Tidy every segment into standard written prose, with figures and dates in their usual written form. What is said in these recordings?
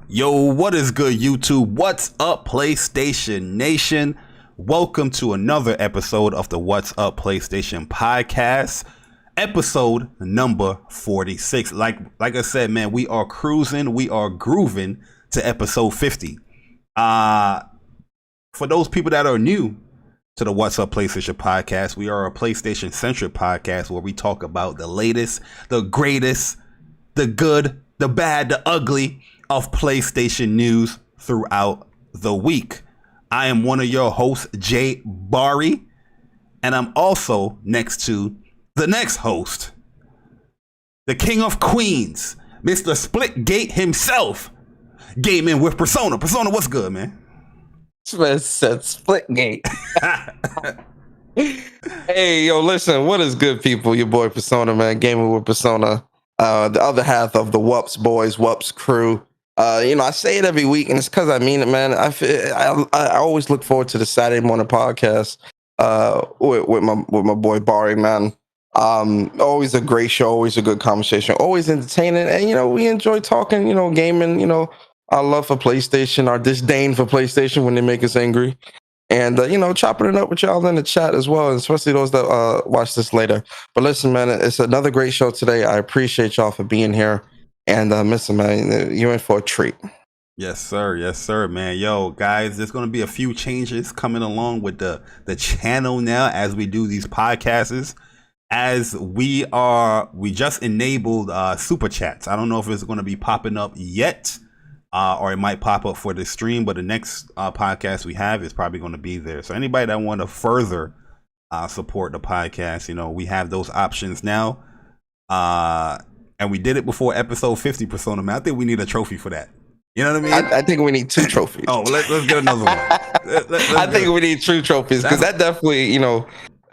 Yo, what is good, YouTube? What's up, PlayStation Nation? Welcome to another episode of the What's Up PlayStation podcast, episode number 46. Like I said, man, we are cruising, we are grooving to episode 50. For those people that are new to the What's Up PlayStation podcast, we are a PlayStation-centric podcast where we talk about the latest, the greatest, the good, the bad, the ugly of PlayStation news throughout the week. I am one of your hosts, Jay Bari, and I'm also next to the next host, the King of Queens, Mr. Splitgate himself, Gaming with Persona. Persona, what's good, man? Man said Splitgate. Hey, yo, listen, what is good, people? Your boy Persona, man, Gaming with Persona. The other half of the WUPS boys, WUPS crew. I say it every week, and it's because I mean it, man. I always look forward to the Saturday morning podcast with my boy Bari, man. Always a great show, always a good conversation, always entertaining, and we enjoy talking, gaming, our love for PlayStation, our disdain for PlayStation when they make us angry. And, chopping it up with y'all in the chat as well, especially those that watch this later. But listen, man, it's another great show today. I appreciate y'all for being here. And listen, man, you're in for a treat. Yes, sir. Yes, sir, man. Yo, guys, there's going to be a few changes coming along with the channel now as we do these podcasts. As we just enabled Super Chats. I don't know if it's going to be popping up yet. Or it might pop up for the stream, but the next podcast we have is probably going to be there. So anybody that want to further support the podcast, we have those options now. And we did it before episode 50, Persona, man. I think we need a trophy for that. You know what I mean? I think we need 2 trophies. Oh, let's get another one. I think we need 2 trophies because that definitely,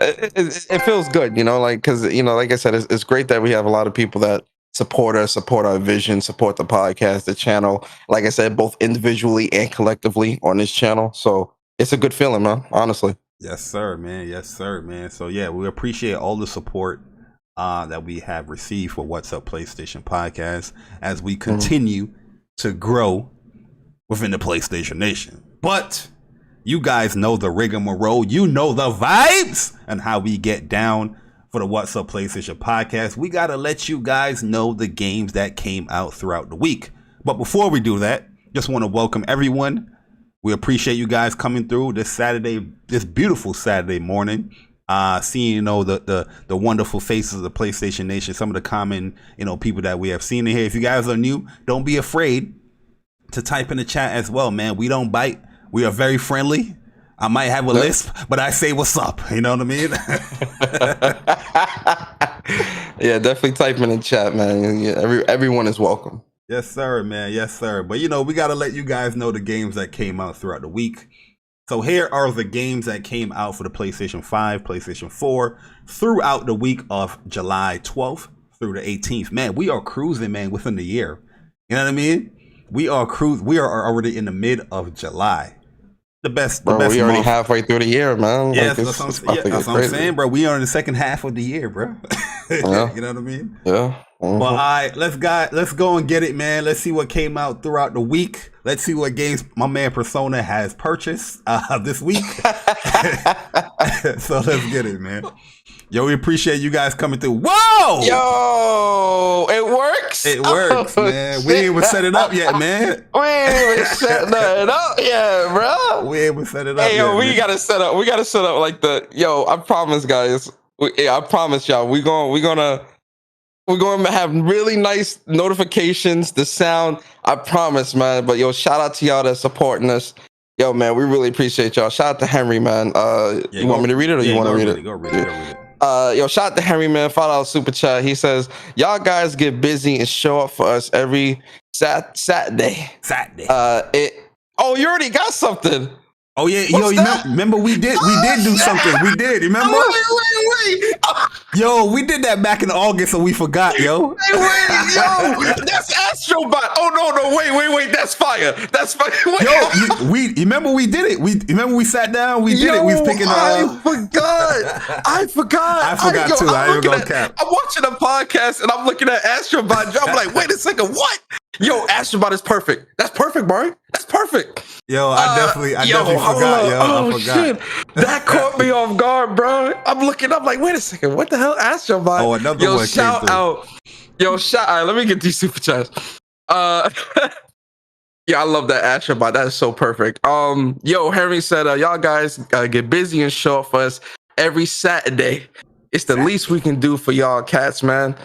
it feels good, because, like I said, it's great that we have a lot of people that support us, support our vision, support the podcast, the channel. Like I said, both individually and collectively on this channel. So it's a good feeling, man, honestly. Yes, sir, man. Yes, sir, man. So, yeah, we appreciate all the support that we have received for What's Up PlayStation podcast as we continue to grow within the PlayStation Nation. But you guys know the rigmarole. You know the vibes and how we get down. For the What's Up PlayStation podcast, we got to let you guys know the games that came out throughout the week. But before we do that, just want to welcome everyone. We appreciate you guys coming through this beautiful Saturday morning. Seeing, the wonderful faces of the PlayStation Nation, some of the common, people that we have seen in here. If you guys are new, don't be afraid to type in the chat as well, man. We don't bite. We are very friendly. I might have a lisp, but I say what's up. You know what I mean? Yeah, definitely type in the chat, man. Everyone is welcome. Yes, sir, man. Yes, sir. But, we got to let you guys know the games that came out throughout the week. So here are the games that came out for the PlayStation 5, PlayStation 4 throughout the week of July 12th through the 18th. Man, we are cruising, man, within the year. You know what I mean? We are already in the mid of July. The best we already month. Halfway through the year, man. Yes, that's what I'm saying, bro. We are in the second half of the year, bro. Yeah. You know what I mean? Yeah. Well, all right, let's go and get it, man. Let's see what came out throughout the week. Let's see what games my man Persona has purchased this week. So let's get it, man. Yo, we appreciate you guys coming through. Whoa! Yo, it works? It works, man. We ain't even set it up yet, man. We ain't even set it up yet, bro. We ain't even set it up yet. Hey, yo, we man. gotta set up like I promise, guys. I promise y'all, we're gonna have really nice notifications, the sound. I promise, man. But yo, shout out to y'all that's supporting us. Yo, man, we really appreciate y'all. Shout out to Henry, man. You want me to read it or you want to read it? Go read it. Yo, shout out to Henry, man. $5 super chat. He says, y'all guys get busy and show up for us every Saturday. Oh, you already got something. Oh yeah, remember we did do something. We did, remember? Wait. Yo, we did that back in August, so we forgot, yo. That's Astrobot. Oh no, wait, that's fire. That's fire. Wait. Yo, remember we did it. Remember we sat down, we did it. We was picking I forgot. I forgot too. I ain't gonna cap. I'm watching a podcast and I'm looking at Astrobot. I'm like, wait a second, what? Yo, Astrobot is perfect. That's perfect, Bari. That's perfect. Yo, I definitely forgot. Yo, I forgot. Shit. That caught me off guard, bro. I'm looking up like, wait a second, what the hell, Astrobot? Oh, another one shout came through. out. Yo, shout out. Let me get these super chats. Yeah, I love that Astrobot. That is so perfect. Yo, Henry said, y'all guys get busy and show up for us every Saturday. It's the least we can do for y'all cats, man.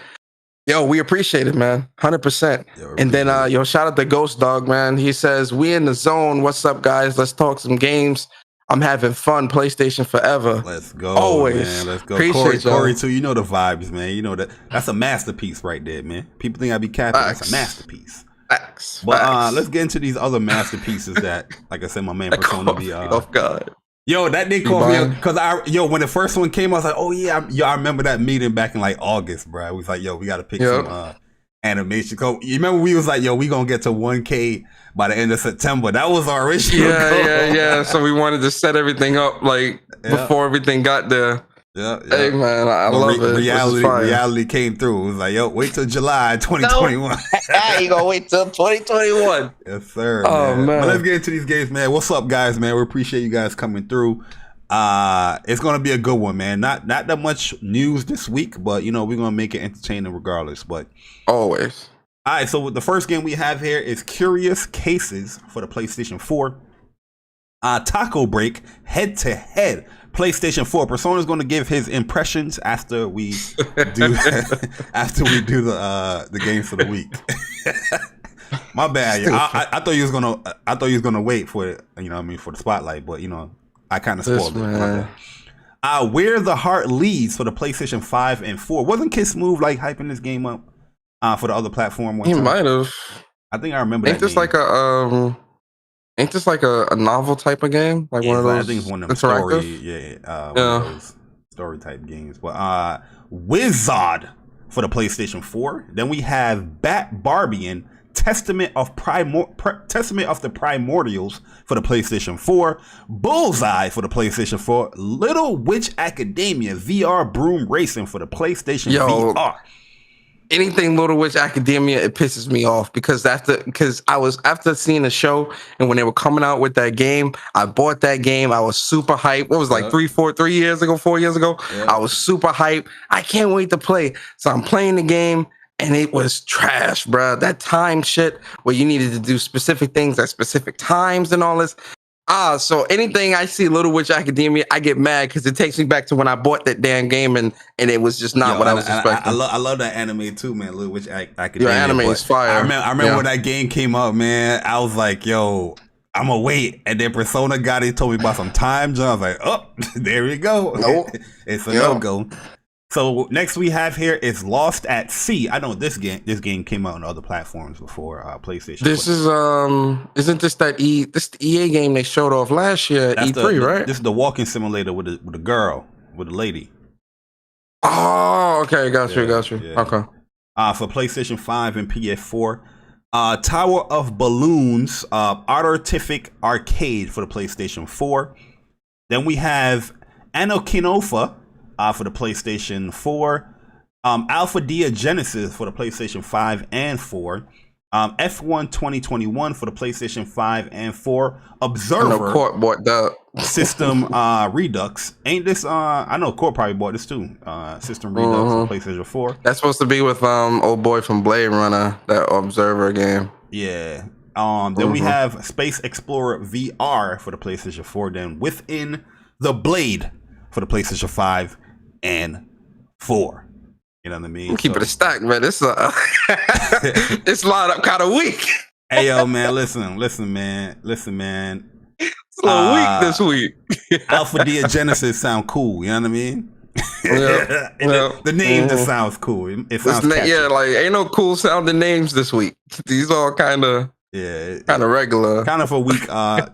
Yo, we appreciate it, man. 100%. And then, yo, shout out to Ghost Dog, man. He says, we in the zone. What's up, guys? Let's talk some games. I'm having fun. PlayStation forever. Let's go. Always. Man. Let's go. Appreciate Corey, too. You know the vibes, man. You know that's a masterpiece right there, man. People think I be capping. That's a masterpiece. Facts. But let's get into these other masterpieces that, like I said, my man Persona be. Oh, God. Yo, that did call me because when the first one came, I was like, oh yeah, I remember that meeting back in like August, bro. We was like, yo, we got to pick some animation. You remember we was like, yo, we gonna get to 1K by the end of September. That was our original goal. Yeah. So we wanted to set everything up like before everything got there. Yeah. Hey man, I love it. Reality came through. It was like, yo, wait till July 2021. You gonna wait till 2021? Yes, sir. Oh man. But let's get into these games, man. What's up, guys, man? We appreciate you guys coming through. It's gonna be a good one, man. Not that much news this week, but you know, we're gonna make it entertaining regardless. But always. All right, so the first game we have here is Curious Cases for the PlayStation 4. Taco Break head-to-head PlayStation 4. Persona's going to give his impressions after we do the games for the week. My bad. I thought you was gonna wait for it. You know what I mean, for the spotlight, but you know I kind of spoiled it. Where the Heart Leads for the PlayStation 5 and 4. Wasn't Kiss Move like hyping this game up for the other platform? He might have. I think I remember. Ain't this like a novel type of game? Like one of those. I think it's one of them story. One of those story type games. But Wizard for the PlayStation 4. Then we have Bat Barbian. Testament of the Primordials for the PlayStation 4, Bullseye for the PlayStation 4, Little Witch Academia VR Broom Racing for the PlayStation VR. Anything Little Witch Academia, it pisses me off because after seeing the show and when they were coming out with that game, I bought that game. I was super hyped. What was it, like 4 years ago? Yeah. I was super hyped. I can't wait to play. So I'm playing the game. And it was trash, bro. That time shit where you needed to do specific things at specific times and all this. So anything I see Little Witch Academia, I get mad because it takes me back to when I bought that damn game and it was just not what I was expecting. I love that anime too, man. Little Witch Academia. Your anime is fire. I remember when that game came out, man. I was like, yo, I'm gonna wait. And then Persona got it, told me about some time jump. I was like, oh, there we go. Nope. It's a no-go. So next we have here is Lost at Sea. I know this game came out on other platforms before PlayStation. This is isn't this the EA game they showed off last year at E3, right? This is the walking simulator with the girl, with the lady. Oh, okay, got you. Yeah. Okay. For PlayStation 5 and PS4. Tower of Balloons, Artific Arcade for the PlayStation 4. Then we have Anokinofa for the PlayStation 4, Alpha Dia Genesis for the PlayStation 5 and 4, F1 2021 for the PlayStation 5 and 4, Observer Court bought that. System Redux. Ain't this I know Court probably bought this too. System Redux for PlayStation 4. That's supposed to be with old boy from Blade Runner, that Observer game. Yeah. Then we have Space Explorer VR for the PlayStation 4. Then Within the Blade for the PlayStation 5 and 4. You know what I mean? Keep it a stack, man. It's it's lined up kind of weak. Hey yo, man, listen, man. It's a little weak this week. Alpha Dia Genesis sound cool. You know what I mean? The name just sounds cool. It sounds like ain't no cool sounding names this week. These all kind of regular. Kind of a weak. Nah,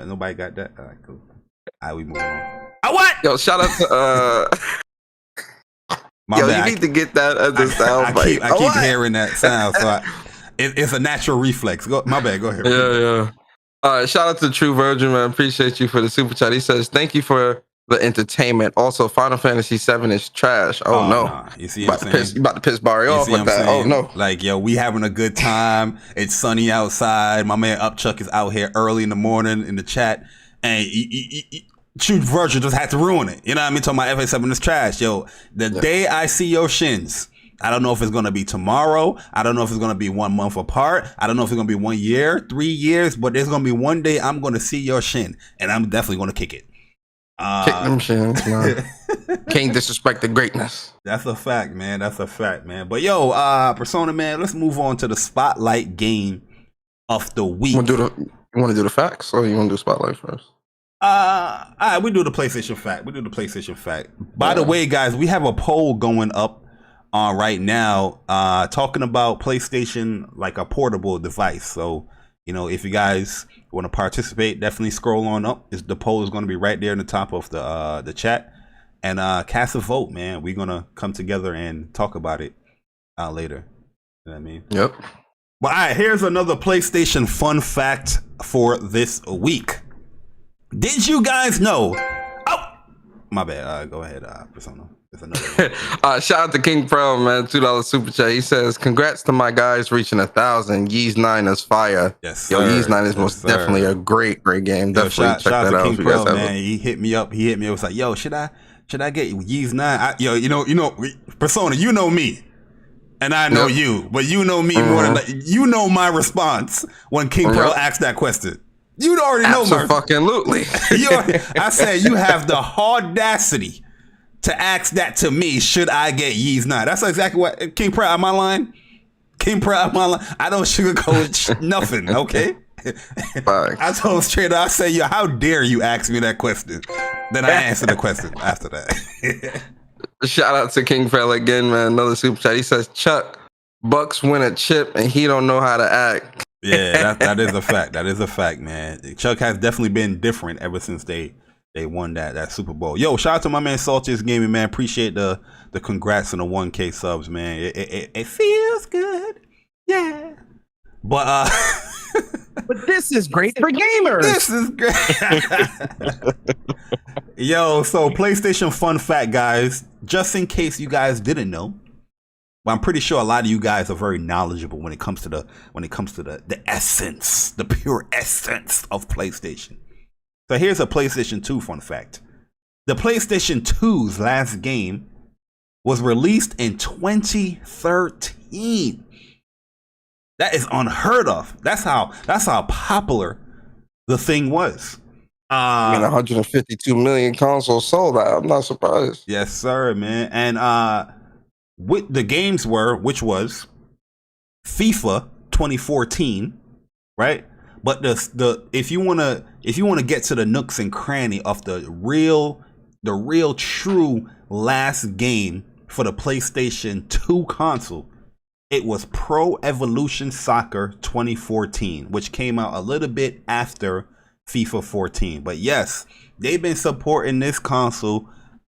nobody got that. All right, cool. All right, we move on. What? Yo, shout out to you need to get that as a sound. I keep hearing that sound, so it's a natural reflex. My bad. Go ahead. Yeah. All right, shout out to True Virgin, man. Appreciate you for the super chat. He says, "Thank you for the entertainment. Also, Final Fantasy VII is trash. Oh no. Nah. You see what I'm saying? You about to piss Bari off with that. Saying? Oh no. Like, yo, we having a good time. It's sunny outside. My man Upchuck is out here early in the morning in the chat. And True Virgil just had to ruin it. You know what I mean? Talking about FA7 is trash. Yo, the day I see your shins, I don't know if it's going to be tomorrow. I don't know if it's going to be 1 month apart. I don't know if it's going to be 1 year, 3 years, but there's going to be one day I'm going to see your shin, and I'm definitely going to kick it. Kick them shins, man. Can't disrespect the greatness. That's a fact, man. That's a fact, man. But yo, Persona, man, let's move on to the spotlight game of the week. You want to do the facts, or you want to do spotlight first? All right, we do the PlayStation fact. By the way, guys, we have a poll going up right now, talking about PlayStation like a portable device. So, you know, if you guys want to participate, definitely scroll on up. The poll is going to be right there in the top of the chat, and cast a vote, man. We're gonna come together and talk about it later. You know what I mean? Yep. But all right, here's another PlayStation fun fact for this week. Did you guys know? Oh, my bad. Go ahead, Persona. There's another one. Shout out to King Pro, man. $2 super chat. He says, "Congrats to my guys reaching 1,000. Yeez 9 is fire." Yes, yo, sir. Yeez 9 is most definitely a great game. Yo, Definitely shout out to King Pro, man. Ever. He hit me up. It was like, "Yo, should I get Yeez 9?" You know, Persona. You know me, and I know you, but you know me more than you know my response when King Pro asked that question. You already know my absolutely. I said you have the audacity to ask that to me. Should I get Yeez 9? That's exactly what King Pro. Am I lying? King Pro, am I lying? I don't sugarcoat nothing. Okay. I told him straight up. I said, "Yo, how dare you ask me that question?" Then I answered the question after that. Shout out to King Pro again, man. Another super chat. He says, "Chuck, Bucks win a chip and he don't know how to act." Yeah, that is a fact. That is a fact, man. Chuck has definitely been different ever since they won that Super Bowl. Yo, shout out to my man Saltiest Gaming, man. Appreciate the congrats on the 1K subs, man. It feels good. Yeah. But but this is great for gamers. This is great. Yo, so PlayStation fun fact, guys. Just in case you guys didn't know. But I'm pretty sure a lot of you guys are very knowledgeable when it comes to the essence, the pure essence of PlayStation. So here's a PlayStation 2 fun fact. The PlayStation 2's last game was released in 2013. That is unheard of. That's how popular the thing was. 152 million consoles sold. I'm not surprised. Yes, sir, man. And what the games were, which was FIFA 2014, right? But the if you wanna get to the nooks and cranny of the real true last game for the PlayStation 2 console, it was Pro Evolution Soccer 2014, which came out a little bit after FIFA 14. But yes, they've been supporting this console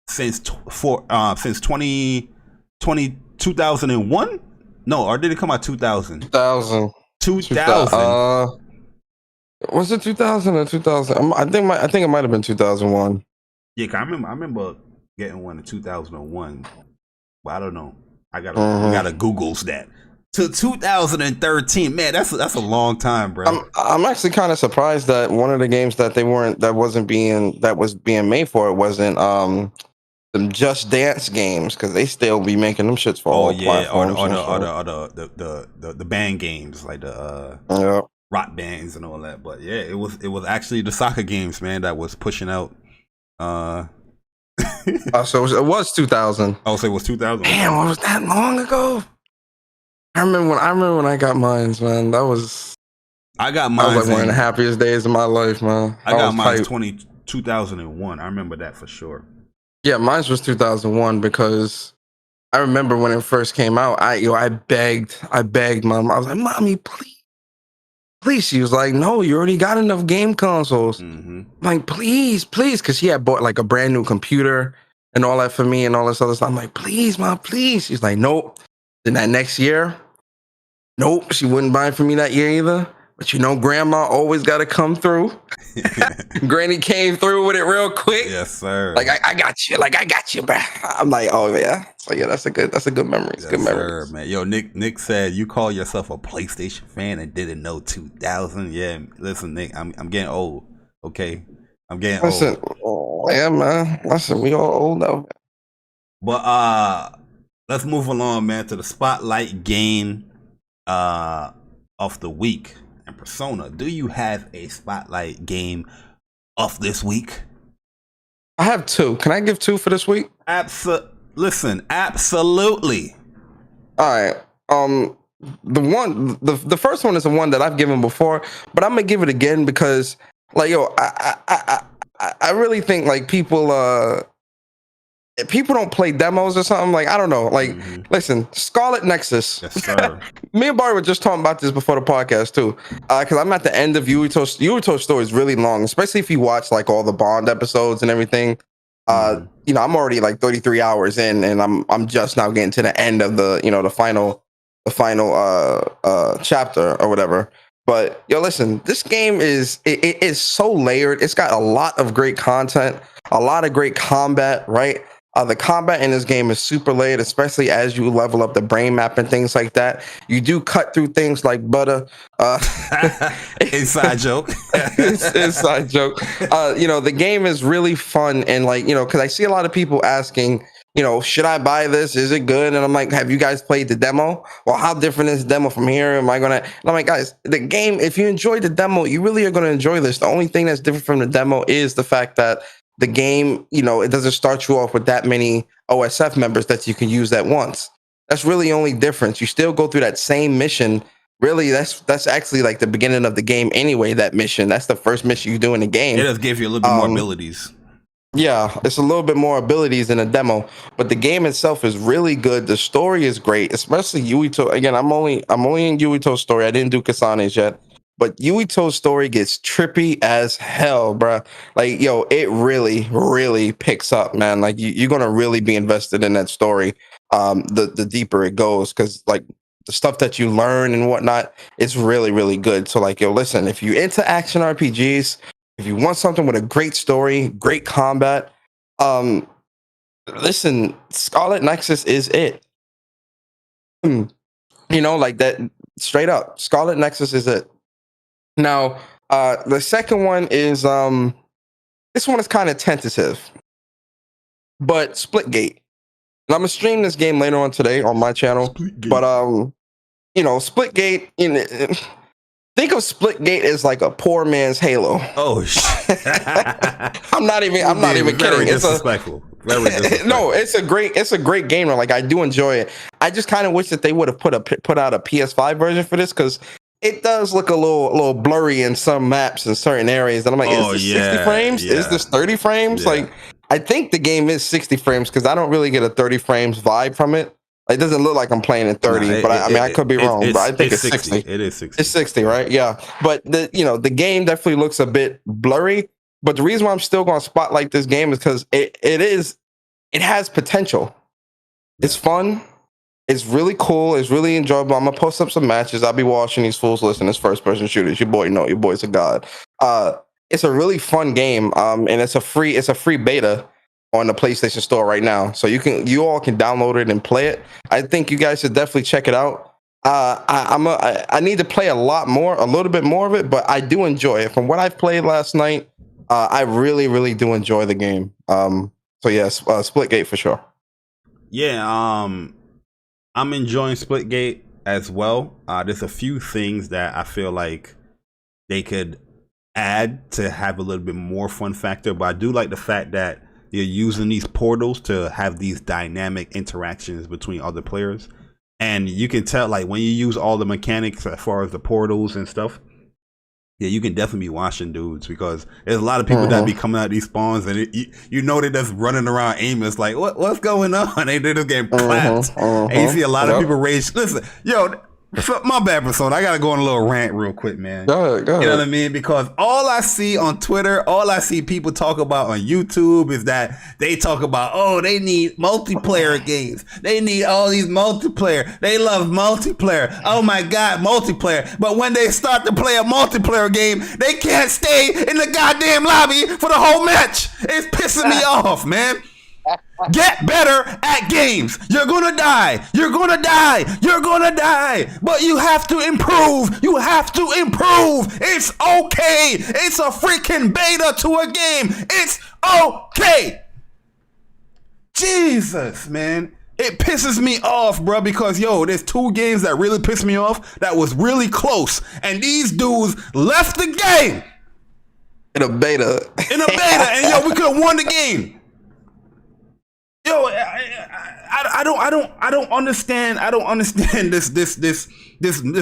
since 2001? No, or did it come out 2000? 2000. Was it 2000 or 2000? I think it might have been 2001. Yeah, I remember getting one in 2001. But I don't know. I gotta Google's that. To 2013, man, that's a long time, bro. I'm actually kind of surprised that one of the games that was being made for it wasn't the Just Dance games, because they still be making them shits for all platforms. Or the band games, like the rock bands and all that. But yeah, it was actually the soccer games, man, that was pushing out. So it was 2000. Oh, so it was 2000. Damn, what was that long ago? I remember when I got mine, man. I was like one of the happiest days of my life, man. I got mine 2001. I remember that for sure. Yeah, mine was 2001 because I remember when it first came out. I begged Mom. I was like, "Mommy, please." She was like, "No, you already got enough game consoles." I'm like, please, because she had bought like a brand new computer and all that for me and all this other stuff. I'm like, "Please, Mom, please." She's like, "Nope." Then that next year, nope, she wouldn't buy it for me that year either. But you know, grandma always got to come through. Granny came through with it real quick. Yes, sir. Like I got you. Like I got you, bro. I'm like, oh yeah. So yeah, that's a good memory. It's yes, good memory, sir, man. Yo, Nick said you call yourself a PlayStation fan and didn't know 2000. Yeah, listen, Nick, I'm getting old. Okay, I'm getting old. Oh, yeah, man. Listen, we all old now. But let's move along, man, to the spotlight game of the week. And Persona, do you have a spotlight game of this week? I have 2. Can I give 2 for this week? Listen, absolutely. All right. The first one is the one that I've given before, but I'm gonna give it again because, like, yo, I really think like people don't play demos or something. Like, I don't know. Like, listen, Scarlet Nexus. Yes, sir. Me and Bari were just talking about this before the podcast too, because I'm at the end of Yuito's story is really long, especially if you watch like all the Bond episodes and everything. You know, I'm already like 33 hours in, and I'm just now getting to the end of the final chapter or whatever. But yo, listen, this game is so layered. It's got a lot of great content, a lot of great combat, right? The combat in this game is super layered, especially as you level up the brain map and things like that. You do cut through things like butter. Inside joke. Inside joke. You know, the game is really fun, and like, you know, because I see a lot of people asking, you know, should I buy this? Is it good? And I'm like, have you guys played the demo? Well, how different is the demo from here? Am I gonna? And I'm like, guys, the game, if you enjoyed the demo, you really are gonna enjoy this. The only thing that's different from the demo is the fact that the game, you know, it doesn't start you off with that many OSF members that you can use at once. That's really the only difference. You still go through that same mission. Really, that's actually like the beginning of the game anyway, that mission. That's the first mission you do in the game. It does give you a little bit more abilities. Yeah, it's a little bit more abilities in a demo, but the game itself is really good. The story is great, especially Yuito. Again, I'm only in Yuito's story. I didn't do Kasane's yet. But Yuito's story gets trippy as hell, bruh. Like, yo, it really, really picks up, man. Like, you're gonna really be invested in that story. The deeper it goes, because like the stuff that you learn and whatnot, it's really, really good. So, like, yo, listen, if you're into action RPGs, if you want something with a great story, great combat, listen, Scarlet Nexus is it. You know, like that, straight up, Scarlet Nexus is it. Now, the second one is this one is kind of tentative, but Splitgate. And I'm gonna stream this game later on today on my channel. But you know, Splitgate. Think of Splitgate as like a poor man's Halo. Oh shit! I'm not even kidding. It's disrespectful. Very disrespectful. No, it's a great game. Like, I do enjoy it. I just kind of wish that they would have put out a PS5 version for this, because it does look a little blurry in some maps in certain areas. And I'm like, is this 60 frames? Yeah. Is this 30 frames? Yeah. Like, I think the game is 60 frames because I don't really get a 30 frames vibe from it. It doesn't look like I'm playing in 30, but I could be wrong. But I think it's 60. It is 60. It's 60, right? Yeah. But the game definitely looks a bit blurry. But the reason why I'm still going to spotlight this game is because it has potential. It's fun. It's really cool. It's really enjoyable. I'm gonna post up some matches. I'll be watching these fools listen as first person shooters. Your boy's a god. It's a really fun game. And it's a free beta on the PlayStation Store right now. So you all can download it and play it. I think you guys should definitely check it out. I need to play a little bit more of it, but I do enjoy it. From what I've played last night, I really, really do enjoy the game. So yes, Splitgate for sure. Yeah, I'm enjoying Splitgate as well. There's a few things that I feel like they could add to have a little bit more fun factor, but I do like the fact that you're using these portals to have these dynamic interactions between other players. And you can tell, like, when you use all the mechanics as far as the portals and stuff, yeah, you can definitely be watching dudes, because there's a lot of people that be coming out of these spawns and you know they're just running around aiming. It's like, what's going on? They're just getting clapped. And you see a lot of people rage. Listen, yo, My bad, Persona. I gotta go on a little rant real quick, man. Go ahead. You know what I mean? Because all I see on Twitter, all I see people talk about on YouTube is that they talk about, oh, they need multiplayer games. They need all these multiplayer. They love multiplayer. Oh my God, multiplayer. But when they start to play a multiplayer game, they can't stay in the goddamn lobby for the whole match. It's pissing me off, man. Get better at games. You're gonna die. You're gonna die. You're gonna die. But you have to improve. You have to improve. It's okay. It's a freaking beta to a game. It's okay. Jesus, man. It pisses me off, bro, because, yo, there's 2 games that really piss me off that was really close. And these dudes left the game. In a beta. And, yo, we could have won the game. Yo, I don't understand. I don't understand this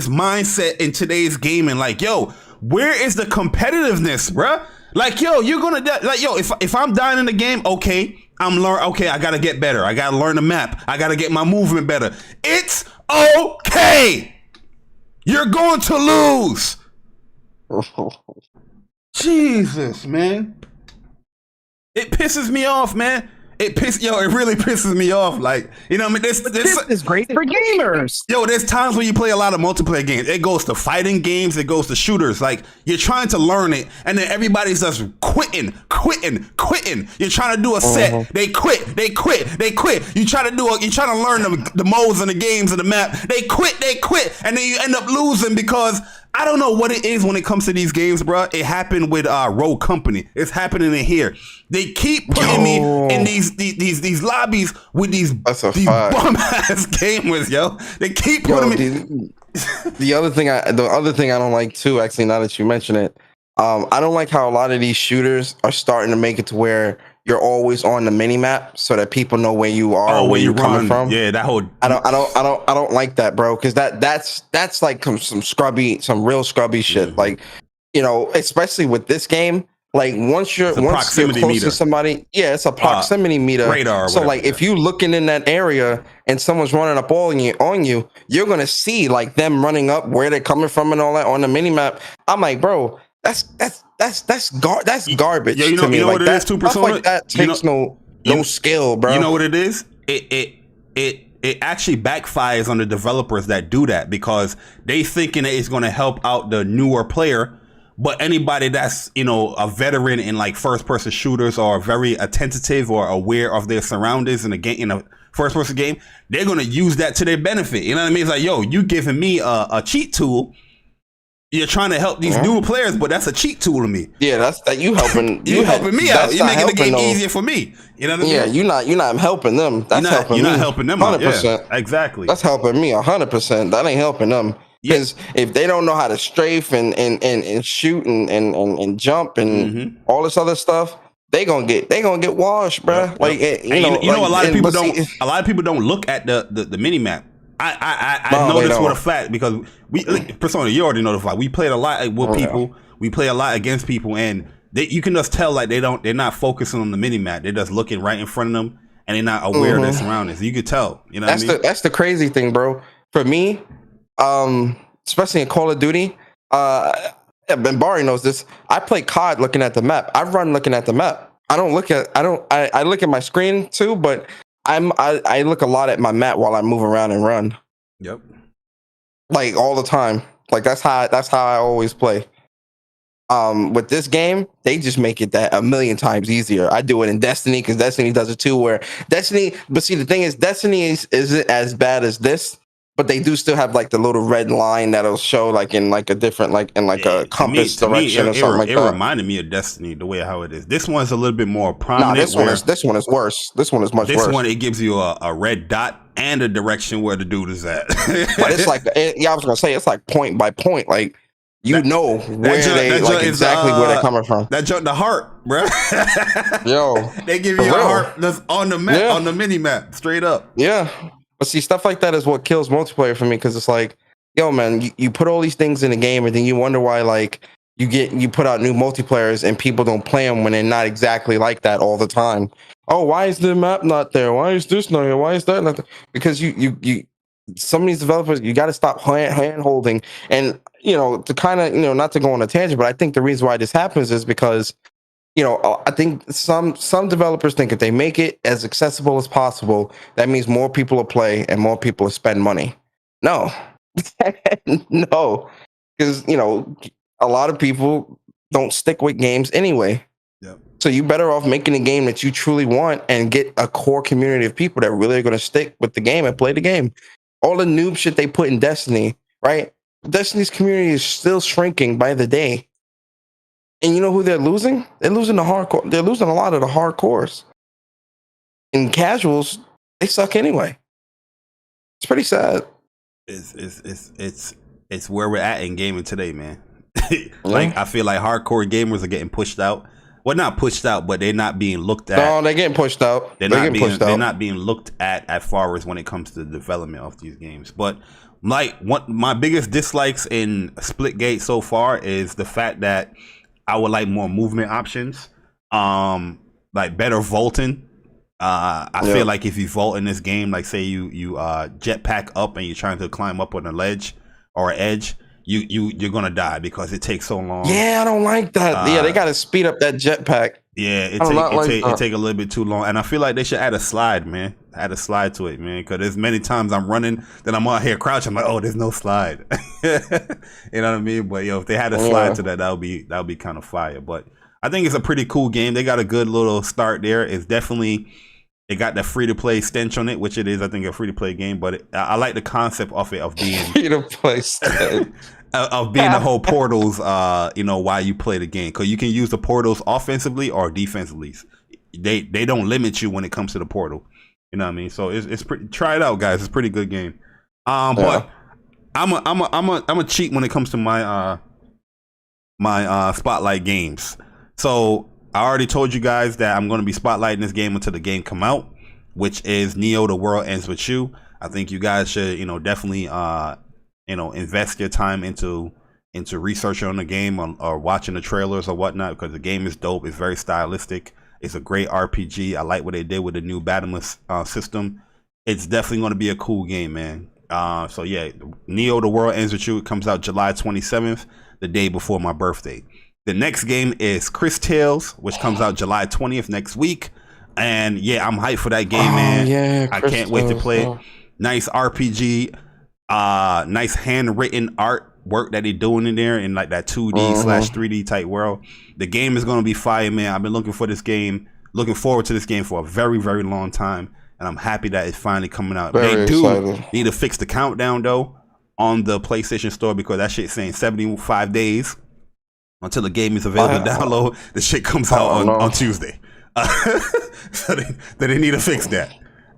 mindset in today's gaming. Like, yo, where is the competitiveness, bruh? Like, yo, you're gonna die. Like, yo, if I'm dying in the game, okay, okay, I gotta get better. I gotta learn the map. I gotta get my movement better. It's okay. You're going to lose. Jesus, man. It pisses me off, man. It really pisses me off. Like, you know what I mean? This is great for gamers. Yo, there's times when you play a lot of multiplayer games. It goes to fighting games. It goes to shooters. Like, you're trying to learn it, and then everybody's just quitting. You're trying to do a set. They quit. You try to learn the modes and the games and the map. They quit. And then you end up losing because I don't know what it is when it comes to these games, bro. It happened with Rogue Company. It's happening in here. They keep putting me in these lobbies with these bum ass gamers, yo. They keep putting me. The other thing I don't like too, actually, now that you mention it, I don't like how a lot of these shooters are starting to make it to where you're always on the mini map so that people know where you are, where you're coming from. Yeah, that whole. I don't like that, bro, because that's like some real scrubby shit. Like, you know, especially with this game. Like once you're close to somebody, yeah, it's a proximity meter. Radar. So like if you looking in that area and someone's running up on you, you're gonna see like them running up where they're coming from and all that on the mini map. I'm like, bro, that's garbage. Yeah, you know, to me. You know like what it that, is too, Persona? Like that takes no skill, bro. You know what it is? It actually backfires on the developers that do that because they thinking that it's gonna help out the newer player. But anybody that's, you know, a veteran in like first person shooters or very attentive or aware of their surroundings in a game, in a first person game, they're going to use that to their benefit. You know what I mean? It's like, yo, you giving me a cheat tool. You're trying to help these newer players, but that's a cheat tool to me. Yeah, that's that you helping. You helping me out. You're making the game easier for me. You know what I mean? Yeah, you're not helping them. That's helping me. You're not helping them 100%. Yeah, exactly. That's helping me 100%. That ain't helping them. Because if they don't know how to strafe and shoot and jump and all this other stuff, they gonna get washed, bro. Like a lot of people don't look at the mini map. I know this for a fact because Persona, you already know the fact. We played a lot with people. We play a lot against people, and you can just tell like they're not focusing on the mini map. They're just looking right in front of them, and they're not aware of their surroundings. You could tell. You know, that's the crazy thing, bro. For me. Especially in Call of Duty, and Bari knows this. I play COD looking at the map. I run looking at the map. I look at my screen too, but I look a lot at my map while I move around and run. Yep. Like all the time. Like that's how I always play. With this game, they just make it that a million times easier. I do it in Destiny because Destiny does it too. But see, the thing is, Destiny isn't as bad as this. But they do still have like the little red line that'll show like in like a different a compass direction or something like that. It reminded me of Destiny the way how it is. This one's a little bit more prominent. This one is worse. This one is much worse. This one it gives you a red dot and a direction where the dude is at. But it's like I was gonna say it's like point by point. Like know where exactly where they're coming from. That junk the heart, bro. Yo, they give you a heart that's on the map on the mini map straight up. Yeah. But see, stuff like that is what kills multiplayer for me because it's like, yo, man, you put all these things in the game and then you wonder why, like, you put out new multiplayers and people don't play them when they're not exactly like that all the time. Oh, why is the map not there? Why is this not here? Why is that not there? Because some of these developers, you got to stop hand holding. And, to kind of, not to go on a tangent, but I think the reason why this happens is because, I think some developers think if they make it as accessible as possible, that means more people will play and more people will spend money. No, no, because, a lot of people don't stick with games anyway. Yep. So you better off making a game that you truly want and get a core community of people that really are going to stick with the game and play the game. All the noob shit they put in Destiny, right? Destiny's community is still shrinking by the day. And you know who they're losing? They're losing the hardcore. They're losing a lot of the hardcores. And casuals, they suck anyway. It's pretty sad. It's where we're at in gaming today, man. Like, I feel like hardcore gamers are getting pushed out. Well, not pushed out, but they're not being looked at. No, they're getting pushed out. They're not being looked at as far as when it comes to the development of these games. But like, what my biggest dislikes in Splitgate so far is the fact that I would like more movement options, like better vaulting. I feel like if you vault in this game, like say you jetpack up and you're trying to climb up on a ledge or an edge, you're gonna die because it takes so long. Yeah, I don't like that. They gotta speed up that jetpack. Yeah, it take a little bit too long, and I feel like they should add a slide, man. Add a slide to it, man, because there's many times I'm running, then I'm out here crouching, I'm like, oh, there's no slide. You know what I mean? But if they had a slide to that would be kind of fire. But I think it's a pretty cool game. They got a good little start there. It's definitely, it got the free to play stench on it, which it is, I think, a free to play game. But I like the concept of it, of being free to play stench. Of being the whole portals, while you play the game, because you can use the portals offensively or defensively. They don't limit you when it comes to the portal. You know what I mean? So it's pretty. Try it out, guys. It's a pretty good game. But I'm a cheat when it comes to my my spotlight games. So I already told you guys that I'm going to be spotlighting this game until the game come out, which is Neo: The World Ends With You. I think you guys should, definitely invest your time into researching on the game or watching the trailers or whatnot, because the game is dope. It's very stylistic. It's a great RPG. I like what they did with the new battle system. It's definitely going to be a cool game, man. So yeah, Neo: The World Ends With You. It comes out July 27th, the day before my birthday. The next game is Chris Tales, which comes out July 20th next week. And yeah, I'm hyped for that game, man. Yeah, I can't wait to play it. Nice RPG. Nice handwritten artwork that they're doing in there in like that 2D / 3D type world. The game is going to be fire, man. I've been looking forward to this game for a very, very long time, and I'm happy that it's finally coming out. They do need to fix the countdown though on the PlayStation Store, because that shit's saying 75 days until the game is available to download. The shit comes out on Tuesday. So they need to fix that.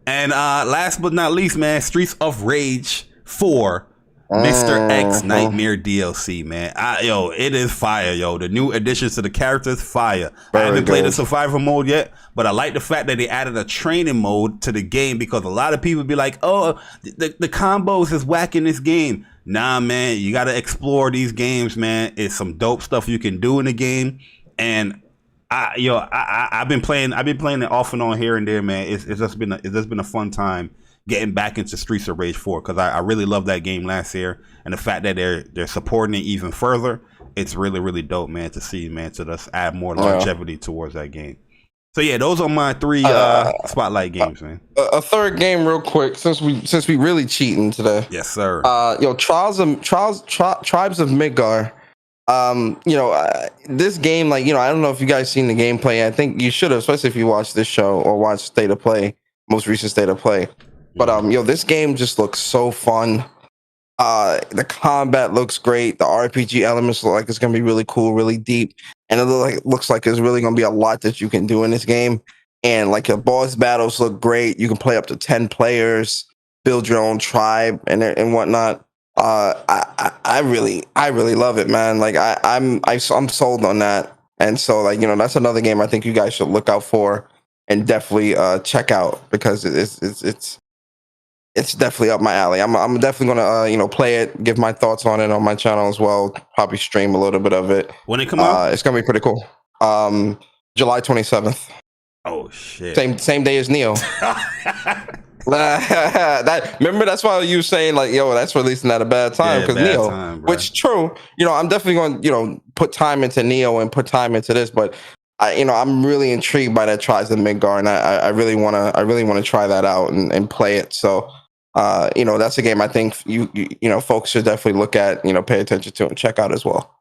And last but not least, man, Streets of Rage 4 Mr. X Nightmare DLC, man. It is fire, yo. The new additions to the characters, fire. I haven't played the survival mode yet, but I like the fact that they added a training mode to the game, because a lot of people be like, oh, the combos is whack in this game. Nah, man, you got to explore these games, man. It's some dope stuff you can do in the game. And I've been playing it off and on here and there, man. It's just been a fun time getting back into Streets of Rage 4, because I really loved that game last year, and the fact that they're supporting it even further, it's really, really dope, man, to see, man, to just add more longevity towards that game. So yeah, those are my 3 spotlight games, man. A third game real quick, since we really cheating today. Yes, sir. Tribes of Midgar. This game, like, I don't know if you guys seen the gameplay. I think you should have, especially if you watched this show or watched State of Play, most recent State of Play. But this game just looks so fun. The combat looks great. The RPG elements look like it's gonna be really cool, really deep, and it looks like there's really gonna be a lot that you can do in this game. And like the boss battles look great. You can play up to 10 players, build your own tribe and whatnot. I really love it, man. Like I'm sold on that. And so, like, that's another game I think you guys should look out for and definitely check out, because it's definitely up my alley. I'm definitely gonna play it, give my thoughts on it on my channel as well. Probably stream a little bit of it when it come out. It's gonna be pretty cool. July 27th. Oh shit! Same day as Neo. Remember, that's why you were saying like, yo, that's releasing at a bad time, Yeah, because bad Neo, time, bro. which true, I'm definitely going to, put time into Neo and put time into this, but I'm really intrigued by that Tries of Midgar, and I really want to try that out and play it. So, that's a game I think folks should definitely look at, pay attention to and check out as well.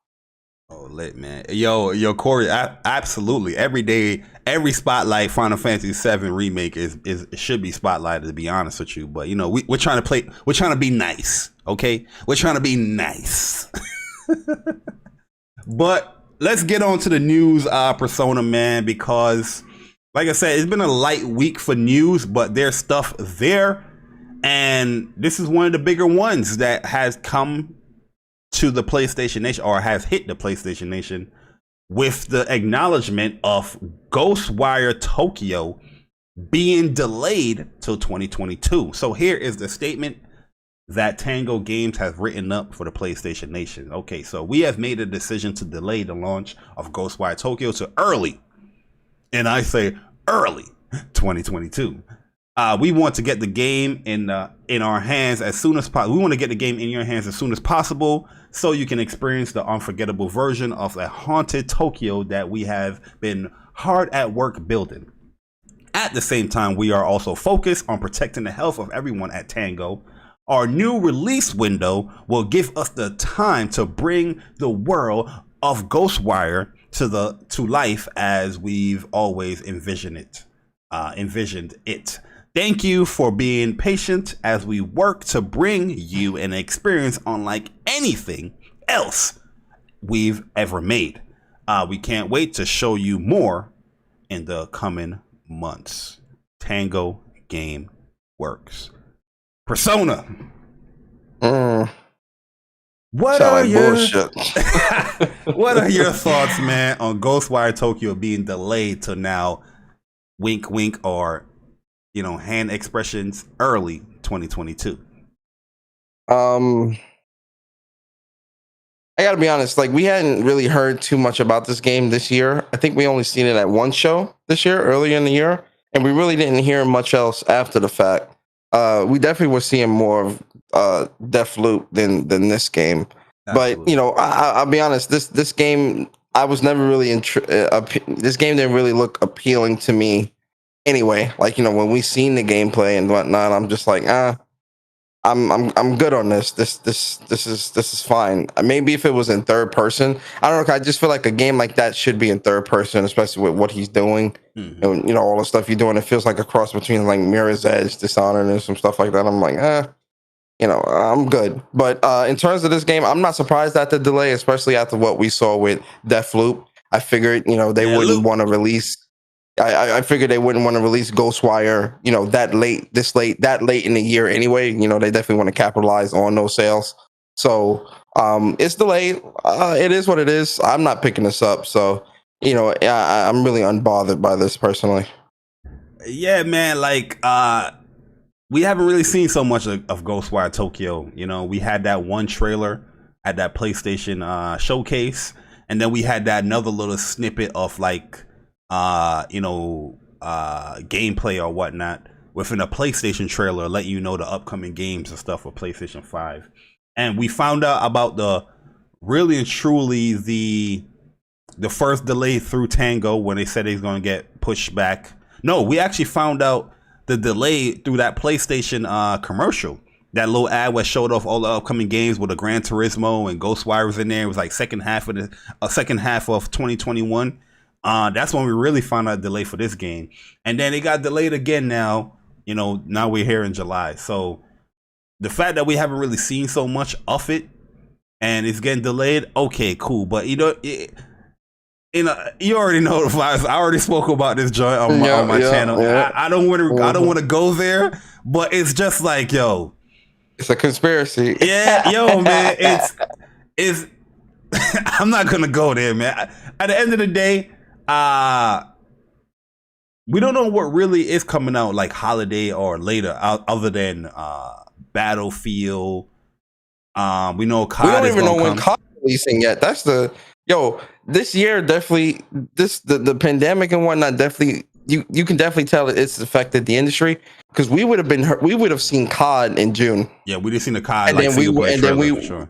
Oh, lit, man. Yo, Corey, absolutely. Every day, every spotlight Final Fantasy VII remake is should be spotlighted, to be honest with you. But we're trying to be nice, okay? We're trying to be nice. But let's get on to the news, Persona, man, because like I said, it's been a light week for news, but there's stuff there. And this is one of the bigger ones that has come to the PlayStation Nation, or has hit the PlayStation Nation, with the acknowledgement of GhostWire Tokyo being delayed till 2022. So here is the statement that Tango Games has written up for the PlayStation Nation. Okay, so we have made a decision to delay the launch of GhostWire Tokyo to early, and I say early, 2022. We want to get the game in our hands as soon as possible. We want to get the game in your hands as soon as possible, so you can experience the unforgettable version of a haunted Tokyo that we have been hard at work building. At the same time, we are also focused on protecting the health of everyone at Tango. Our new release window will give us the time to bring the world of GhostWire to life as we've always envisioned it. Thank you for being patient as we work to bring you an experience unlike anything else we've ever made. We can't wait to show you more in the coming months. Tango Game Works. Persona. What are your What are your thoughts, man, on GhostWire Tokyo being delayed to now, wink wink, or hand expressions, early 2022? I gotta be honest, like, we hadn't really heard too much about this game this year. I think we only seen it at one show this year, earlier in the year, and we really didn't hear much else after the fact. We definitely were seeing more of Deathloop than this game. Absolutely. But I'll be honest, this game, I was never really this game didn't really look appealing to me anyway. Like, when we seen the gameplay and whatnot, I'm just like, I'm good on this. This is fine. Maybe if it was in third person, I don't know. I just feel like a game like that should be in third person, especially with what he's doing. Mm-hmm. And all the stuff you're doing. It feels like a cross between like Mirror's Edge, Dishonored, and some stuff like that. I'm like, I'm good. But in terms of this game, I'm not surprised at the delay, especially after what we saw with Deathloop. I figured, they wouldn't want to release. I figured they wouldn't want to release GhostWire, that late in the year anyway. They definitely want to capitalize on those sales. So it's delayed. It is what it is. I'm not picking this up. So, I'm really unbothered by this personally. Yeah, man. Like, we haven't really seen so much of GhostWire Tokyo. We had that one trailer at that PlayStation showcase, and then we had that another little snippet of like, gameplay or whatnot within a PlayStation trailer, let you know the upcoming games and stuff for PlayStation 5. And we found out about the really and truly the first delay through Tango when they said he's going to get pushed back. No, we actually found out the delay through that PlayStation commercial. That little ad where showed off all the upcoming games with the Gran Turismo and GhostWire was in there. It was like second half of 2021. That's when we really found out a delay for this game. And then it got delayed again now. Now we're here in July. So the fact that we haven't really seen so much of it and it's getting delayed, okay, cool. But you already know the vibes. I already spoke about this joint on my channel. Yeah. I don't want to go there, but it's just like, yo, it's a conspiracy. Yeah, yo, man, it's I'm not gonna go there, man. At the end of the day, we don't know what really is coming out like holiday or later, other than Battlefield. We know COD. We don't even know when COD is releasing yet. That's this year definitely. The pandemic and whatnot definitely you can definitely tell it's affected the industry because we would have seen COD in June. Yeah, we just seen the COD And like then we- single player and then trailer we- for sure.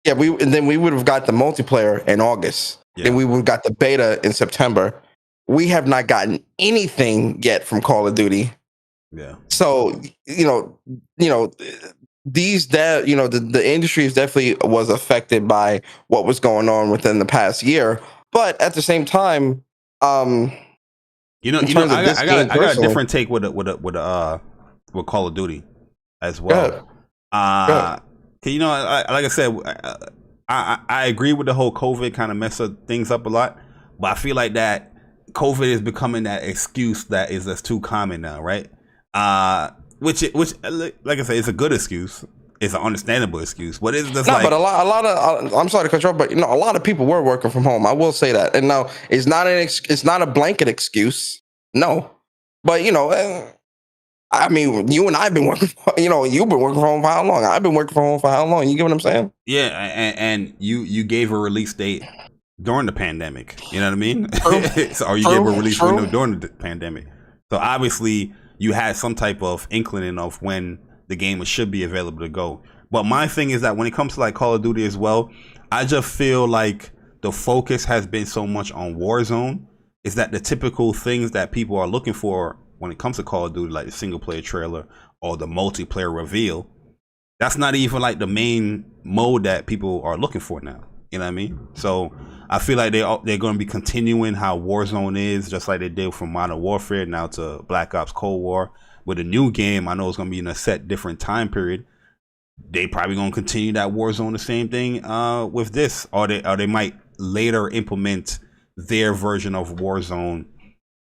Yeah, we would have got the multiplayer in August. Yeah. Then we would have got the beta in September. We have not gotten anything yet from Call of Duty. Yeah. So the industry is definitely was affected by what was going on within the past year. But at the same time, I got a different take with Call of Duty as well. Like I said, I agree with the whole COVID kind of mess up things up a lot, but I feel like that COVID is becoming that excuse that is just too common now, right? Which like I said, it's a good excuse. It's an understandable excuse. But it's just but a lot of I'm sorry to cut you off, but a lot of people were working from home. I will say that, and no, it's not a blanket excuse. No, but I mean, you and I've been working. You've been working from home for how long? I've been working from home for how long? You get what I'm saying? Yeah, and you gave a release date during the pandemic. You know what I mean? Or you gave a release window during the pandemic. So obviously, you had some type of inkling of when the game should be available to go. But my thing is that when it comes to like Call of Duty as well, I just feel like the focus has been so much on Warzone. Is that the typical things that people are looking for when it comes to Call of Duty, like the single player trailer or the multiplayer reveal? That's not even like the main mode that people are looking for now. You know what I mean? So I feel like they're going to be continuing how Warzone is, just like they did from Modern Warfare now to Black Ops Cold War. With a new game, I know it's going to be in a set different time period. They probably going to continue that Warzone, the same thing with this, or they might later implement their version of Warzone,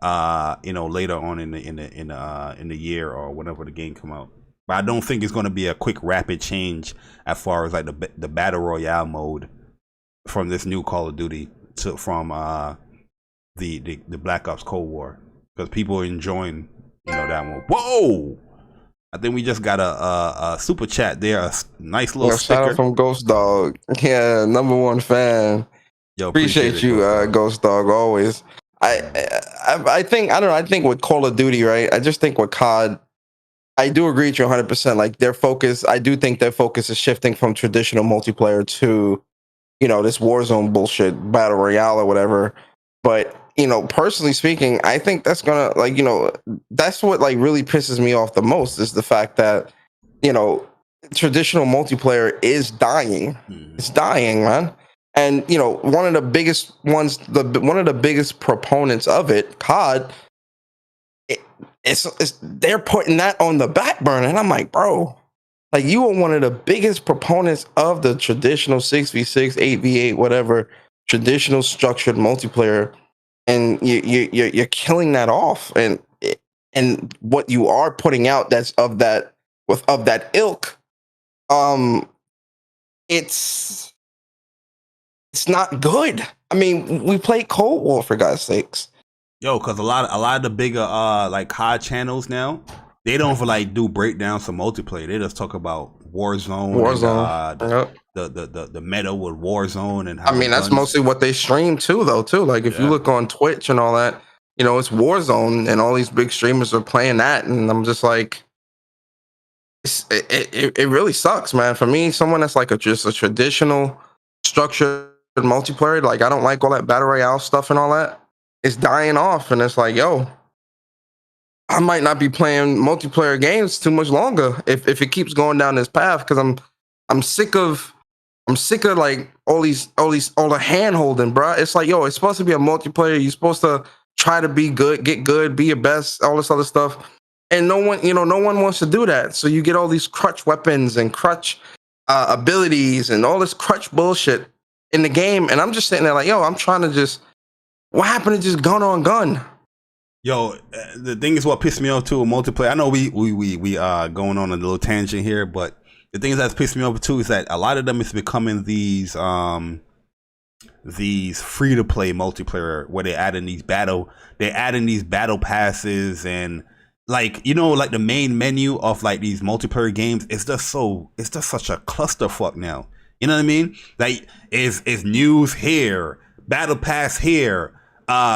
later on in the year or whenever the game come out. But I don't think it's going to be a quick, rapid change as far as like the battle royale mode from this new Call of Duty from the Black Ops Cold War, because people are enjoying that one. Whoa! I think we just got a super chat there, a nice little sticker. Shout out from Ghost Dog. Yeah, #1 fan. Yo, appreciate you, Ghost Dog, always. I think with Call of Duty, right? I just think with COD, I do agree with you 100%. Like their focus, I do think their focus is shifting from traditional multiplayer to, this Warzone bullshit, battle royale or whatever. But personally speaking, I think that's gonna that's what like really pisses me off the most is the fact that traditional multiplayer is dying. It's dying, man. And one of the biggest ones, one of the biggest proponents of it, COD, they're putting that on the back burner, and I'm like, bro, like you are one of the biggest proponents of the traditional 6v6, 8v8, whatever traditional structured multiplayer, and you're killing that off, and what you are putting out that's of that ilk, it's not good. I mean, we play Cold War for God's sakes. Yo, because a lot of the bigger like COD channels now, they don't do breakdowns of multiplayer. They just talk about Warzone. And, the meta with Warzone and how that's mostly what they stream too. Like if you look on Twitch and all that, it's Warzone, and all these big streamers are playing that, and I'm just like, it really sucks, man. For me, someone that's like just a traditional structured multiplayer, like I don't like all that battle royale stuff and all that. It's dying off, and it's like, yo, I might not be playing multiplayer games too much longer if it keeps going down this path, because I'm sick of like all the hand holding, bro. It's like, yo, it's supposed to be a multiplayer. You're supposed to try to be good, get good, be your best, all this other stuff. And no one wants to do that. So you get all these crutch weapons and crutch abilities and all this crutch bullshit in the game. And I'm just sitting there like, yo, I'm trying to just, what happened to just gun on gun? Yo, the thing is what pissed me off too with multiplayer. I know we going on a little tangent here, but the thing that's pissed me off too is that a lot of them is becoming these free to play multiplayer where they're adding these battle passes, and like the main menu of like these multiplayer games, it's just such a clusterfuck now. You know what I mean? Like is news here, battle pass here,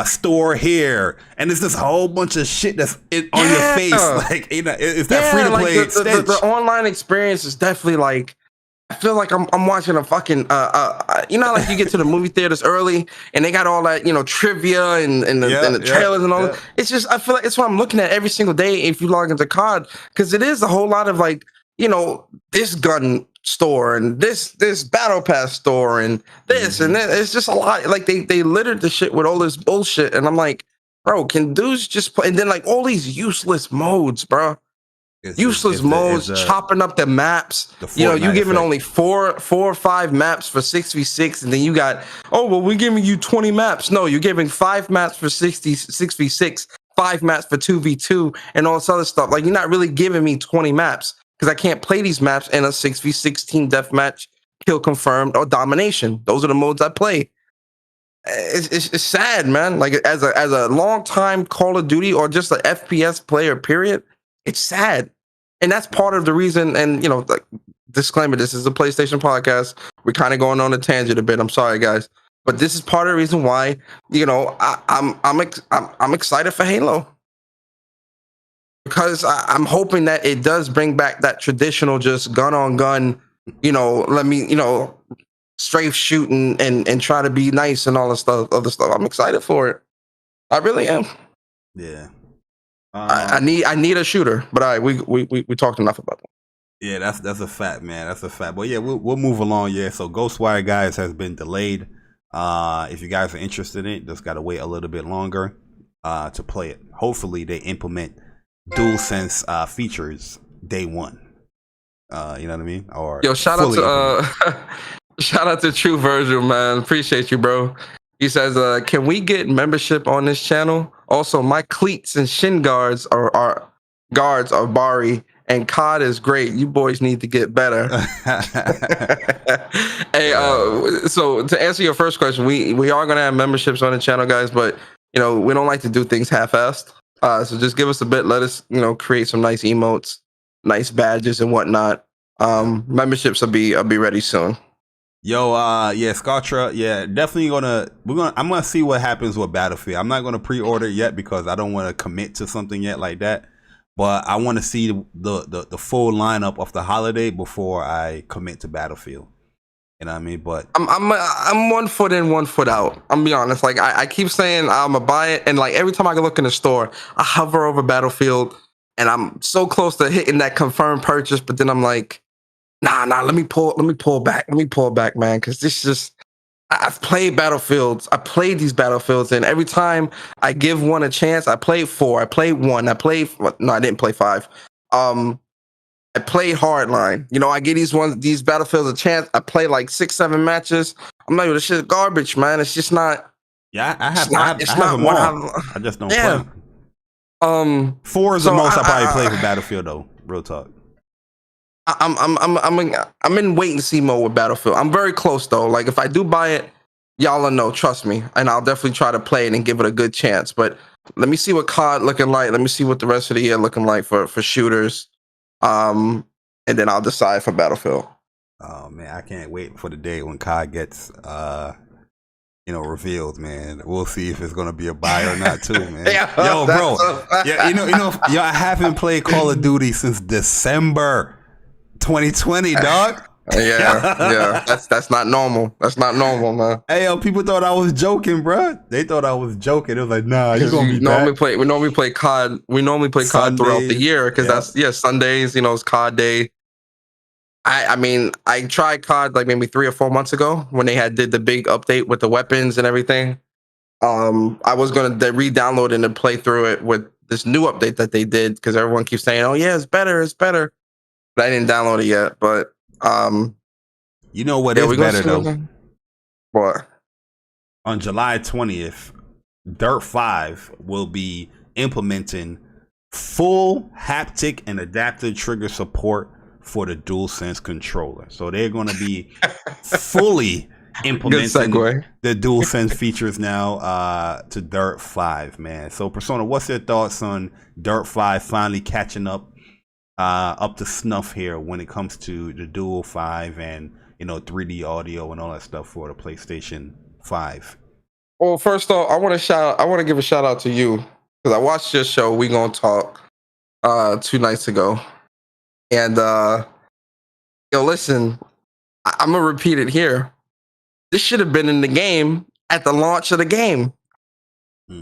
store here, and it's this whole bunch of shit that's on your face. Like, it's that free to play like the online experience is definitely like, I feel like I'm watching a fucking like you get to the movie theaters early and they got all that trivia and the trailers and all that. It's just, I feel like it's what I'm looking at every single day if you log into COD, because it is a whole lot of like this gun store and this battle pass store and this and that. It's just a lot. Like they littered the shit with all this bullshit, and I'm like, bro, can dudes just play? And then like all these useless modes, bro. Useless modes, chopping up the maps. You giving only four or five maps for 6v6, and then you got, we're giving you 20 maps. No, you're giving 5 maps for 6v6, 5 maps for 2v2, and all this other stuff. Like, you're not really giving me 20 maps, because I can't play these maps in a 6v6 team deathmatch, kill confirmed, or domination. Those are the modes I play. It's sad, man. Like, as a long time Call of Duty or just an FPS player, period, it's sad. And that's part of the reason. And like, disclaimer, this is a PlayStation podcast. We're kind of going on a tangent a bit. I'm sorry, guys, but this is part of the reason why I'm excited for Halo, because I'm hoping that it does bring back that traditional just gun on gun. Let me strafe shoot and try to be nice and all this other stuff. I'm excited for it. I really am. Yeah. I need a shooter, but we talked enough about that. Yeah, that's a fact, man. That's a fact. But yeah, we'll move along. Yeah, so GhostWire, guys, has been delayed. If you guys are interested in it, just gotta wait a little bit longer to play it. Hopefully, they implement DualSense features day one. You know what I mean? Or shout out to True Virgil, man. Appreciate you, bro. He says, can we get membership on this channel? Also, my cleats and shin guards are Bari, and COD is great. You boys need to get better. Hey, so to answer your first question, we are going to have memberships on the channel, guys, but we don't like to do things half-assed. So just give us a bit. Let us, create some nice emotes, nice badges and whatnot. Memberships will be ready soon. Yo, Scartra, definitely I'm gonna see what happens with Battlefield. I'm not gonna pre-order it yet because I don't want to commit to something yet like that. But I want to see the full lineup of the holiday before I commit to Battlefield. You know what I mean? But I'm 1 foot in, 1 foot out. I'm gonna be honest. Like I keep saying I'm gonna buy it, and like every time I can look in the store, I hover over Battlefield, and I'm so close to hitting that confirmed purchase, but then I'm like, Nah, let me pull back, man, because this just, I've played Battlefields. I played these Battlefields, and every time I give one a chance, I played 4, I played 1, I didn't play 5. I played Hardline. I give these Battlefields a chance. I play like 6-7 matches. I'm like, this shit is garbage, man. It's just not. Yeah, I have them all. I just don't play. 4 is the most I probably play for Battlefield, though. Real talk. I'm in wait and see mode with Battlefield. I'm very close though. Like if I do buy it, y'all will know, trust me, and I'll definitely try to play it and give it a good chance. But let me see what COD looking like. Let me see what the rest of the year looking like for shooters, and then I'll decide for Battlefield. Oh man, I can't wait for the day when COD gets revealed, man. We'll see if it's gonna be a buy or not too, man. Yo, bro, I haven't played Call of Duty since December 2020, dog. Yeah. That's not normal. That's not normal, man. Hey, yo, people thought I was joking, bro. They thought I was joking. It was like, nah, you're gonna be back. We normally play COD. We normally play COD throughout the year because that's Sundays. It's COD day. I mean, I tried COD like maybe 3 or 4 months ago when they did the big update with the weapons and everything. I was gonna re-download and then play through it with this new update that they did because everyone keeps saying, "Oh yeah, it's better." But I didn't download it yet. But you know what is better though? What? On July 20th, Dirt 5 will be implementing full haptic and adaptive trigger support for the DualSense controller. So they're going to be fully implementing the DualSense features now to Dirt 5, man. So Persona, what's your thoughts on Dirt 5 finally catching up to snuff here when it comes to the Dual 5 and 3D audio and all that stuff for the PlayStation 5? Well, first off, I want to give a shout out to you because I watched your show. We Gonna Talk 2 nights ago, and yo, listen, I'm gonna repeat it here. This should have been in the game at the launch of the game.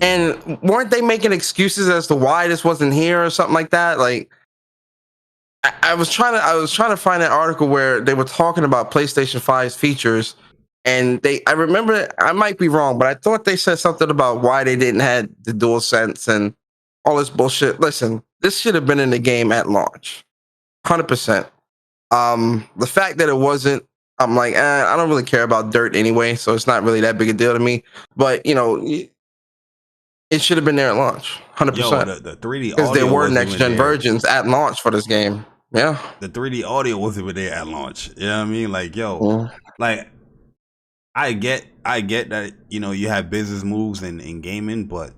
And weren't they making excuses as to why this wasn't here or something like that? Like, I was trying to find an article where they were talking about PlayStation 5's features, and I remember, I might be wrong, but I thought they said something about why they didn't have the DualSense and all this bullshit. Listen, this should have been in the game at launch, 100%. The fact that it wasn't, I'm like, I don't really care about dirt anyway, so it's not really that big a deal to me. But you know, it should have been there at launch, 100%. Yo, the 3D because audio there were wasn't next even gen there. versions at launch for this game. Yeah, The 3D audio wasn't even there at launch. You know what I mean? Like, yo, like I get that, you know, you have business moves in gaming, but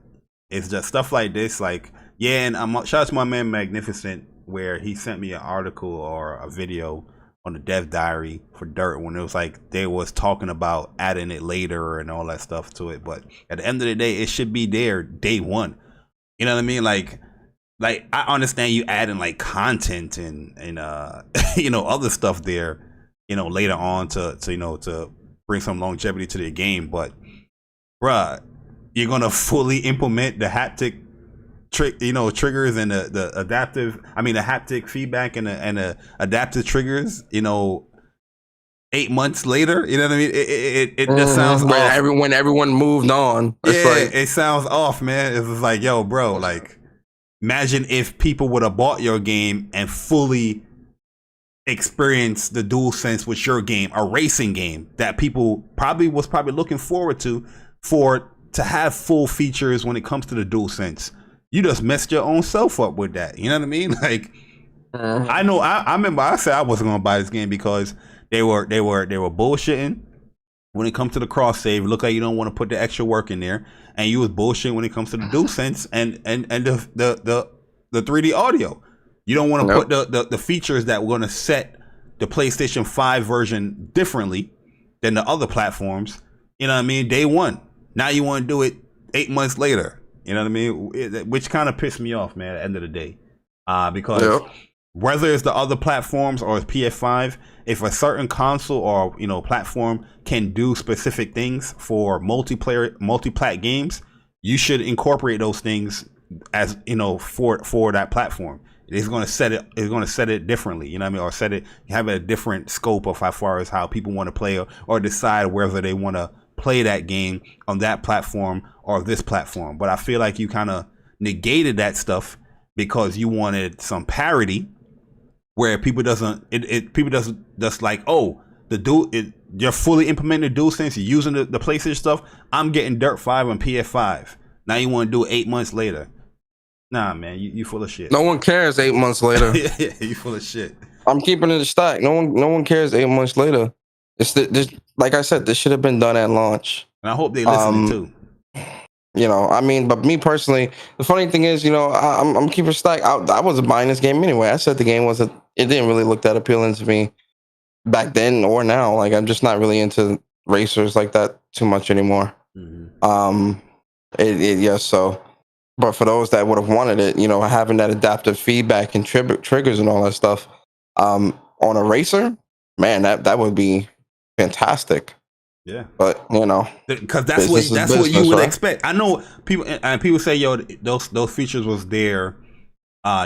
it's just stuff like this. Like, yeah, and shout out to my man Magnificent, where he sent me an article or a video on the dev diary for Dirt when it was like they was talking about adding it later and all that stuff to it. But at the end of the day, it should be there day one. You know what I mean? Like I understand you adding like content and you know, other stuff there, you know, later on to you know, to bring some longevity to the game, but bruh, you're gonna fully implement the haptic triggers and the haptic feedback and the adaptive triggers, you know, 8 months later. You know what I mean? It just sounds off. Everyone moved on. It's like, it sounds off, man. It's just like, yo, bro, like, imagine if people would have bought your game and fully experienced the DualSense with your game, a racing game that people probably looking forward to have full features when it comes to the DualSense. You just messed your own self up with that. You know what I mean? Like, I know. I remember I said I wasn't gonna buy this game because they were bullshitting when it comes to the cross save. It looked like you don't want to put the extra work in there, and you was bullshitting when it comes to the DualSense and the 3D audio. You don't want to put the features that were going to set the PlayStation 5 version differently than the other platforms. You know what I mean? Day one. Now you want to do it 8 months later. You know what I mean? Which kind of pissed me off, man, at the end of the day. Because whether it's the other platforms or it's PS5, if a certain console or, you know, platform can do specific things for multi-plat games, you should incorporate those things as, you know, for that platform. It's going to set it differently, you know what I mean? Or have a different scope of how far as how people want to play or decide whether they want to play that game on that platform or this platform. But I feel like you kind of negated that stuff because you wanted some parity where people doesn't just like, oh, you're fully implementing the DualSense, you're using the PlayStation stuff. I'm getting Dirt 5 on PS5. Now you want to do it 8 months later. Nah, man, you full of shit. No one cares 8 months later. Yeah, you full of shit. I'm keeping it a stack. No one cares 8 months later. This, like I said, this should have been done at launch. And I hope they listen too. You know, I mean, but me personally, the funny thing is, you know, I'm keeping a stack. I wasn't buying this game anyway. I said the game it didn't really look that appealing to me back then or now. Like, I'm just not really into racers like that too much anymore. Mm-hmm. So. But for those that would have wanted it, you know, having that adaptive feedback and triggers and all that stuff on a racer, man, that would be fantastic. Yeah. But, you know, because that's what you would expect. I know people say, yo, those features was there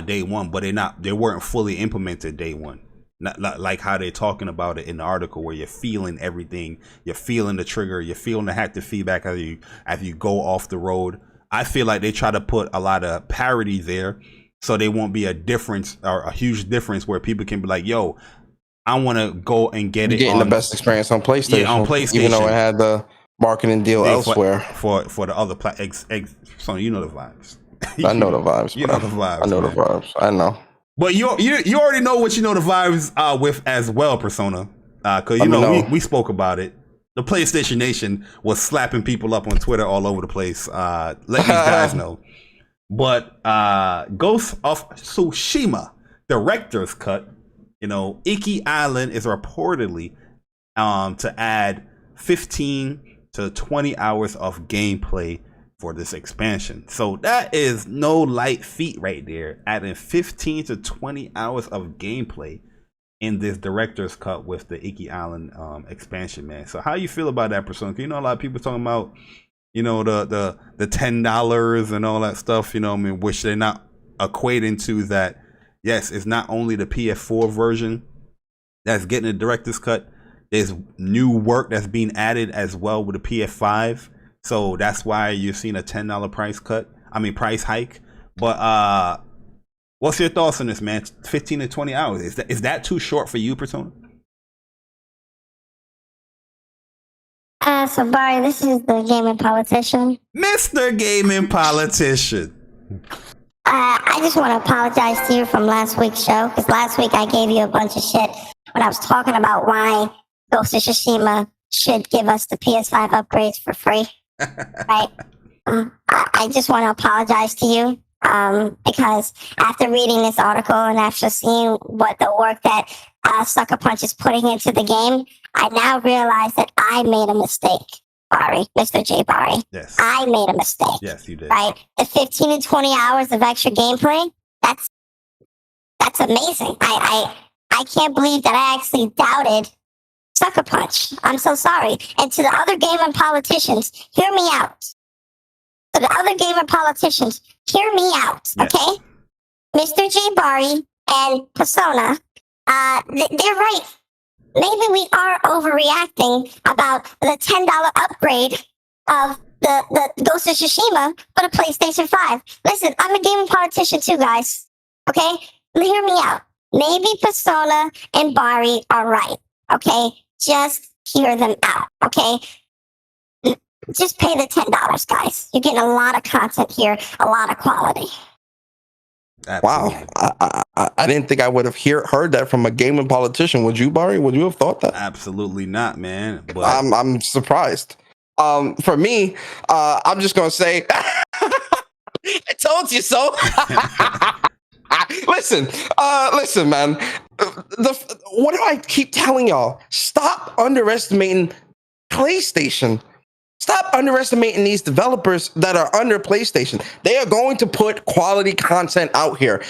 day one, but they weren't fully implemented day one. Not like how they're talking about it in the article, where you're feeling everything, you're feeling the trigger, you're feeling the haptic feedback as you go off the road. I feel like they try to put a lot of parity there, so there won't be a difference or a huge difference where people can be like, "Yo, I want to go and get it." Getting the best experience on PlayStation, yeah, on PlayStation, even though it had the marketing deal elsewhere for the other so you know the vibes. I know the vibes. You know the vibes. I know the vibes. I know. But you already know what you know the vibes with as well, Persona, because you know we spoke about it. The PlayStation Nation was slapping people up on Twitter all over the place. Let these guys know. But Ghost of Tsushima director's cut, you know, Iki Island is reportedly to add 15 to 20 hours of gameplay for this expansion. So that is no light feat right there, adding 15 to 20 hours of gameplay in this director's cut with the Iki Island expansion, man. So how you feel about that, Persona? You know, a lot of people talking about, you know, the $10 and all that stuff, you know, I mean, which they're not equating to that. Yes, it's not only the PS4 version that's getting a director's cut. There's new work that's being added as well with the PS5. So that's why you're seeing a $10 price hike. But what's your thoughts on this, man? 15 to 20 hours. Is that too short for you, Persona? So Barry, this is the gaming politician. Mr. Gaming Politician. I just want to apologize to you from last week's show, because last week I gave you a bunch of shit when I was talking about why Ghost of Tsushima should give us the PS5 upgrades for free. Right? I just want to apologize to you because after reading this article and after seeing what the work that Sucker Punch is putting into the game, I now realize that I made a mistake. Bari, Mr. Jay Bari. Yes. I made a mistake. Yes, you did. Right? The 15 to 20 hours of extra gameplay, that's amazing. I can't believe that I actually doubted Sucker Punch. I'm so sorry. And to the other gaming politicians, hear me out. To the other gaming politicians, hear me out, yes. Okay? Mr. Jay Bari and Persona, they're right. Maybe we are overreacting about the $10 upgrade of the Ghost of Tsushima for the PlayStation 5. Listen, I'm a gaming politician too, guys. Okay? Hear me out. Maybe Persona and Bari are right. Okay? Just hear them out. Okay? Just pay the $10, guys. You're getting a lot of content here, a lot of quality. Absolutely. Wow, I didn't think I would have heard that from a gaming politician. Would you, Bari? Would you have thought that? Absolutely not, man. But I'm surprised. For me, I'm just gonna say, I told you so. Listen, man. What do I keep telling y'all? Stop underestimating PlayStation. Stop underestimating these developers that are under PlayStation. They are going to put quality content out here.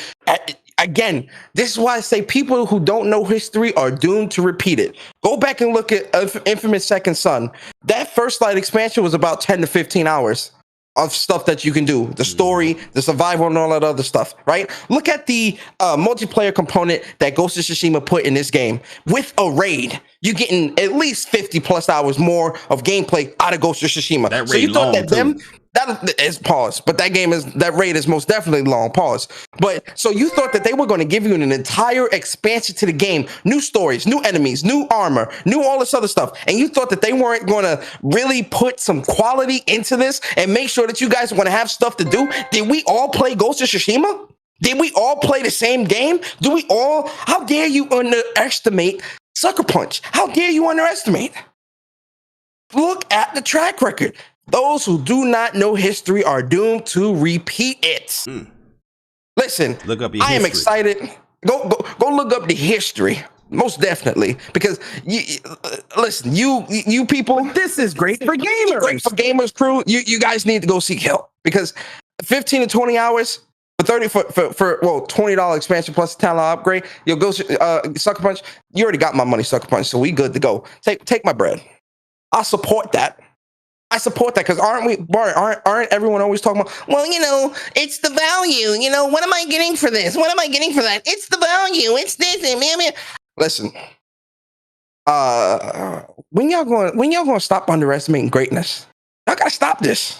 Again, this is why I say people who don't know history are doomed to repeat it. Go back and look at Infamous Second Son. That First Light expansion was about 10 to 15 hours of stuff that you can do. The story, the survival, and all that other stuff, right? Look at the multiplayer component that Ghost of Tsushima put in this game. With a raid, you're getting at least 50 plus hours more of gameplay out of Ghost of Tsushima. That So you raid thought long, that is pause, but that raid is most definitely long, pause. But so you thought that they were going to give you an entire expansion to the game, new stories, new enemies, new armor, new all this other stuff, and you thought that they weren't going to really put some quality into this and make sure that you guys are going to have stuff to do? Did we all play Ghost of Tsushima? Did we all play the same game? How dare you underestimate Sucker Punch? How dare you underestimate? Look at the track record. Those who do not know history are doomed to repeat it. Listen, look up your I am history. excited. Go look up the history. Most definitely, because listen, you people, This is great for gamers. great for gamers crew. You guys need to go seek help, because 15 to 20 hours for $20 expansion plus a $10 upgrade. You'll go Sucker Punch. You already got my money, Sucker Punch, so we good to go. Take my bread. I support that. Because aren't everyone always talking about, well, you know, it's the value. You know, what am I getting for this? What am I getting for that? It's the value. It's this. And listen, when y'all going to stop underestimating greatness? Y'all gotta stop this.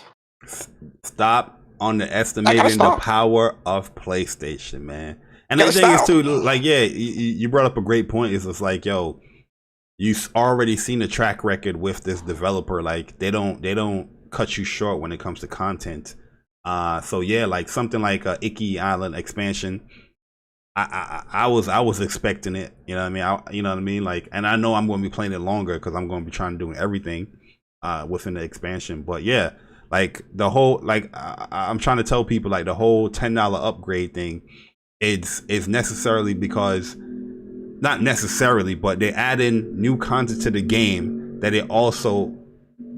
Stop underestimating the power of PlayStation, man. And the thing is too, like, yeah, you brought up a great point. It's just like, yo, you've already seen the track record with this developer. Like, they don't cut you short when it comes to content. So yeah, like something like a Iki Island expansion, I was expecting it. You know what I mean? Like, and I know I'm going to be playing it longer because I'm going to be trying to do everything within the expansion. But yeah, like the whole, like I'm trying to tell people, like the whole $10 upgrade thing, is necessarily because, not necessarily, but they add in new content to the game that it also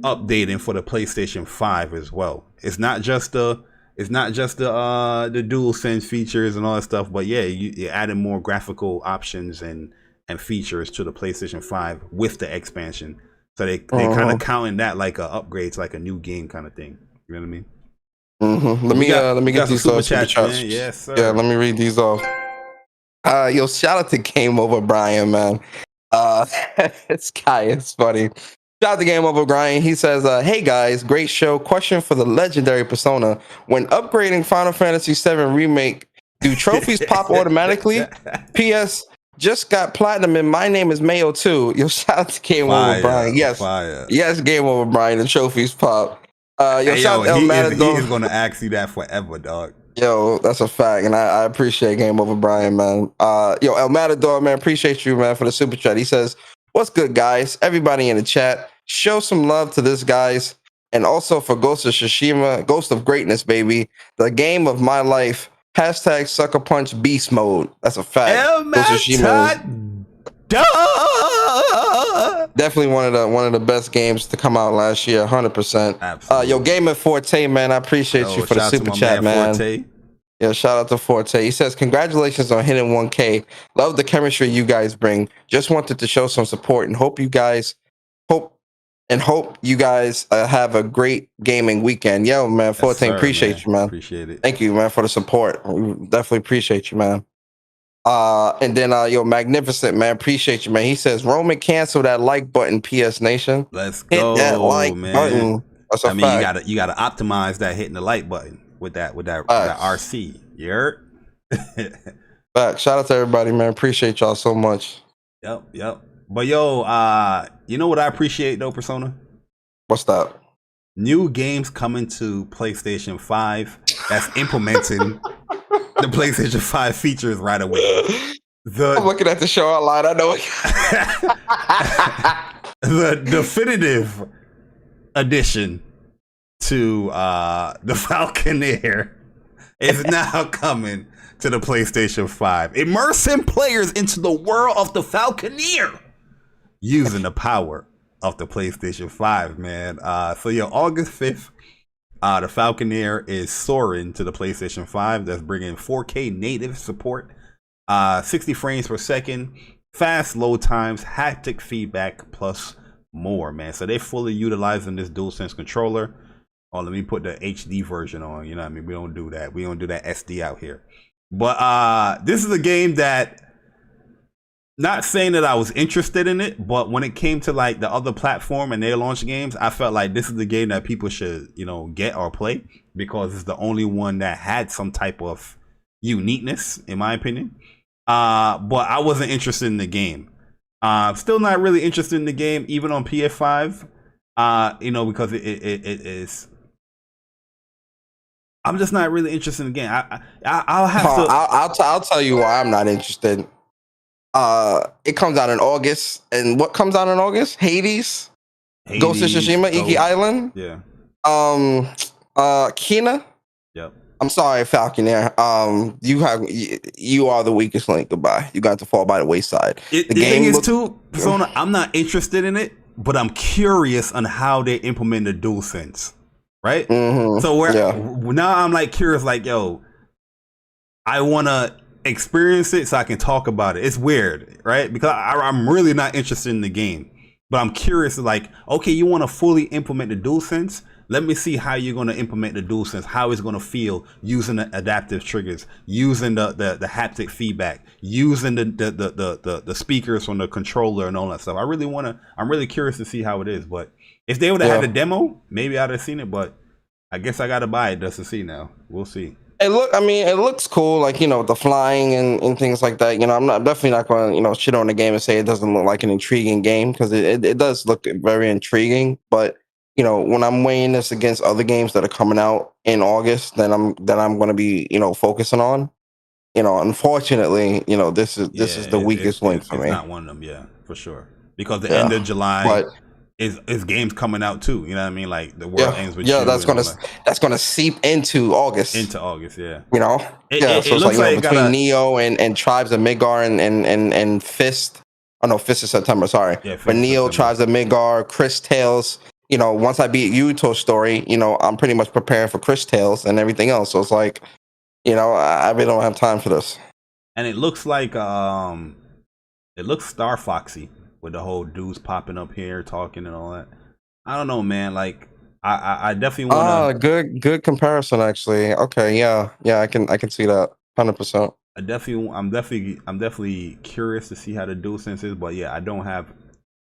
updating for the PlayStation 5 as well. It's not just the DualSense features and all that stuff, but yeah, you added more graphical options and features to the PlayStation 5 with the expansion. So they kind of counting that like a upgrade to like a new game kind of thing. You know what I mean? Let me get these super chats. Yes, sir. Yeah, let me read these off. Yo, shout out to Game Over Brian, man. This guy is funny. Shout out to Game Over Brian. He says, hey guys, great show. Question for the legendary Persona. When upgrading Final Fantasy VII Remake, do trophies pop automatically? P.S. Just got platinum and my name is Mayo too. Yo, shout out to Game Over Brian. Yes. Yes, Game Over Brian. The trophies pop. Shout out he Matador. is gonna ask you that forever, dog. Yo, that's a fact, and I appreciate Game Over Brian, man. El Matador, man, appreciate you, man, for the super chat. He says, what's good, guys? Everybody in the chat, show some love to this, guys, and also for Ghost of Tsushima, Ghost of Greatness, baby, the game of my life. Hashtag Sucker Punch Beast Mode. That's a fact. Ghost of Tsushima definitely one of the best games to come out last year, 100%. Absolutely. Yo, Gamer Forte, man, I appreciate you for the super chat, man. Forte. Yeah, shout out to Forte. He says, congratulations on hitting 1K. Love the chemistry you guys bring. Just wanted to show some support and hope you guys have a great gaming weekend. Yo, man, Forte, appreciate you, man. Appreciate it. Thank you, man, for the support. We definitely appreciate you, man. And then yo, Magnificent, man, appreciate you, man. He says, Roman, cancel that like button, PS Nation. Let's go, hit that like button. That's a fact. you gotta optimize that hitting the like button with that RC. You heard? Fact. Shout out to everybody, man. Appreciate y'all so much. Yep. But yo, you know what I appreciate though, Persona? What's that? New games coming to PlayStation 5 that's implementing the PlayStation 5 features right away. I'm looking at the show online. I know the definitive addition to the Falconeer is now coming to the PlayStation 5, immersing players into the world of the Falconeer using the power of the PlayStation 5, man. So yeah, August 5th, the Falconeer is soaring to the PlayStation 5. That's bringing 4K native support, 60 frames per second, fast load times, haptic feedback, plus more, man. So they're fully utilizing this DualSense controller. Oh, let me put the HD version on. You know what I mean? We don't do that. We don't do that SD out here. But this is a game that, not saying that I was interested in it, but when it came to like the other platform and their launch games, I felt like this is the game that people should, get or play, because it's the only one that had some type of uniqueness, in my opinion. But I wasn't interested in the game. Still not really interested in the game, even on PS5. Because it is. I'm just not really interested in the game. I'll have to. I'll tell you why I'm not interested. It comes out in August, and what comes out in August? Hades, Ghost of Tsushima, Iki Island. Yeah. Kina. Yep. I'm sorry, Falconeer. You are the weakest link. Goodbye. You got to fall by the wayside. The game is too, Persona. I'm not interested in it, but I'm curious on how they implement the DualSense. Right. Mm-hmm. So now I'm like curious, like, yo, I want to experience it so I can talk about it. It's weird, right? Because I'm really not interested in the game, but I'm curious, like, okay, you want to fully implement the DualSense? Let me see how you're going to implement the DualSense, how it's going to feel using the adaptive triggers, using the haptic feedback, using the speakers from the controller and all that stuff. I'm really curious to see how it is. But if they would have had a demo, maybe I'd have seen it, but I guess I got to buy it just to see now. We'll see. It looks cool, like, the flying and things like that. I'm definitely not going to, shit on the game and say it doesn't look like an intriguing game, because it does look very intriguing. But, when I'm weighing this against other games that are coming out in August, that I'm going to be, focusing on, unfortunately, this is the weakest link for me. It's not one of them, yeah, for sure. Because the end of July is games coming out too. You know what I mean? Like the world ends with you. That's gonna seep into August. Into August, yeah. So it's like between Neo and Tribes of Midgar and Fist. Oh no, Fist is September. Sorry, but Neo, Tribes of Midgar, Chris Tales, you know, once I beat Yuto's story, you know, I'm pretty much preparing for Chris Tales and everything else. So it's like, you know, I really don't have time for this. And it looks like it looks Star Foxy with the whole dudes popping up here talking and all that. I don't know, man. Like I definitely want to. Good comparison actually. Okay, yeah, I can see that 100%. I'm definitely curious to see how the DualSense is, but yeah, I don't have.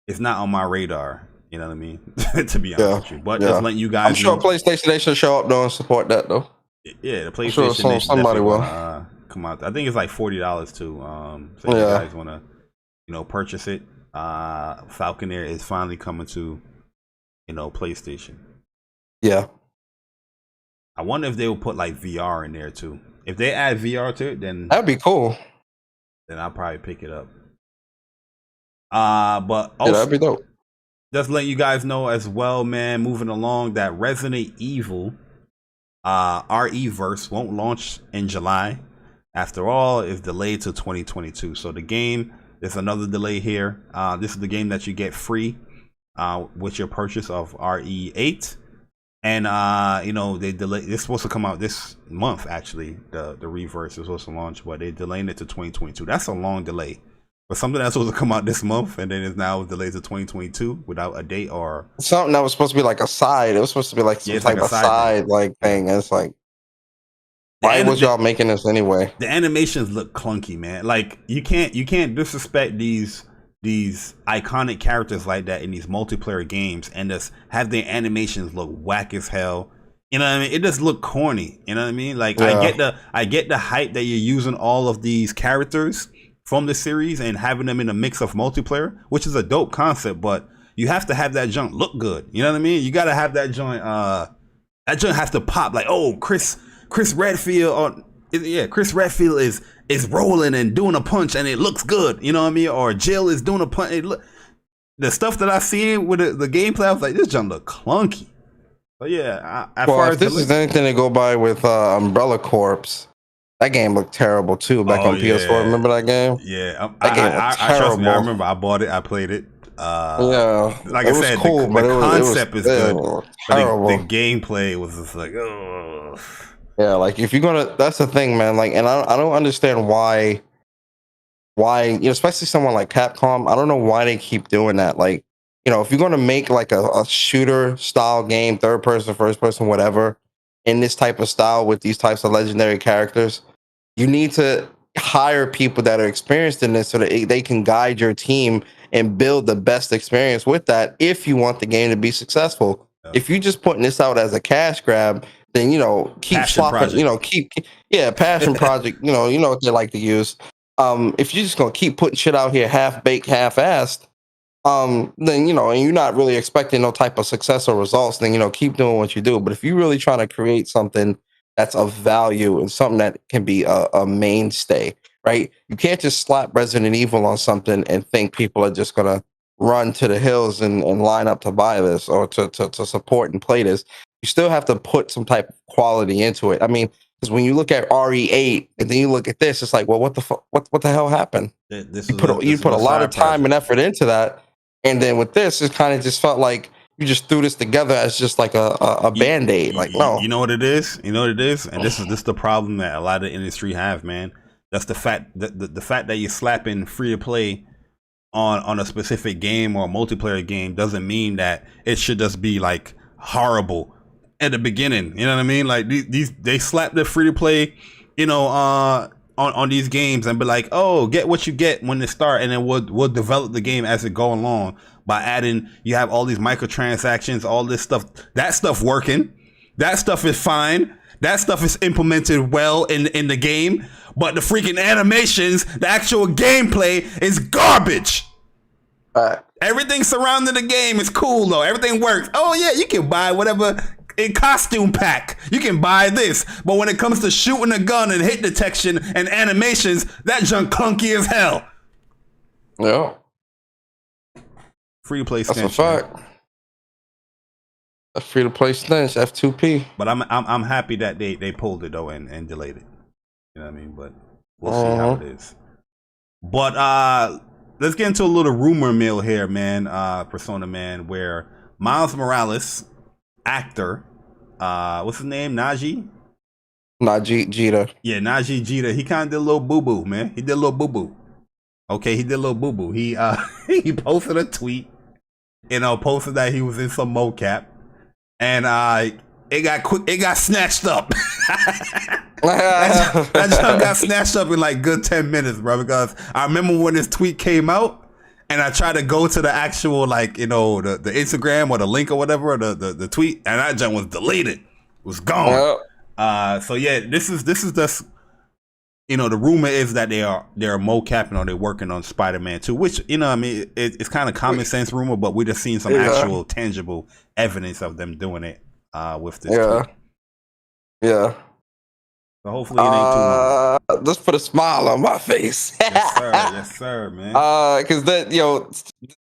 It's not on my radar. You know what I mean? To be honest with you, but just letting you guys. I'm sure PlayStation they should show up though and support that though. Yeah, the PlayStation sure somebody will come out. I think it's like $40 too. So if you guys want to, you know, purchase it. Falconer is finally coming to, you know, PlayStation. Yeah. I wonder if they will put like VR in there too. If they add VR to it, then that'd be cool. Then I'll probably pick it up. But also, that'd be dope. Just letting you guys know as well, man. Moving along, that Resident Evil RE-verse won't launch in July. After all, it's delayed to 2022. So the game, there's another delay here. This is the game that you get free with your purchase of RE8. And you know, they delay. It's supposed to come out this month. Actually, the reverse is supposed to launch, but they delaying it to 2022. That's a long delay. But something that's supposed to come out this month and then is now delayed to 2022 without a date or something that was supposed to be like a side. It was supposed to be like some type of side like thing. And it's like, why was y'all making this anyway? The animations look clunky, man. Like you can't disrespect these iconic characters like that in these multiplayer games and just have their animations look whack as hell. You know what I mean? It just look corny. You know what I mean? Like I get the hype that you're using all of these characters from the series and having them in a mix of multiplayer, which is a dope concept, but you have to have that junk look good. You know what I mean? You got to have that joint. That joint has to pop. Like, oh, Chris Redfield, Chris Redfield is rolling and doing a punch and it looks good. You know what I mean? Or Jill is doing a punch. The stuff that I seen with the gameplay, I was like, this junk look clunky. But yeah, if this is anything to go by with Umbrella Corps. That game looked terrible too back on PS4. Remember that game? Yeah, that game looked terrible. Trust me, I remember. I bought it. I played it. Like I said, cool, the concept is good. Terrible. The gameplay was just like, oh. Yeah, like if you're gonna, that's the thing, man. Like, and I don't understand why, you know, especially someone like Capcom. I don't know why they keep doing that. Like, you know, if you're gonna make like a shooter style game, third person, first person, whatever, in this type of style with these types of legendary characters, you need to hire people that are experienced in this so that they can guide your team and build the best experience with that if you want the game to be successful. Yeah. If you're just putting this out as a cash grab, then, you know, keep passion swapping, project. you know, passion project, you know what they like to use. If you're just going to keep putting shit out here half-baked, half-assed, then, you know, and you're not really expecting no type of success or results, then, you know, keep doing what you do. But if you're really trying to create something that's of value and something that can be a mainstay, right? You can't just slap Resident Evil on something and think people are just going to run to the hills and line up to buy this or to support and play this. You still have to put some type of quality into it. I mean, because when you look at RE8 and then you look at this, it's like, well, what the hell happened? You put a lot of time and effort into that. And then with this, it kind of just felt like you just threw this together as just like a Band-Aid. Like, no. You know what it is? And this is the problem that a lot of the industry have, man. That's the fact that the fact that you're slapping free to play on a specific game or a multiplayer game doesn't mean that it should just be like horrible at the beginning. You know what I mean? Like they slap the free to play, you know, on these games and be like, oh, get what you get when they start, and then we'll develop the game as it go along by adding. You have all these microtransactions, all this stuff. That stuff working. That stuff is fine. That stuff is implemented well in the game. But the freaking animations, the actual gameplay is garbage. Everything surrounding the game is cool though. Everything works. Oh yeah, you can buy whatever in costume pack. You can buy this. But when it comes to shooting a gun and hit detection and animations, that junk clunky as hell. Yeah. Free to play stench. That's a fact. A free to play stench, F2P. But I'm happy that they pulled it though and delayed it. You know what I mean? But we'll see how it is. But let's get into a little rumor mill here, man. Persona Man, where Miles Morales, actor, what's his name? Najee Jeter. Yeah, Najee Jeter. He kind of did a little boo boo, man. He did a little boo boo. Okay, he did a little boo boo. He he posted a tweet, posted that he was in some mocap, and it got snatched up. that jump got snatched up in like good 10 minutes, bro. Because I remember when this tweet came out, and I tried to go to the actual the Instagram or the link or whatever, or the tweet, and that jump was deleted. It was gone. So yeah, this is just the rumor is that they're mocapping or they're working on Spider-Man 2, which it's kind of common sense rumor, but we're just seeing some actual tangible evidence of them doing it with this. Yeah. So hopefully it ain't too much. Just put a smile on my face. Yes, sir, man. Because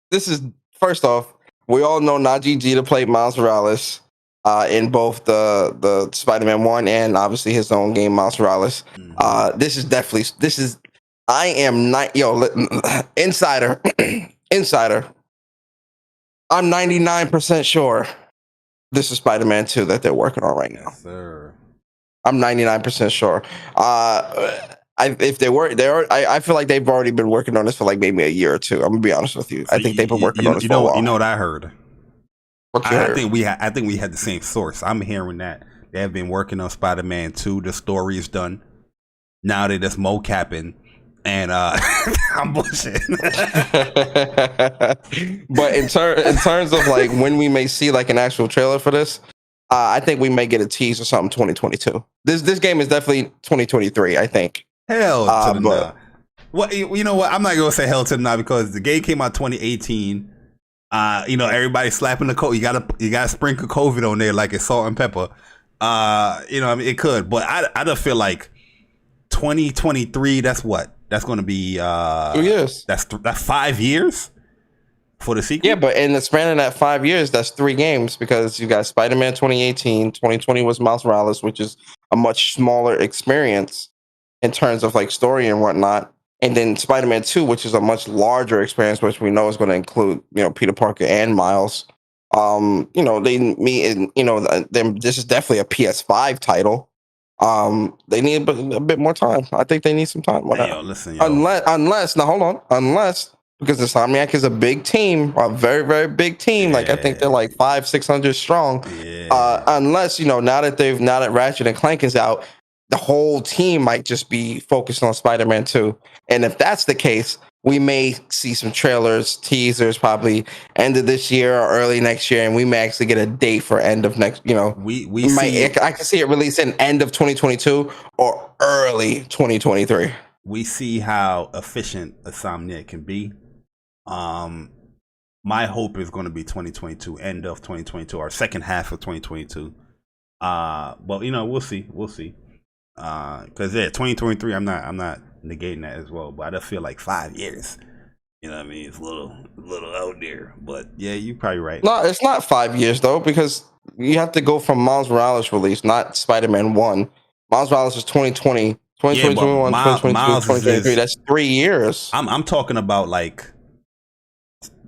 this is, first off, we all know Najee Jeter played Miles Morales in both the Spider-Man 1 and obviously his own game, Miles Morales. I am not, insider. I'm 99% sure this is Spider-Man 2 that they're working on right now. Yes, sir. I'm 99% sure. If they were, I feel like they've already been working on this for like maybe a year or two. I'm gonna be honest with you. I think they've been working on this for a while. You know what I heard? I think we had the same source. I'm hearing that they have been working on Spider-Man 2. The story is done. Now they're just mocapping, and I'm bullshitting. But in terms of like when we may see like an actual trailer for this, I think we may get a tease or something 2022. This game is definitely 2023. I think. Hell to the nah. Well, you know what? I'm not gonna say hell to the nah because the game came out 2018. Everybody slapping the code. You gotta sprinkle COVID on there like it's salt and pepper. It could, but I just feel like 2023. That's what. That's going to be 2 years. That's 5 years for the sequel. Yeah, but in the span of that 5 years, that's 3 games because you got Spider-Man 2018, 2020 was Miles Morales, which is a much smaller experience in terms of like story and whatnot. And then Spider-Man 2, which is a much larger experience, which we know is going to include, Peter Parker and Miles. They meet in, this is definitely a PS5 title. They need a bit more time. I think they need some time. Listen, Unless because Insomniac is a big team, a very, very big team. Yeah. Like I think they're like 500-600 strong. Yeah. Unless, now that Ratchet and Clank is out, the whole team might just be focused on Spider-Man 2. And if that's the case, we may see some trailers, teasers, probably end of this year or early next year, and we may actually get a date for end of next. I can see it releasing end of 2022 or early 2023. We see how efficient Insomniac can be. My hope is going to be 2022, end of 2022 or second half of 2022. But we'll see. Because 2023, I'm not negating that as well, but I just feel like 5 years. It's a little out there. But yeah, you're probably right. No, it's not 5 years though, because you have to go from Miles Morales release, not Spider-Man 1. Miles Morales is 2020, 2021, 2022, 2023. That's 3 years. I'm talking about like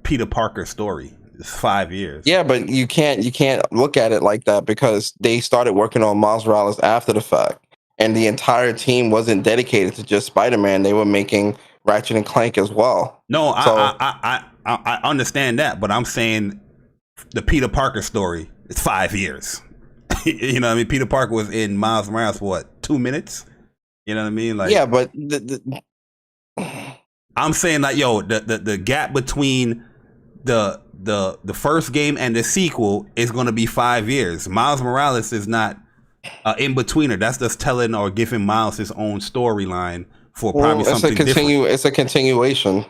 Peter Parker's story. It's 5 years. Yeah, but you can't look at it like that because they started working on Miles Morales after the fact. And the entire team wasn't dedicated to just Spider-Man. They were making Ratchet and Clank as well. No, I understand that, but I'm saying the Peter Parker story is 5 years. Peter Parker was in Miles Morales for what, 2 minutes? You know what I mean? Like, yeah, but I'm saying like, the gap between the first game and the sequel is going to be 5 years. Miles Morales is not in-betweener. That's just telling or giving Miles his own storyline for probably something different. It's a continuation.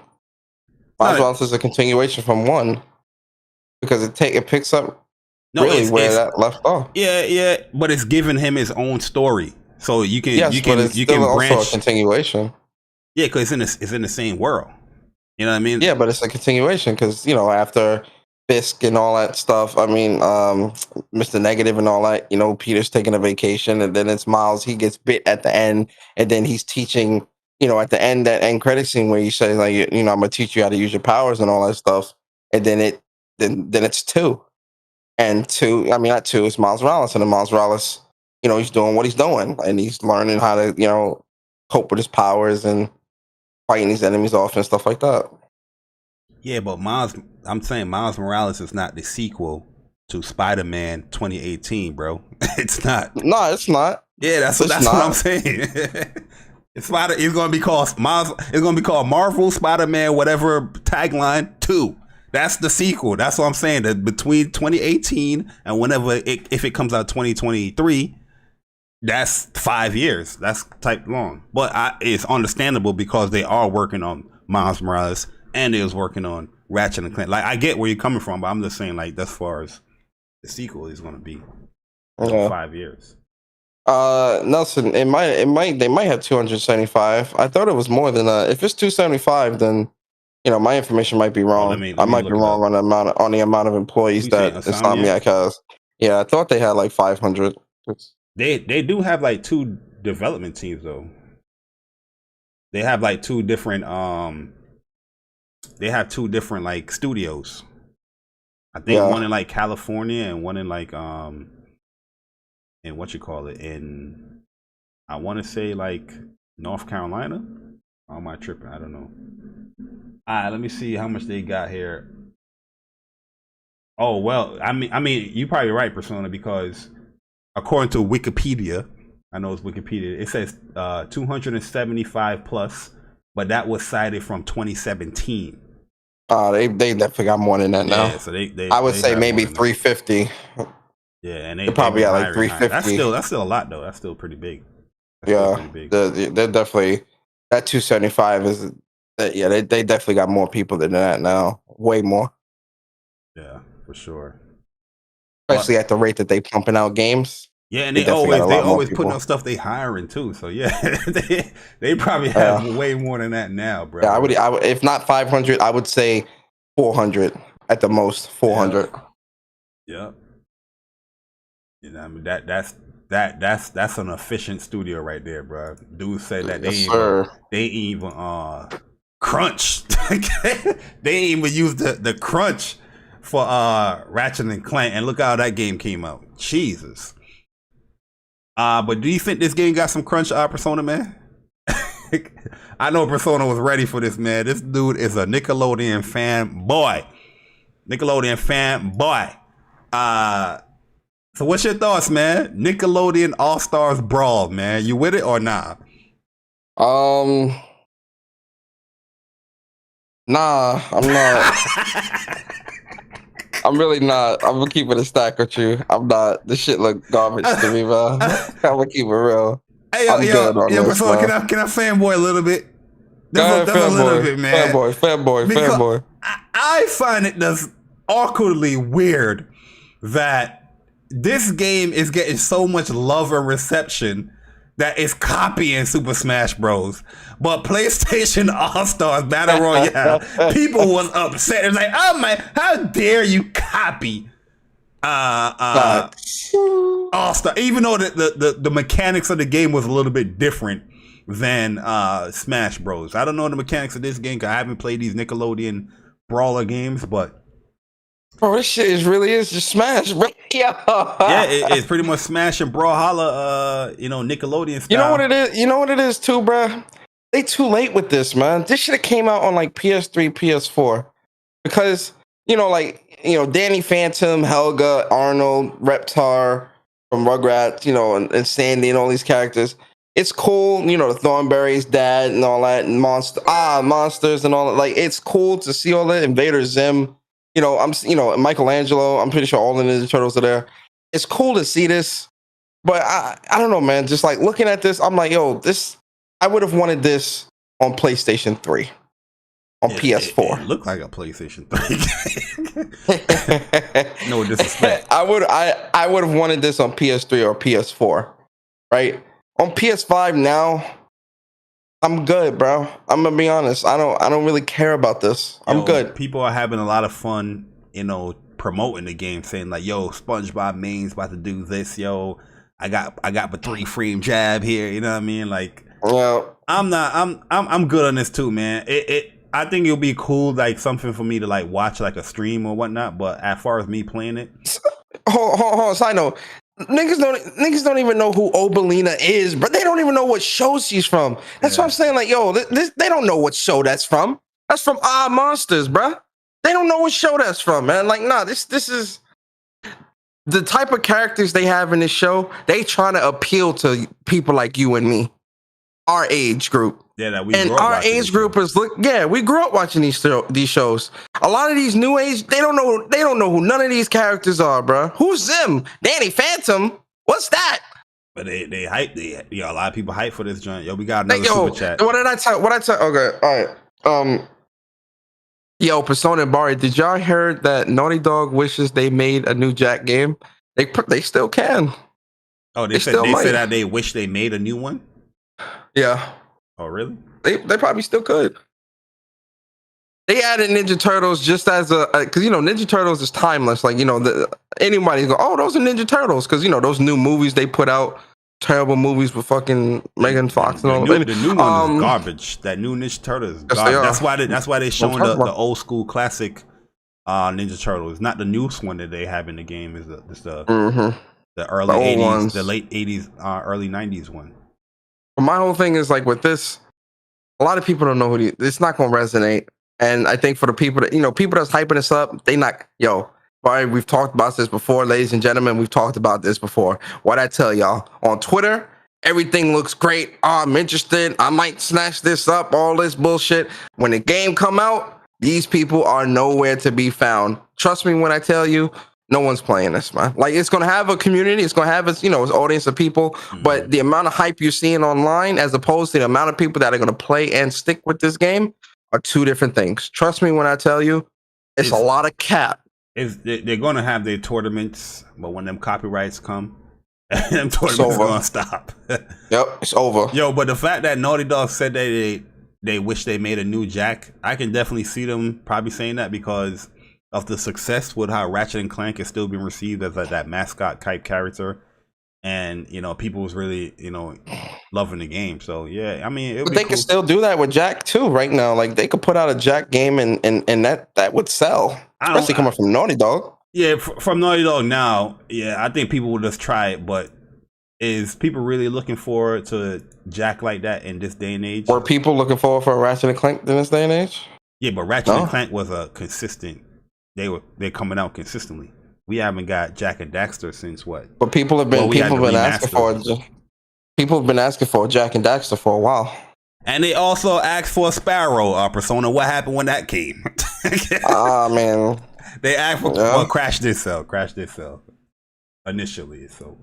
Miles Morales is a continuation from 1 because it picks up where that left off. Yeah, but it's giving him his own story, so you can branch. Also a continuation. Yeah, because it's in the same world. You know what I mean? Yeah, but it's a continuation because after Fisk and all that stuff. I mean, Mr. Negative and all that. Peter's taking a vacation, and then it's Miles. He gets bit at the end, and then he's teaching. At the end, that end credit scene where you say like, I'm gonna teach you how to use your powers and all that stuff, and then it's 2. And two, I mean, not two, it's Miles Morales. And then Miles Morales, he's doing what he's doing. And he's learning how to, cope with his powers and fighting these enemies off and stuff like that. Yeah, but I'm saying Miles Morales is not the sequel to Spider-Man 2018, bro. It's not. No, it's not. Yeah, that's what I'm saying. It's gonna be called Miles. It's gonna be called Marvel Spider-Man, whatever tagline 2. That's the sequel. That's what I'm saying. That between 2018 and whenever if it comes out 2023, that's 5 years. That's type long. But it's understandable because they are working on Miles Morales and they was working on Ratchet and Clank. Like, I get where you're coming from, but I'm just saying, like, as far as the sequel is going to be 5 years. Nelson, they might have 275. I thought it was more than that. If it's 275, then my information might be wrong. I might be wrong on the amount of employees that Insomniac has. Yeah, I thought they had like 500. They do have like 2 development teams though. They have like 2 different like studios. I think one in like California and one in like in what you call it, in I want to say like North Carolina. Or am I tripping? I don't know. All right, let me see how much they got here. Oh well, I mean, you're probably right, Persona, because according to Wikipedia, I know it's Wikipedia, it says 275 plus, but that was cited from 2017. They definitely got more than that now. Yeah, so they I would say maybe 350. Yeah, and they probably got like 350. That's still a lot though. That's still pretty big. They're definitely, that 275 is. Yeah, they definitely got more people than that now. Way more. Yeah, for sure. Especially at the rate that they pumping out games. Yeah, and they always putting out stuff they hiring too. So yeah, they probably have way more than that now, bro. Yeah, I would if not 500, I would say 400 at the most. 400. Yeah. I mean that's an efficient studio right there, bro. Dude said that they even crunch. They even used the crunch for Ratchet and Clank, and look how that game came out. Jesus. But do you think this game got some crunch, Persona, man? I know Persona was ready for this, man. This dude is a Nickelodeon fanboy. So what's your thoughts, man? Nickelodeon All-Stars Brawl, man. You with it or nah? Nah, I'm not. I'm really not. I'm gonna keep it a stack with you. I'm not. This shit look garbage to me, man. I'm gonna keep it real. Hey, yo, Persona, can I fanboy a little bit? Just a little bit, man. Fanboy. I find it just awkwardly weird that this game is getting so much love and reception that it's copying Super Smash Bros. But PlayStation All-Stars Battle Royale, people was upset. It's like, oh my, how dare you copy All-Star, even though the mechanics of the game was a little bit different than Smash Bros. I don't know the mechanics of this game because I haven't played these Nickelodeon brawler games, but bro, this shit really is just Smash, bro. Yeah, it's pretty much Smash and Brawlhalla, Nickelodeon style. You know what it is? You know what it is too, bro? They too late with this, man. This should have came out on like PS3, PS4. Because, Danny Phantom, Helga, Arnold, Reptar from Rugrats, and Sandy and all these characters. It's cool, the Thornberry's dad and all that, and monsters and all that. Like, it's cool to see all that. Invader Zim. Michelangelo, I'm pretty sure all the Ninja Turtles are there. It's cool to see this, but I don't know, man. Just like looking at this, I'm like, yo, I would have wanted this on PlayStation 3, on PS4. It looked like a PlayStation 3. No disrespect. I would have wanted this on PS3 or PS4, right? On PS5 now, I'm good, bro. I'm gonna be honest. I don't really care about this. I'm good. People are having a lot of fun, promoting the game, saying like, "Yo, SpongeBob main's about to do this, yo. I got my 3-frame jab here." You know what I mean? Like, well, I'm good on this too, man. I think it'll be cool, like something for me to like watch like a stream or whatnot. But as far as me playing it, hold on. Side note. Niggas don't even know who Obelina is, but they don't even know what show she's from. That's what I'm saying. Like, yo, they don't know what show that's from. That's from Odd Monsters, bruh. They don't know what show that's from, man. Like, nah, this is the type of characters they have in this show. They trying to appeal to people like you and me, our age group. Yeah, that we and grew up our age groupers look. Yeah, we grew up watching these shows. A lot of these new age, they don't know who none of these characters are, bro. Who's them? Danny Phantom. What's that? But they hype. A lot of people hype for this joint. Yo, we got another super chat. What did I tell? Okay, all right. Yo, Persona and Bari, did y'all hear that Naughty Dog wishes they made a new Jack game? They still can. Oh, they said that they wish they made a new one. Yeah. Oh, really? They probably still could. They added Ninja Turtles just as because Ninja Turtles is timeless. Like anybody go, oh, those are Ninja Turtles, because those new movies they put out, terrible movies with fucking Megan Fox and all. The new one is garbage. That new Ninja Turtles is garbage. That's why they showing the old school classic Ninja Turtles. Not the newest one that they have in the game. Is the early '80s, the late '80s, early '90s one. My whole thing is like with this, a lot of people don't know it's not going to resonate. And I think for the people that, people that's hyping this up, they not, Bari, we've talked about this before, ladies and gentlemen, we've talked about this before. What I tell y'all on Twitter, everything looks great. Oh, I'm interested. I might snatch this up, all this bullshit. When the game come out, these people are nowhere to be found. Trust me when I tell you, no one's playing this, man. Like, it's going to have a community. It's going to have its audience of people. But the amount of hype you're seeing online as opposed to the amount of people that are going to play and stick with this game are two different things. Trust me when I tell you, it's a lot of cap. They're going to have their tournaments, but when them copyrights come, them tournaments are going to stop. Yep, it's over. Yo, but the fact that Naughty Dog said they wish they made a new Jack, I can definitely see them probably saying that because of the success with how Ratchet and Clank is still being received as that mascot type character, and people was really loving the game. So yeah, I mean, they could still do that with Jack too right now. Like they could put out a Jack game and that would sell, especially coming from Naughty Dog. Yeah, from Naughty Dog now. Yeah, I think people will just try it, but is people really looking forward to Jack like that in this day and age? Were people looking forward for a Ratchet and Clank in this day and age? Yeah, but Ratchet and Clank was a consistent. They're coming out consistently. We haven't got Jack and Daxter since what? But people have been asking for Jack and Daxter for a while. And they also asked for a Sparrow Persona. What happened when that came? Man. They asked for Crash This Cell initially. So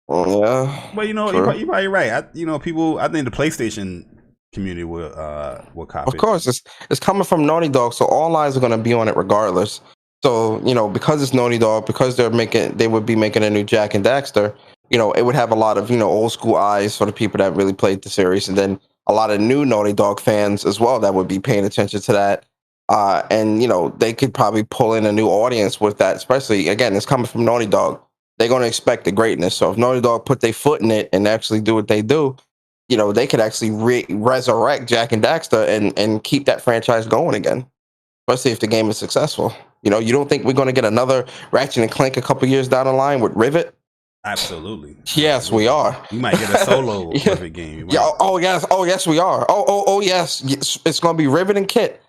but you're probably right. People. I think the PlayStation community will copy. Of course, it's coming from Naughty Dog, so all eyes are going to be on it regardless. So because it's Naughty Dog, because they would be making a new Jack and Daxter, it would have a lot of old school eyes for the people that really played the series, and then a lot of new Naughty Dog fans as well that would be paying attention to that. And they could probably pull in a new audience with that. Especially again, it's coming from Naughty Dog. They're going to expect the greatness. So if Naughty Dog put their foot in it and actually do what they do, they could actually resurrect Jack and Daxter and keep that franchise going again, especially if the game is successful. You don't think we're going to get another Ratchet and Clank a couple years down the line with Rivet? Absolutely. Yes, we are. You might get a solo Rivet game. Yeah. Oh yes. Oh yes, we are. Oh yes. It's going to be Rivet and Kit.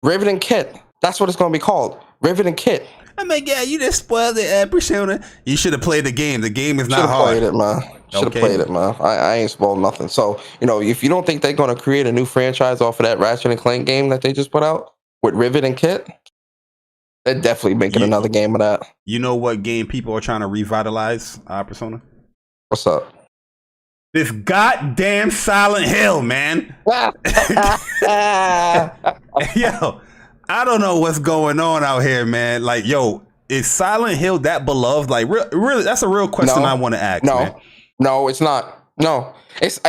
Rivet and Kit. That's what it's going to be called. Rivet and Kit. I mean, yeah, you just spoiled the Persona. You should have played the game. The game is not hard. Should have played it, man. I ain't spoiled nothing. So, if you don't think they're going to create a new franchise off of that Ratchet and Clank game that they just put out with Rivet and Kit, they're definitely making another game of that. You know what game people are trying to revitalize, Persona? What's up? This goddamn Silent Hill, man. Yo, I don't know what's going on out here, man. Like, yo, is Silent Hill that beloved? Like, really, that's a real question I want to ask. No, it's not. No, it's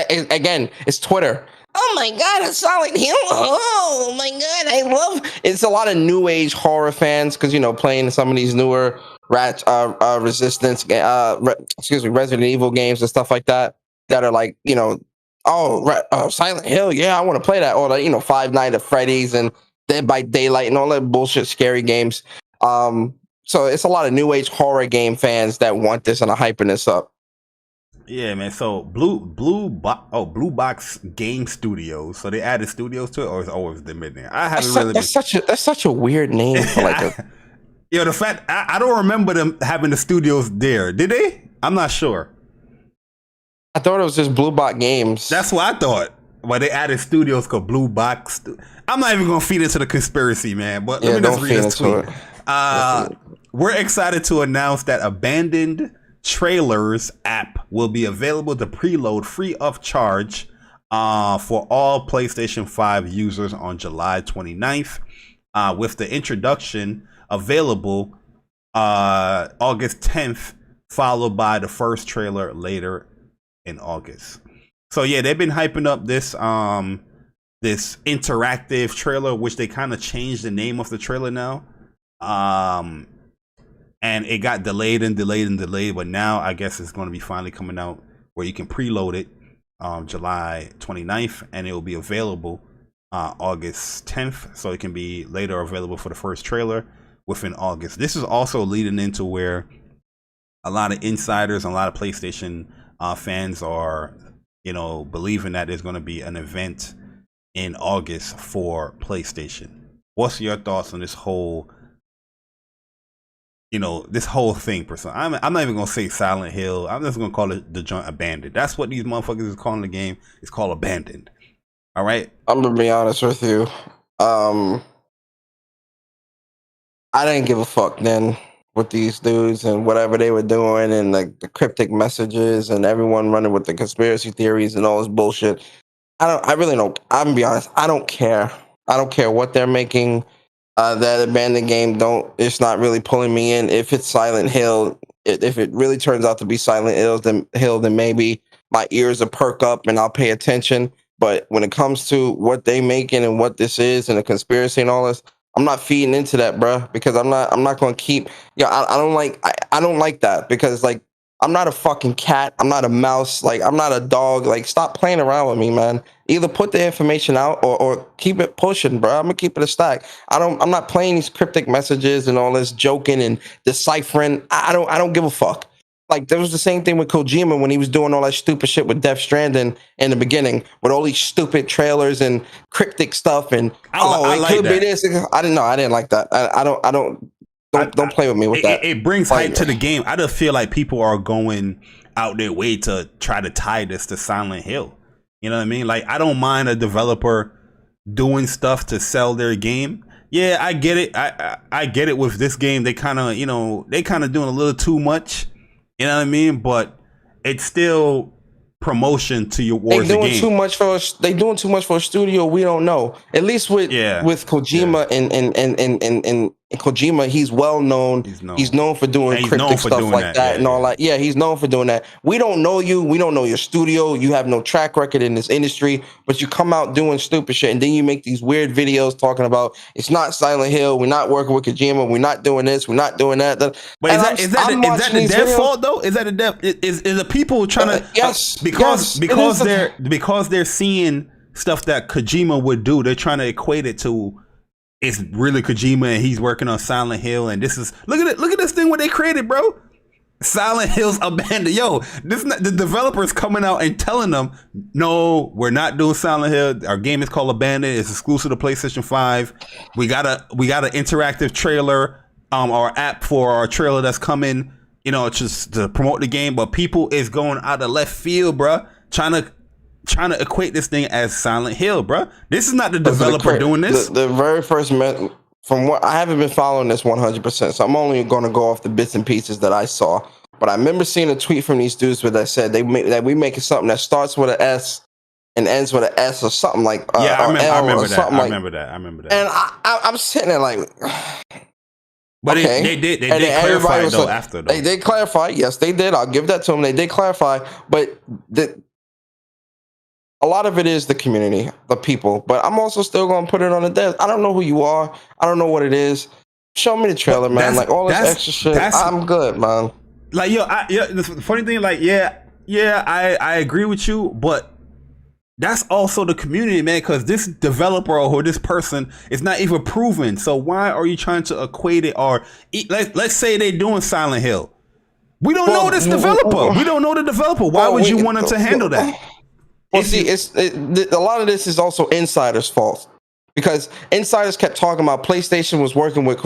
Twitter. Oh my God, it's Silent Hill. Oh my God, I love. It's a lot of new age horror fans because playing some of these newer Resident Evil games and stuff like that are like Silent Hill. Yeah, I want to play that. Or the Five Nights at Freddy's and Dead by Daylight and all that bullshit scary games. So it's a lot of new age horror game fans that want this and are hyping this up. Yeah, man. So Blue Box Game Studios. So they added studios to it, or it's always them in there. I haven't really. That's such a weird name for like a. Yo, the fact I don't remember them having the studios there. Did they? I'm not sure. I thought it was just Blue Box Games. That's what I thought. But they added studios called Blue Box. I'm not even gonna feed into the conspiracy, man. But let me just read this tweet. We're excited to announce that Abandoned Trailers app will be available to preload free of charge for all PlayStation 5 users on July 29th, with the introduction available August 10th, followed by the first trailer later in August. So yeah, they've been hyping up this this interactive trailer, which they kind of changed the name of the trailer now. And it got delayed, but now I guess it's going to be finally coming out where you can preload it July 29th, and it will be available August 10th, so it can be later available for the first trailer within August. This is also leading into where a lot of insiders and a lot of PlayStation fans are, believing that there's going to be an event in August for PlayStation. What's your thoughts on this whole thing, Persona? I'm not even gonna say Silent Hill. I'm just gonna call it the joint Abandoned. That's what these motherfuckers is calling the game. It's called Abandoned. All right. I'm gonna be honest with you. I didn't give a fuck then with these dudes and whatever they were doing and like the cryptic messages and everyone running with the conspiracy theories and all this bullshit. I really don't. I'm gonna be honest. I don't care. I don't care what they're making. That abandoned game it's not really pulling me in. If it's Silent Hill, if it really turns out to be Silent Hill, then maybe my ears will perk up and I'll pay attention. But when it comes to what they making and what this is and the conspiracy and all this, I'm not feeding into that, bruh, because I'm not going to keep. I don't like that, because like I'm not a fucking cat. I'm not a mouse. Like I'm not a dog. Like stop playing around with me, man. Either put the information out or keep it pushing, bro. I'm gonna keep it a stack. I'm not playing these cryptic messages and all this joking and deciphering. I don't give a fuck. Like there was the same thing with Kojima when he was doing all that stupid shit with Death Stranding in the beginning, with all these stupid trailers and cryptic stuff and it could be this. I didn't like that. Don't play with me with that. It brings hype to the game. I just feel like people are going out their way to try to tie this to Silent Hill. You know what I mean? Like, I don't mind a developer doing stuff to sell their game. Yeah, I get it. I get it with this game. They kind of, doing a little too much. You know what I mean? But it's still promotion to your game. They doing too much for a studio we don't know. At least with Kojima and Kojima, he's well known. He's known for doing cryptic stuff like that and all that. Yeah, he's known for doing that. We don't know you. We don't know your studio. You have no track record in this industry, but you come out doing stupid shit, and then you make these weird videos talking about it's not Silent Hill. We're not working with Kojima. We're not doing this. We're not doing that. But is that the dev fault though? Is that the dev? Is the people trying to? Yes, because they're seeing stuff that Kojima would do. They're trying to equate it to. It's really Kojima and he's working on Silent Hill, and this is look at this thing what they created, bro. Silent Hill's Abandoned. Yo, the developers coming out and telling them, no, we're not doing Silent Hill. Our game is called Abandoned. It's exclusive to PlayStation 5. We got an interactive trailer, our app for our trailer that's coming, just to promote the game. But people is going out of left field, bro, trying to equate this thing as Silent Hill, bro. This is not the developer doing this. The very first, from what I haven't been following this 100%, so I'm only going to go off the bits and pieces that I saw. But I remember seeing a tweet from these dudes where they said that we making something that starts with an S and ends with an S or something like. I remember that. And I'm sitting there like. But okay. They did clarify though after though. They did clarify. Yes, they did. I'll give that to them. They did clarify, but a lot of it is the community, the people, but I'm also still going to put it on the desk. I don't know who you are. I don't know what it is. Show me the trailer, man. Like all this extra shit. I'm good, man. Like, the funny thing, like, I agree with you, but that's also the community, man, because this developer or this person is not even proven. So why are you trying to equate it? Or let's say they're doing Silent Hill. We don't know this developer. We don't know the developer. Why would you want him to handle that? Well, see, a lot of this is also insiders' fault, because insiders kept talking about PlayStation was working with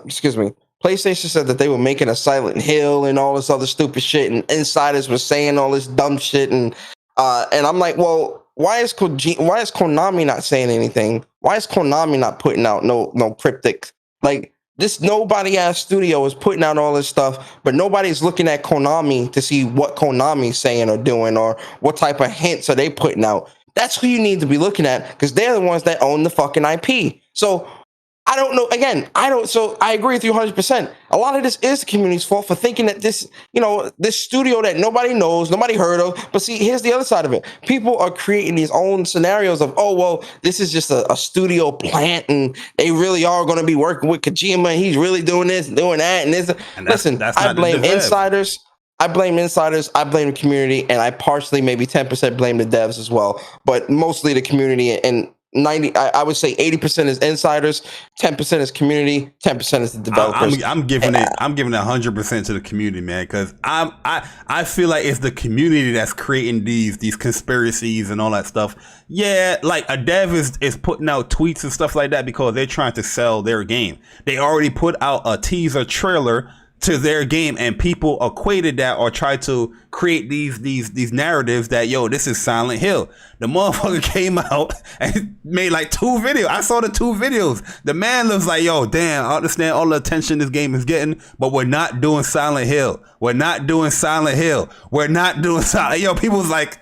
excuse me. PlayStation said that they were making a Silent Hill and all this other stupid shit, and insiders were saying all this dumb shit, and I'm like, well, why is Konami not saying anything? Why is Konami not putting out no cryptic, like, this nobody ass studio is putting out all this stuff, but nobody's looking at Konami to see what Konami's saying or doing, or what type of hints are they putting out. That's who you need to be looking at, because they're the ones that own the fucking IP. So I don't know. Again, so I agree with you 100%. A lot of this is the community's fault for thinking that this studio that nobody knows, nobody heard of. But see, here's the other side of it. People are creating these own scenarios of, oh, well, this is just a studio plant, and they really are going to be working with Kojima, and he's really doing this, doing that, and this. And listen, I blame insiders. I blame the community, and I partially, maybe 10% blame the devs as well, but mostly the community. And 90, I would say 80% is insiders, 10% is community, 10% is the developers. I'm giving it 100% to the community, man, because I feel like it's the community that's creating these conspiracies and all that stuff. Yeah, like a dev is putting out tweets and stuff like that because they're trying to sell their game. They already put out a teaser trailer to their game, and people equated that or tried to create these narratives that, yo, this is Silent Hill. The motherfucker came out and made like 2 videos. I saw the 2 videos. The man looks like, yo, damn, I understand all the attention this game is getting, but we're not doing Silent Hill. We're not doing Silent Hill. We're not doing Silent. Yo, people was like,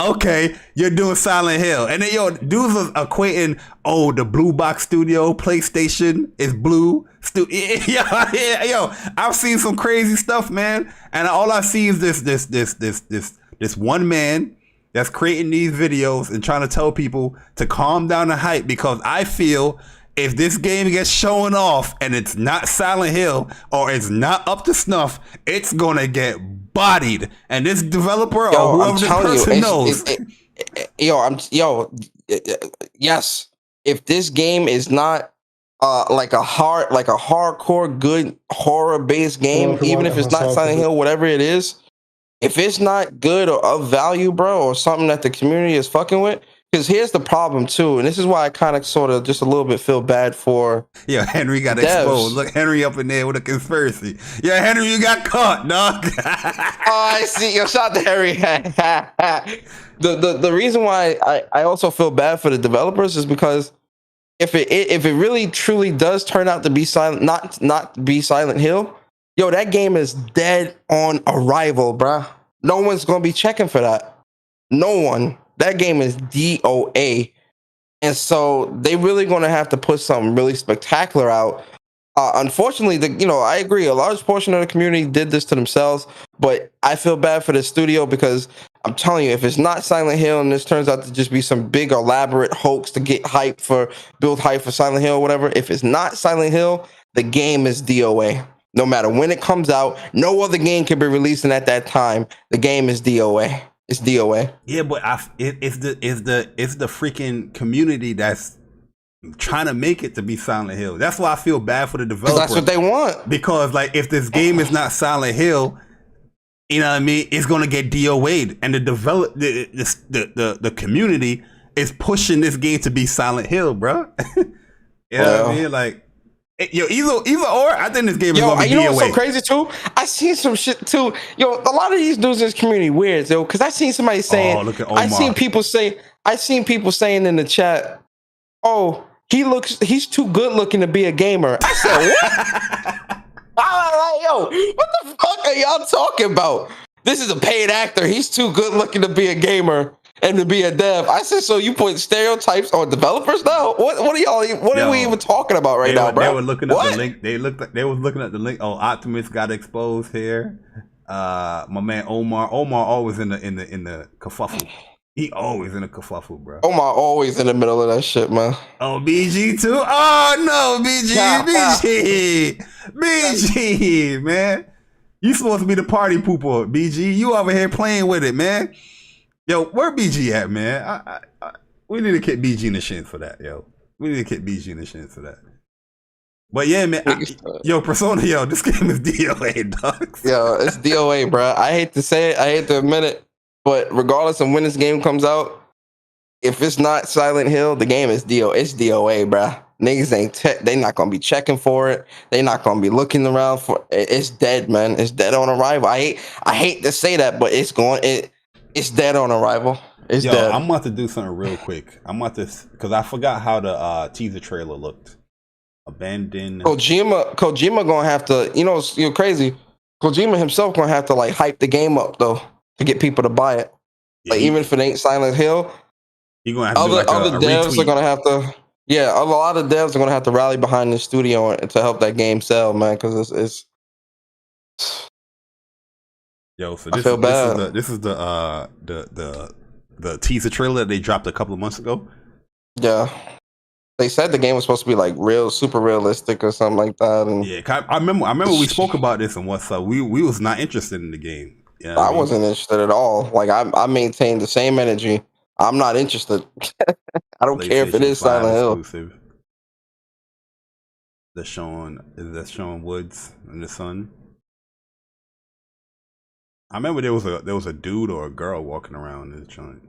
okay, you're doing Silent Hill. And then, yo, dudes was equating, oh, the blue box studio, PlayStation is blue. Yo, I've seen some crazy stuff, man. And all I see is this one man that's creating these videos and trying to tell people to calm down the hype, because I feel if this game gets shown off and it's not Silent Hill or it's not up to snuff, it's gonna get bodied. And this developer or whoever the person knows. Yes. If this game is not like a hardcore good horror based game, even if it's not Silent Hill, whatever it is, if it's not good or of value, bro, or something that the community is fucking with. Because here's the problem too, and this is why I kind of sort of just a little bit feel bad for. Yeah, Henry got exposed. Look, Henry up in there with a conspiracy. Yeah, Henry, you got caught, dog. Oh, I see. Yo, shout out to Henry. The reason why I also feel bad for the developers is because if it really truly does turn out to be not be Silent Hill, yo, that game is dead on arrival, bruh. No one's gonna be checking for that. No one. That game is DOA. And so they really going to have to put something really spectacular out. Unfortunately, I agree. A large portion of the community did this to themselves, but I feel bad for the studio because I'm telling you, if it's not Silent Hill and this turns out to just be some big elaborate hoax to build hype for Silent Hill or whatever, if it's not Silent Hill, the game is DOA. No matter when it comes out, no other game can be releasing at that time. The game is DOA. It's DOA. Yeah, but it's the freaking community that's trying to make it to be Silent Hill. That's why I feel bad for the developer. That's what they want. Because like if this game is not Silent Hill, you know what I mean, it's gonna get DOA'd, and the community is pushing this game to be Silent Hill, bro. You know what I mean? Like, yo, either or, I think this game is gonna be DOA. You know what's so crazy too? I seen some shit too. Yo, a lot of these dudes in this community weird, yo. Because I seen somebody saying, look at Omar. I seen people saying in the chat, oh, he's too good looking to be a gamer. I said, what? I was like, yo, what the fuck are y'all talking about? This is a paid actor. He's too good looking to be a gamer and to be a dev. I said, so you put stereotypes on developers now? What are y'all? What are we even talking about right now, bro? They were looking at the link. They was looking at the link. Oh, Optimus got exposed here. My man Omar always in the kerfuffle. He always in a kerfuffle, bro. Omar always in the middle of that shit, man. Oh, BG too? Oh no, BG, man. You supposed to be the party pooper, BG. You over here playing with it, man. Yo, where BG at, man? We need to kick BG in the shin for that, yo. We need to kick BG in the shin for that. But yeah, man. Yo, Persona, yo, this game is DOA, dog. Yo, it's DOA, bro. I hate to say it. I hate to admit it. But regardless of when this game comes out, if it's not Silent Hill, the game is DOA. It's DOA, bro. Niggas ain't they not gonna be checking for it. They not gonna be looking around for it. It's dead, man. It's dead on arrival. I hate to say that, but it's dead on arrival. It's dead. I'm about to do something real quick. I'm about to, because I forgot how the teaser trailer looked. Abandoned. Kojima gonna have to, you're crazy. Kojima himself gonna have to like hype the game up though to get people to buy it. Yeah, like even if it ain't Silent Hill, you're gonna have to do like other devs retweet. Are gonna have to. Yeah, a lot of devs are gonna have to rally behind the studio to help that game sell, man. Because it's. Yo, so this is the teaser trailer that they dropped a couple of months ago. Yeah. They said the game was supposed to be like super realistic or something like that. And yeah, I remember we spoke about this and what's up. We was not interested in the game. You know I wasn't interested at all. Like I maintained the same energy. I'm not interested. I don't care if it is Silent Hill. Exclusive. That's showing woods in the sun. I remember there was a dude or a girl walking around this joint.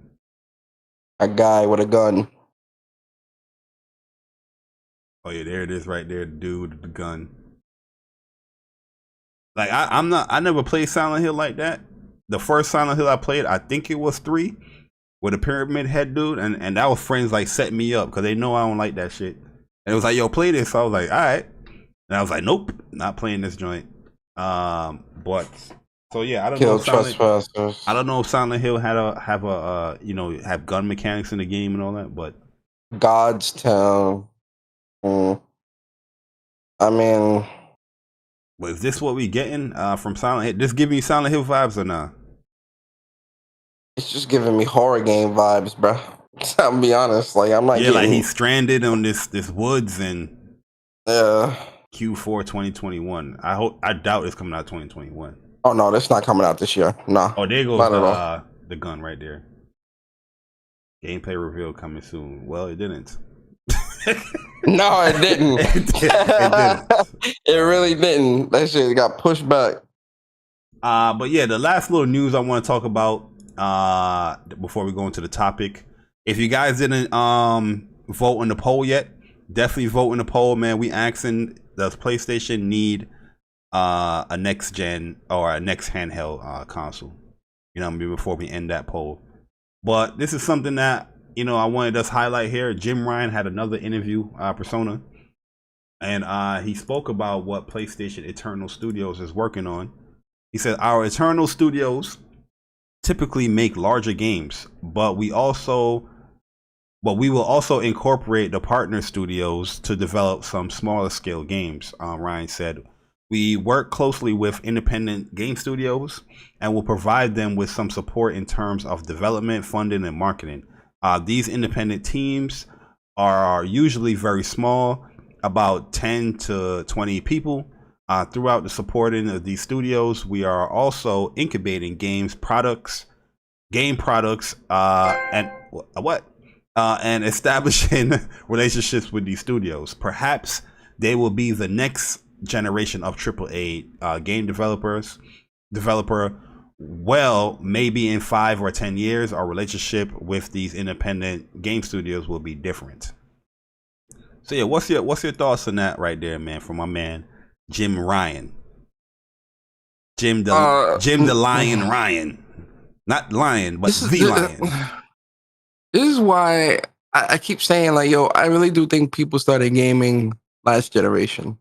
A guy with a gun. Oh yeah, there it is right there, the dude with the gun. Like I never played Silent Hill like that. The first Silent Hill I played, I think it was 3 with a pyramid head dude, and that was friends like setting me up because they know I don't like that shit. And it was like, yo, play this. So I was like, all right. And I was like, nope, not playing this joint. But so yeah, I don't know if Silent Hill have gun mechanics in the game and all that, but God's Town. I mean, but is this what we getting from Silent Hill? This giving you Silent Hill vibes or not? It's just giving me horror game vibes, bro. I'll be honest. Like I'm not. Yeah, like he's stranded on this woods and Q4 2021. I doubt it's coming out 2021. Oh no, that's not coming out this year. No. Oh, there goes the gun right there. Gameplay reveal coming soon. Well, it didn't. No, it didn't. It didn't. It really didn't. That shit got pushed back. But yeah, the last little news I want to talk about before we go into the topic. If you guys didn't vote in the poll yet, definitely vote in the poll, man. We asking, does PlayStation need a next gen or a next handheld console? You know what I mean, before we end that poll. But this is something that I wanted us to highlight here. Jim Ryan had another interview, Persona, and he spoke about what PlayStation Eternal Studios is working on. He said, our Eternal Studios typically make larger games, but we will also incorporate the partner studios to develop some smaller scale games. Ryan said, we work closely with independent game studios and will provide them with some support in terms of development, funding, and marketing. These independent teams are usually very small, about 10 to 20 people. Throughout the supporting of these studios, we are also incubating game products, and establishing relationships with these studios. Perhaps they will be the next generation of AAA game developer. Well, maybe in 5 or 10 years, our relationship with these independent game studios will be different. So yeah, what's your thoughts on that right there, man? From my man Jim Ryan, Jim the Lion Ryan, not Lion, but the Lion. This is why I keep saying, like, yo, I really do think people started gaming last generation,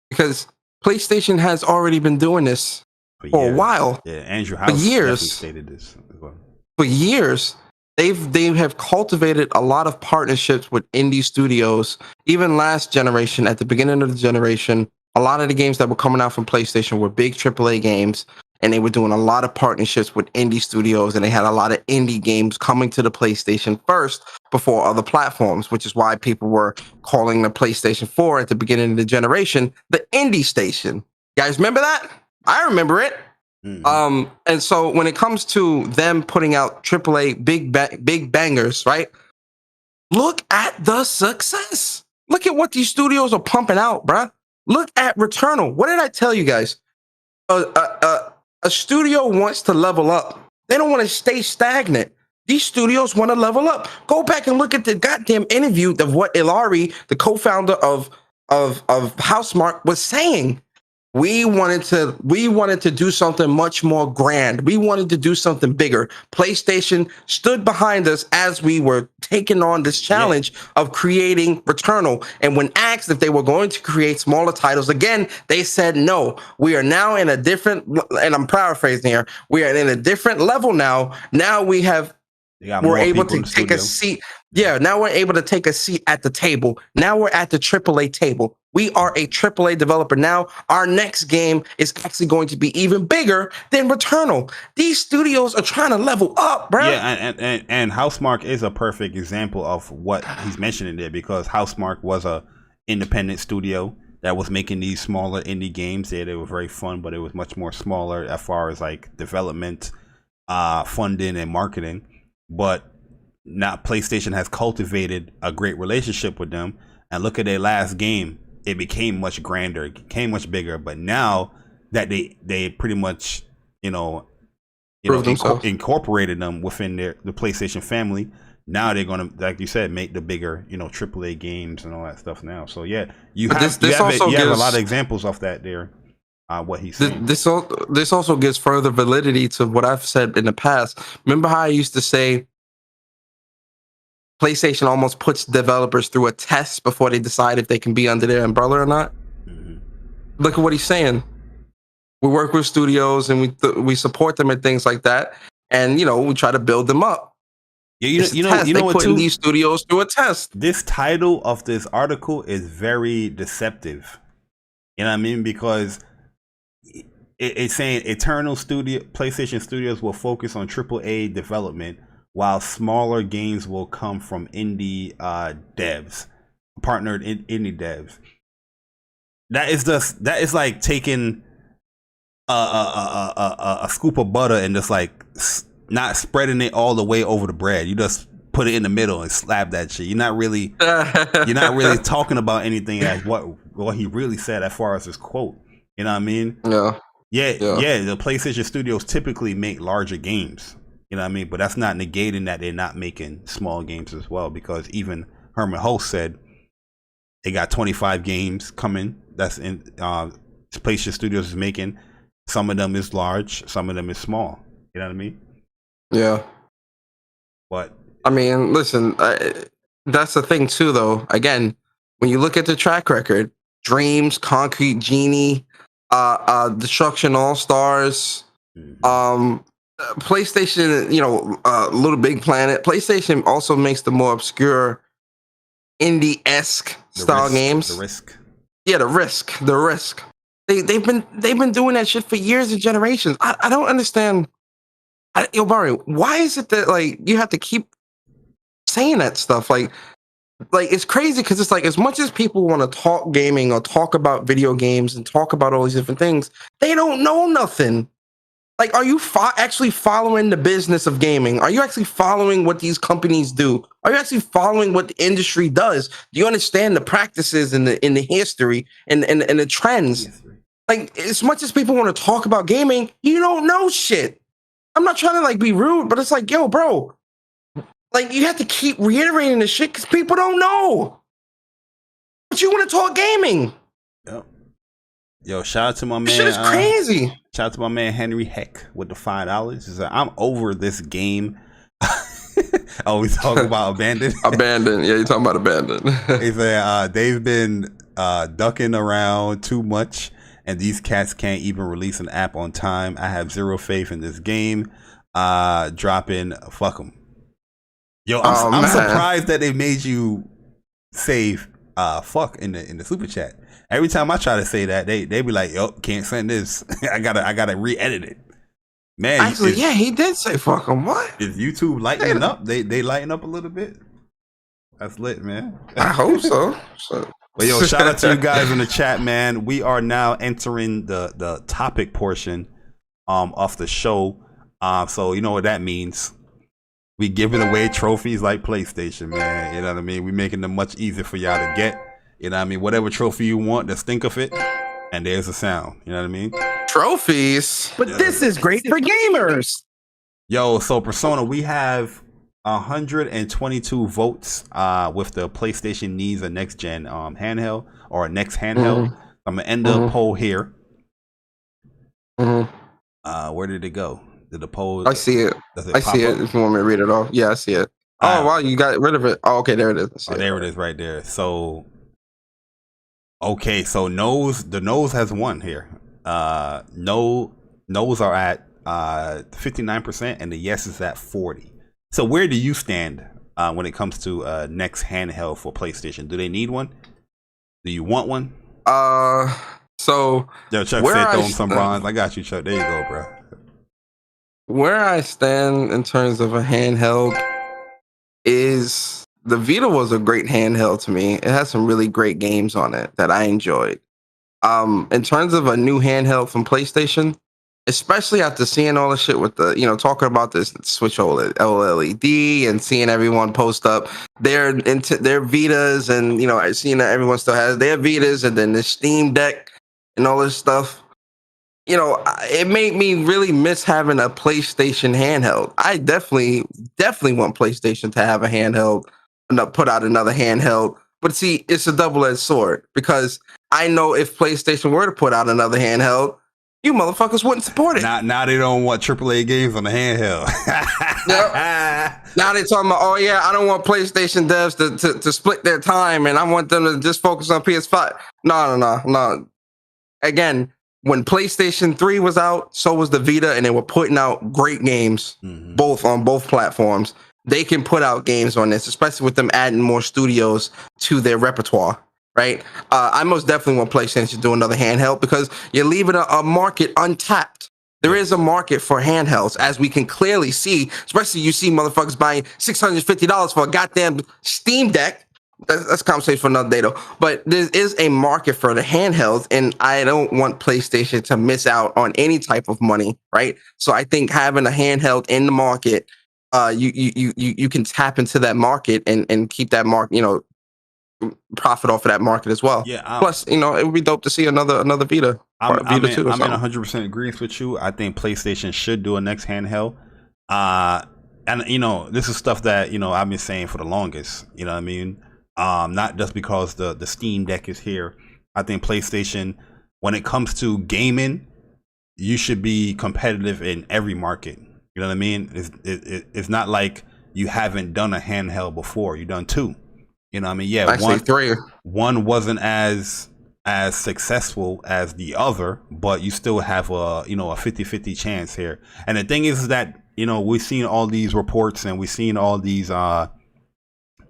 because PlayStation has already been doing this for a while. Yeah, Andrew House for years stated this as well. For years, they have cultivated a lot of partnerships with indie studios. Even last generation, at the beginning of the generation, a lot of the games that were coming out from PlayStation were big AAA games, and they were doing a lot of partnerships with indie studios, and they had a lot of indie games coming to the PlayStation first before other platforms, which is why people were calling the PlayStation 4 at the beginning of the generation the indie station. You guys remember that? I remember it. Mhm. And so when it comes to them putting out AAA big bangers, right? Look at the success. Look at what these studios are pumping out, bruh. Look at Returnal. What did I tell you guys? A studio wants to level up. They don't want to stay stagnant. These studios want to level up. Go back and look at the goddamn interview of what Ilari, the co-founder of Housemarque, was saying. We wanted to do something much more grand. We wanted to do something bigger. PlayStation stood behind us as we were taking on this challenge of creating Returnal. And when asked if they were going to create smaller titles again, they said no. We are now in a different, and I'm paraphrasing here, we are in a different level now. Now we're able to take a seat. Yeah, now we're able to take a seat at the table. Now we're at the AAA table. We are a AAA developer now. Our next game is actually going to be even bigger than Returnal. These studios are trying to level up, bro. Yeah, and Housemarque is a perfect example of what he's mentioning there, because Housemarque was a independent studio that was making these smaller indie games. They were very fun, but it was much more smaller as far as like development, funding, and marketing. But now PlayStation has cultivated a great relationship with them, and look at their last game. It became much grander, it became much bigger. But now that they pretty much incorporated them within the PlayStation family, now they're gonna, like you said, make the bigger AAA games and all that stuff now. So yeah, you have a lot of examples of that there. What he's saying. This also gives further validity to what I've said in the past. Remember how I used to say PlayStation almost puts developers through a test before they decide if they can be under their umbrella or not? Mm-hmm. Look at what he's saying. We work with studios and we support them and things like that, and we try to build them up. Yeah, you know what? Putting these studios through a test. This title of this article is very deceptive. You know what I mean? Because it's saying PlayStation Studios will focus on AAA development, while smaller games will come from indie devs, partnered indie devs. That is like taking a scoop of butter and just like not spreading it all the way over the bread. You just put it in the middle and slap that shit. You're not really talking about anything as what he really said as far as his quote. You know what I mean? Yeah. The PlayStation Studios typically make larger games. You know what I mean? But that's not negating that they're not making small games as well, because even Herman Hulst said they got 25 games coming. That's in PlayStation Studios is making. Some of them is large, some of them is small. You know what I mean? Yeah. But I mean, listen, that's the thing too, though. Again, when you look at the track record, Dreams, Concrete Genie, Destruction All Stars, PlayStation, Little Big Planet. PlayStation also makes the more obscure indie-esque style games. The Risk. Yeah, the Risk. They've been doing that shit for years and generations. I don't understand. Yo, Bari, why is it that like you have to keep saying that stuff? Like it's crazy, because it's like, as much as people want to talk gaming or talk about video games and talk about all these different things, they don't know nothing. Like, are you actually following the business of gaming? Are you actually following what these companies do? Are you actually following what the industry does? Do you understand the practices and the history and the trends? Like, as much as people want to talk about gaming, you don't know shit. I'm not trying to like be rude, but it's like, yo, bro, like, you have to keep reiterating this shit because people don't know. But you want to talk gaming. Yep. Yo, shout out to my man. This shit is crazy. Shout out to my man Henry Heck with the $5. He's like, I'm over this game. Oh, we talking about Abandoned? Abandoned. Yeah, you're talking about Abandoned. He said they've been ducking around too much, and these cats can't even release an app on time. I have zero faith in this game. Dropping, fuck them. Yo, I'm surprised that they made you say fuck in the super chat. Every time I try to say that, they be like, yo, can't send this. I gotta re-edit it. Man, actually, yeah, he did say fuck him. What? Is YouTube lightening up? They lighten up a little bit. That's lit, man. I hope so. But yo, shout out to you guys in the chat, man. We are now entering the topic portion of the show. So you know what that means. We giving away trophies like PlayStation, man. You know what I mean? We making them much easier for y'all to get. You know what I mean? Whatever trophy you want, just think of it. And there's the sound. You know what I mean? Trophies. But this is great for gamers. Yo, so Persona, we have 122 votes with the PlayStation needs a next gen handheld or a next handheld. I'm gonna end the poll here. Where did it go? Did the poll? I see it. I see it. If you want me to read it off, yeah, I see it. Oh wow, you got rid of it. Oh, okay, there it is. There it is, right there. So, okay, so the nose has won here. No's are at 59%, and the yes is at 40. So where do you stand when it comes to next handheld for PlayStation? Do they need one? Do you want one? So yo, Chuck said throw him some bronze. I got you, Chuck. There you go, bro. Where I stand in terms of a handheld is the Vita was a great handheld to me. It has some really great games on it that I enjoyed. In terms of a new handheld from PlayStation, especially after seeing all the shit with the, talking about this Switch OLED and seeing everyone post up their Vitas and, seeing that everyone still has their Vitas and then the Steam Deck and all this stuff. It made me really miss having a PlayStation handheld. I definitely want PlayStation to have a handheld and put out another handheld. But see, it's a double-edged sword because I know if PlayStation were to put out another handheld, you motherfuckers wouldn't support it. Now they don't want AAA games on the handheld. Yep. Now they're talking about, oh yeah, I don't want PlayStation devs to split their time and I want them to just focus on PS5. No. Again, when PlayStation 3 was out, so was the Vita, and they were putting out great games, both on both platforms. They can put out games on this, especially with them adding more studios to their repertoire, right? I most definitely want PlayStation to do another handheld because you're leaving a market untapped. There is a market for handhelds, as we can clearly see, especially you see motherfuckers buying $650 for a goddamn Steam Deck. That's a conversation for another day, though. But there is a market for the handhelds, and I don't want PlayStation to miss out on any type of money, right? So I think having a handheld in the market, you can tap into that market and keep that market, profit off of that market as well. Yeah. Plus, it would be dope to see another Vita. I'm in 100% agreement with you. I think PlayStation should do a next handheld. And this is stuff that I've been saying for the longest. You know what I mean? Not just because the Steam Deck is here. I think PlayStation, when it comes to gaming, you should be competitive in every market. You know what I mean? It's not like you haven't done a handheld before. You've done two. You know what I mean? Yeah, actually three. One wasn't as successful as the other, but you still have a 50-50 chance here. And the thing is that we've seen all these reports and we've seen all these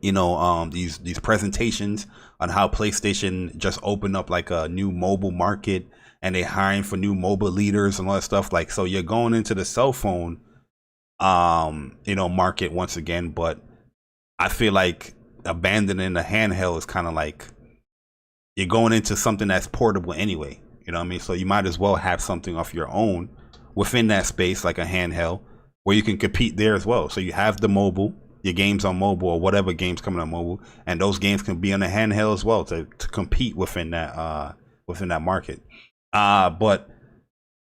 these presentations on how PlayStation just opened up like a new mobile market and they're hiring for new mobile leaders and all that stuff. Like, so you're going into the cell phone, market once again. But I feel like abandoning the handheld is kind of like you're going into something that's portable anyway. You know what I mean? So you might as well have something of your own within that space, like a handheld, where you can compete there as well. So you have the mobile. Your games on mobile or whatever games coming on mobile, and those games can be on the handheld as well to compete within that market. But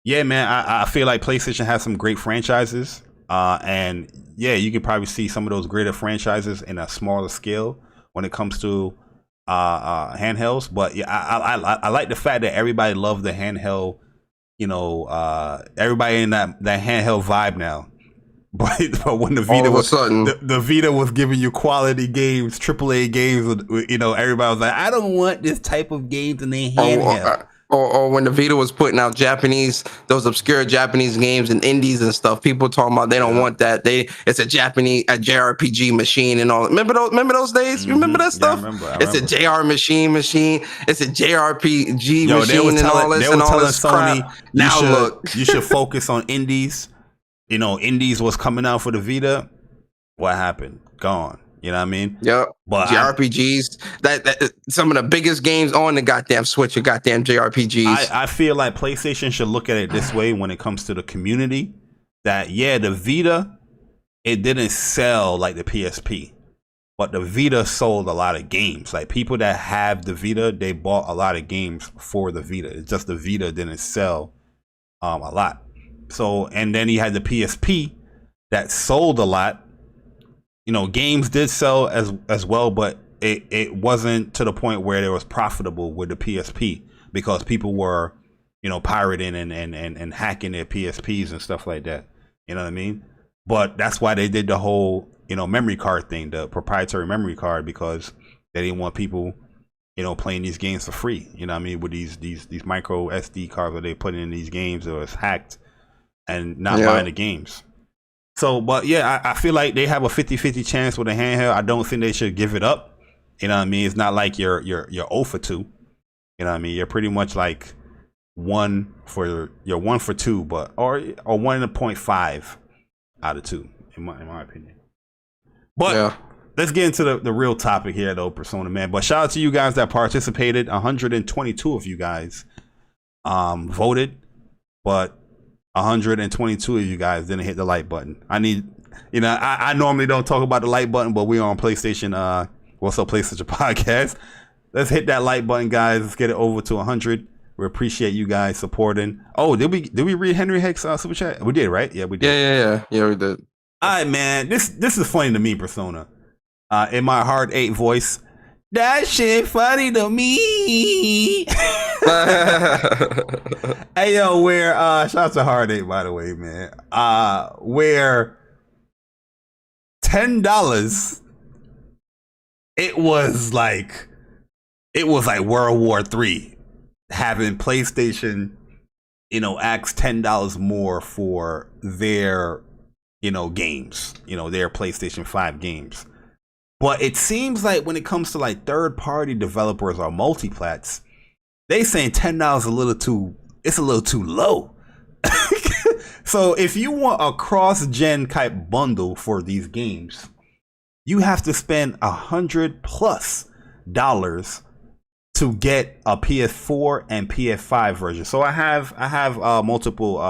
yeah, man, I feel like PlayStation has some great franchises, and yeah, you can probably see some of those greater franchises in a smaller scale when it comes to handhelds. But yeah, I like the fact that everybody loved the handheld. Everybody in that handheld vibe now. But when the Vita the Vita was giving you quality games, AAA games, everybody was like, I don't want this type of games in their handheld. Or when the Vita was putting out those obscure Japanese games and indies and stuff, people talking about they don't want that. It's a JRPG machine and all. Remember those days? You remember that stuff? Yeah, I remember. It's a JR machine. It's a JRPG machine and all this and all this Sony, crap. Now look, you should focus on indies. Indies was coming out for the Vita. What happened? Gone. You know what I mean? Yep. But JRPGs. That some of the biggest games on the goddamn Switch are goddamn JRPGs. I feel like PlayStation should look at it this way when it comes to the community. That the Vita, it didn't sell like the PSP, but the Vita sold a lot of games. Like people that have the Vita, they bought a lot of games for the Vita. It's just the Vita didn't sell a lot. So, and then he had the PSP that sold a lot. You know, games did sell as well, but it wasn't to the point where it was profitable with the PSP because people were, you know, pirating and hacking their PSPs and stuff like that. You know what I mean? But that's why they did the whole, you know, memory card thing, the proprietary memory card, because they didn't want people, you know, playing these games for free. You know what I mean? With these micro SD cards that they put in these games, or it's hacked and not buying the games. So, but yeah, I feel like they have a 50-50 chance with a handheld. I don't think they should give it up. You know what I mean? It's not like you're 0 for 2. You know what I mean? You're pretty much like 1 for 2, but or 1.5 out of 2, in my opinion. But let's get into the real topic here, though, Persona, man. But shout out to you guys that participated. 122 of you guys voted, but 122 of you guys didn't hit the like button. I need, you know, I normally don't talk about the like button, but we're on PlayStation. What's up, PlayStation podcast? Let's hit that like button, guys. Let's get it over to 100. We appreciate you guys supporting. Oh, did we read Henry Hicks super chat? We did, right? Yeah, we did. Yeah, we did. All right, man. This is funny to me, Persona. In my Hard 8 voice, that shit funny to me. Hey yo, where shout out to Hard 8, by the way, man. Where $10, it was like World War III, having PlayStation, you know, ask $10 more for their, you know, games, you know, their PlayStation 5 games. But it seems like when it comes to like third-party developers or multiplats, they saying $10 a little too low. So if you want a cross-gen type bundle for these games, you have to spend $100+ to get a PS4 and PS5 version. So I have multiple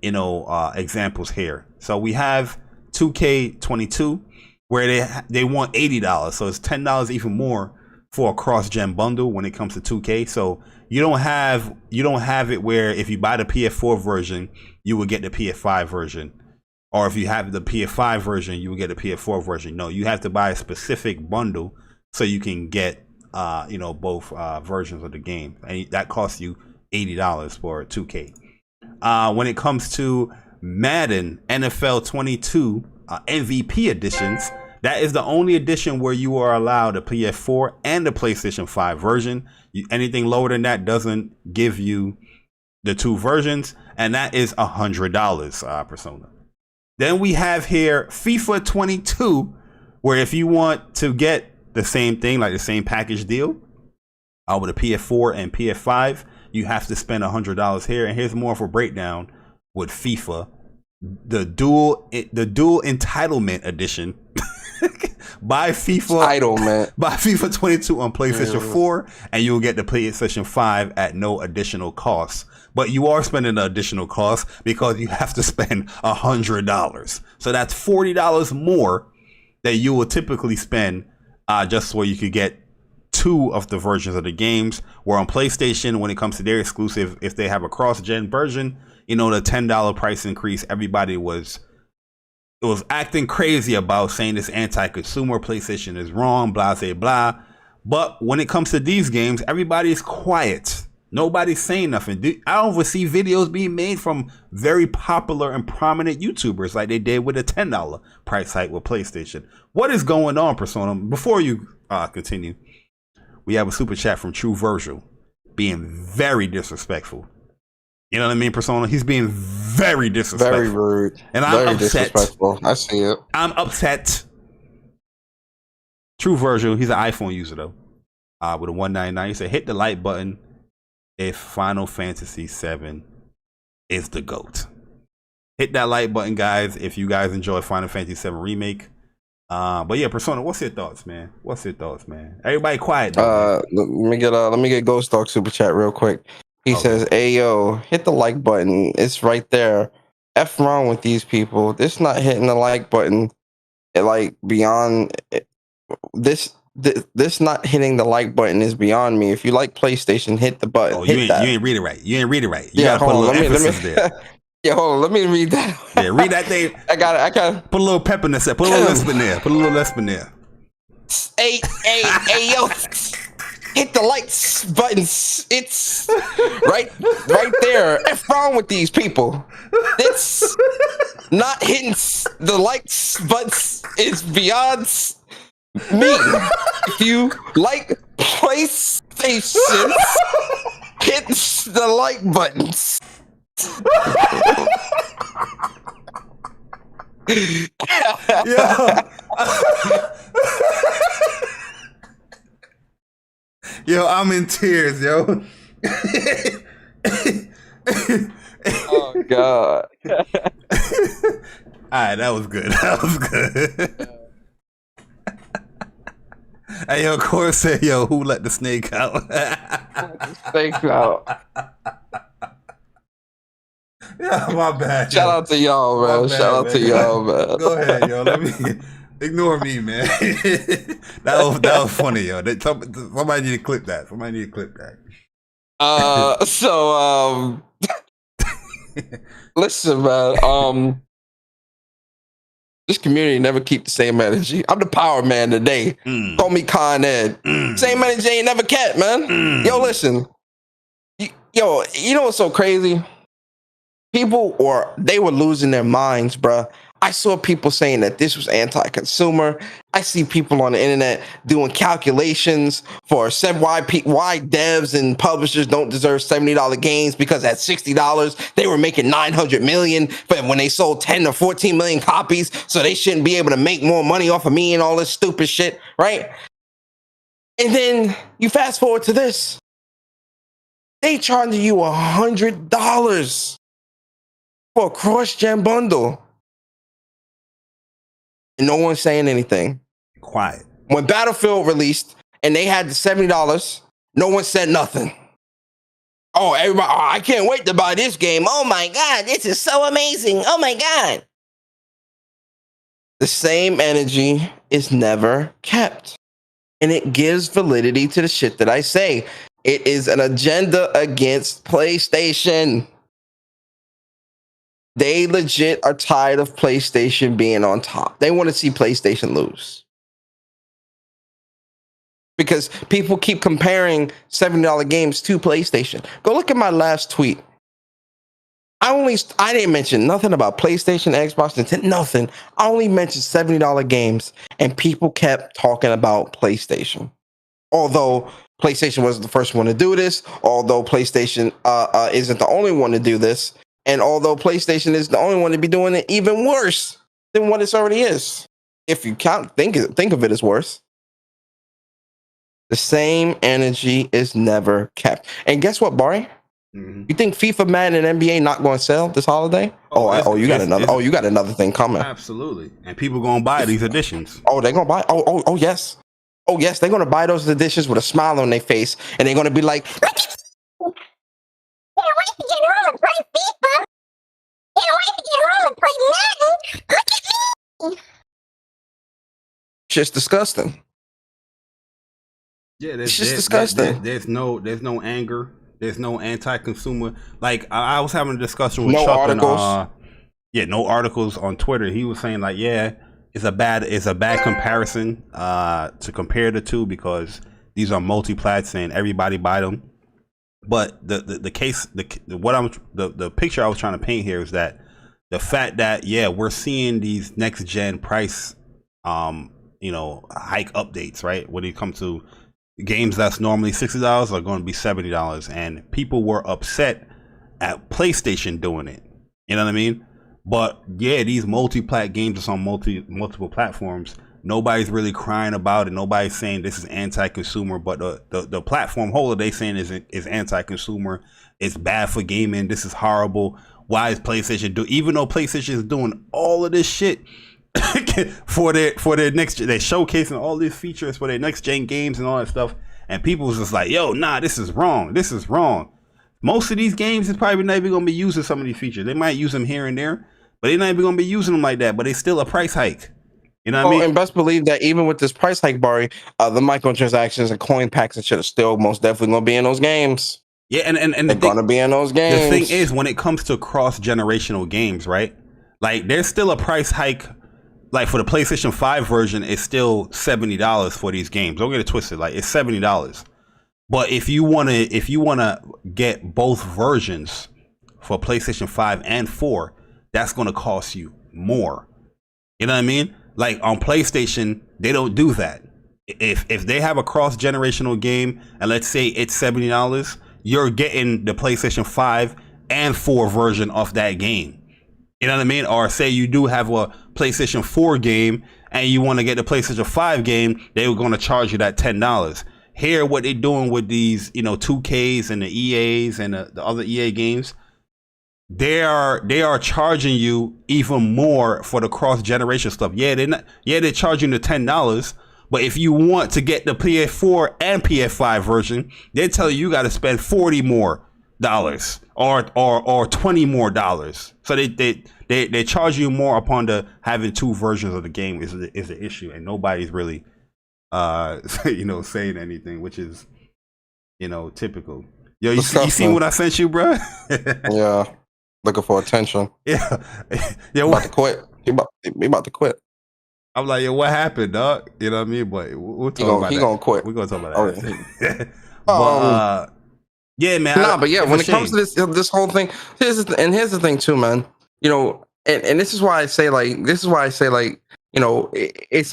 examples here. So we have 2K22, where they want $80, so it's $10 even more for a cross-gen bundle when it comes to 2K. So you don't have it where if you buy the PS4 version, you will get the PS5 version, or if you have the PS5 version, you will get the PS4 version. No, you have to buy a specific bundle so you can get both versions of the game, and that costs you $80 for 2K. When it comes to Madden NFL 22 MVP editions, that is the only edition where you are allowed the PS4 and the PlayStation 5 version. Anything lower than that doesn't give you the two versions, and that is $100, Persona. Then we have here FIFA 22, where if you want to get the same thing, like the same package deal with a PS4 and PS5, you have to spend $100 here. And here's more of a breakdown with FIFA. The dual entitlement edition. Buy FIFA 22 on PlayStation 4, and you'll get the PlayStation 5 at no additional cost. But you are spending the additional cost because you have to spend $100. So that's $40 more that you will typically spend just so you could get two of the versions of the games. Where on PlayStation, when it comes to their exclusive, if they have a cross-gen version, the $10 price increase, everybody was acting crazy about, saying this anti-consumer, PlayStation is wrong, blah, blah, blah. But when it comes to these games, everybody's quiet. Nobody's saying nothing. I don't see videos being made from very popular and prominent YouTubers like they did with a $10 price hike with PlayStation. What is going on, Persona? Before you continue, we have a super chat from True Virgil being very disrespectful. You know what I mean, Persona? He's being very disrespectful. Very rude. And I'm upset. Disrespectful. I see it. I'm upset. True Virgil, he's an iPhone user though. With a 199. He said, hit the like button if Final Fantasy VII is the GOAT. Hit that like button, guys, if you guys enjoy Final Fantasy VII Remake. But yeah, Persona, what's your thoughts, man? Everybody quiet though, Let me get Ghost Dog super chat real quick. He says, "Hey yo, hit the like button. It's right there. F wrong with these people. This not hitting the like button. This not hitting the like button is beyond me. If you like PlayStation, hit the button. Oh, you ain't read it right. You gotta put a little emphasis there. Yeah, hold on. Let me read that. Yeah, read that thing. I got it. Put a little pep in there. Put a little lisp in there. Hey, yo. Hit the likes buttons. It's right there. What's wrong with these people? It's not hitting the likes buttons is beyond me. If you like PlayStation, hit the like buttons. Yo, I'm in tears, yo. Oh God. Alright, that was good. Hey, yo, Corey said, yo, who let the snake out? Snake out. Yeah, my bad. Shout out to y'all, man. Shout out to y'all, man. Go ahead, yo. Let me ignore me, man. that was funny, yo. Somebody need to clip that. Listen, man. This community never keep the same energy. I'm the power man today. Call me Con Ed. Same energy ain't never kept, man. Yo, listen. You know what's so crazy? They were losing their minds, bruh. I saw people saying that this was anti-consumer. I see people on the internet doing calculations for why devs and publishers don't deserve $70 games because at $60 they were making 900 million, but when they sold 10 or 14 million copies, so they shouldn't be able to make more money off of me and all this stupid shit, right? And then you fast forward to this. They charging you $100 for a cross-gen bundle. And no one's saying anything. Quiet. When Battlefield released and they had the $70, no one said nothing. Oh, everybody, I can't wait to buy this game. Oh my God, this is so amazing. Oh my God. The same energy is never kept. And it gives validity to the shit that I say. It is an agenda against PlayStation. They legit are tired of PlayStation being on top. They want to see PlayStation lose. Because people keep comparing $70 games to PlayStation. Go look at my last tweet. I didn't mention nothing about PlayStation, Xbox, Nintendo, nothing. I only mentioned $70 games, and people kept talking about PlayStation. Although PlayStation wasn't the first one to do this, although PlayStation isn't the only one to do this, and although PlayStation is the only one to be doing it even worse than what it already is, if you can't think of it as worse. The same energy is never kept. And guess what, Bari? Mm-hmm. You think FIFA, Madden, and NBA not going to sell this holiday? You got another thing coming. Absolutely, and people going to buy these editions. Oh, they're going to buy. Oh, yes. Oh, yes, they're going to buy those editions with a smile on their face, and they're going to be like, Can't wait to get home and play FIFA. Can't wait to get home and play Madden. Look at me. just disgusting. Yeah, it's just disgusting. There's no anger. There's no anti-consumer. Like I was having a discussion with no Chuck articles. No articles on Twitter. He was saying like, it's a bad comparison to compare the two because these are multi-plats and everybody buy them. But the picture I was trying to paint here is that the fact that we're seeing these next gen price hike updates, right? When it comes to games that's normally $60 are going to be $70, and people were upset at PlayStation doing it. You know what I mean? But these multi-plat games that's on multiple platforms, nobody's really crying about it. Nobody's saying this is anti-consumer, but the platform holder they saying is anti-consumer. It's bad for gaming. This is horrible. Why is PlayStation even though PlayStation is doing all of this shit, for their next. They're showcasing all these features for their next gen games and all that stuff. And people was just like, "Yo, nah, this is wrong. This is wrong." Most of these games is probably not even gonna be using some of these features. They might use them here and there, but they're not even gonna be using them like that. But it's still a price hike. You know what I mean? And best believe that even with this price hike, Bari, the microtransactions and coin packs and shit are still most definitely gonna be in those games. Yeah, and they're gonna be in those games. The thing is, when it comes to cross-generational games, right? Like, there's still a price hike. Like, for the PlayStation 5 version, it's still $70 for these games. Don't get it twisted. Like, it's $70. But if you wanna get both versions for PlayStation 5 and 4, that's gonna cost you more. You know what I mean? Like, on PlayStation, they don't do that. If they have a cross-generational game, and let's say it's $70, you're getting the PlayStation 5 and 4 version of that game. You know what I mean? Or say you do have a PlayStation 4 game and you want to get the PlayStation 5 game, they were going to charge you that $10. Here, what they're doing with these, 2Ks and the EAs and the other EA games, they are charging you even more for the cross-generation stuff. They're charging the $10. But if you want to get the PS4 and PS5 version, they tell you got to spend $40 more or $20 more. So they charge you more upon the having two versions of the game is the issue, and nobody's really saying anything, which is typical. Yo, you see what I sent you, bro? Yeah, looking for attention. Yeah, about to quit. He about to quit. I'm like, yo, what happened, dog? You know what I mean? But we'll talk about that. He gonna quit. We're gonna talk about that. Yeah. Yeah, man. But yeah, when it comes to this whole thing, here's the thing too, man. And this is why I say it's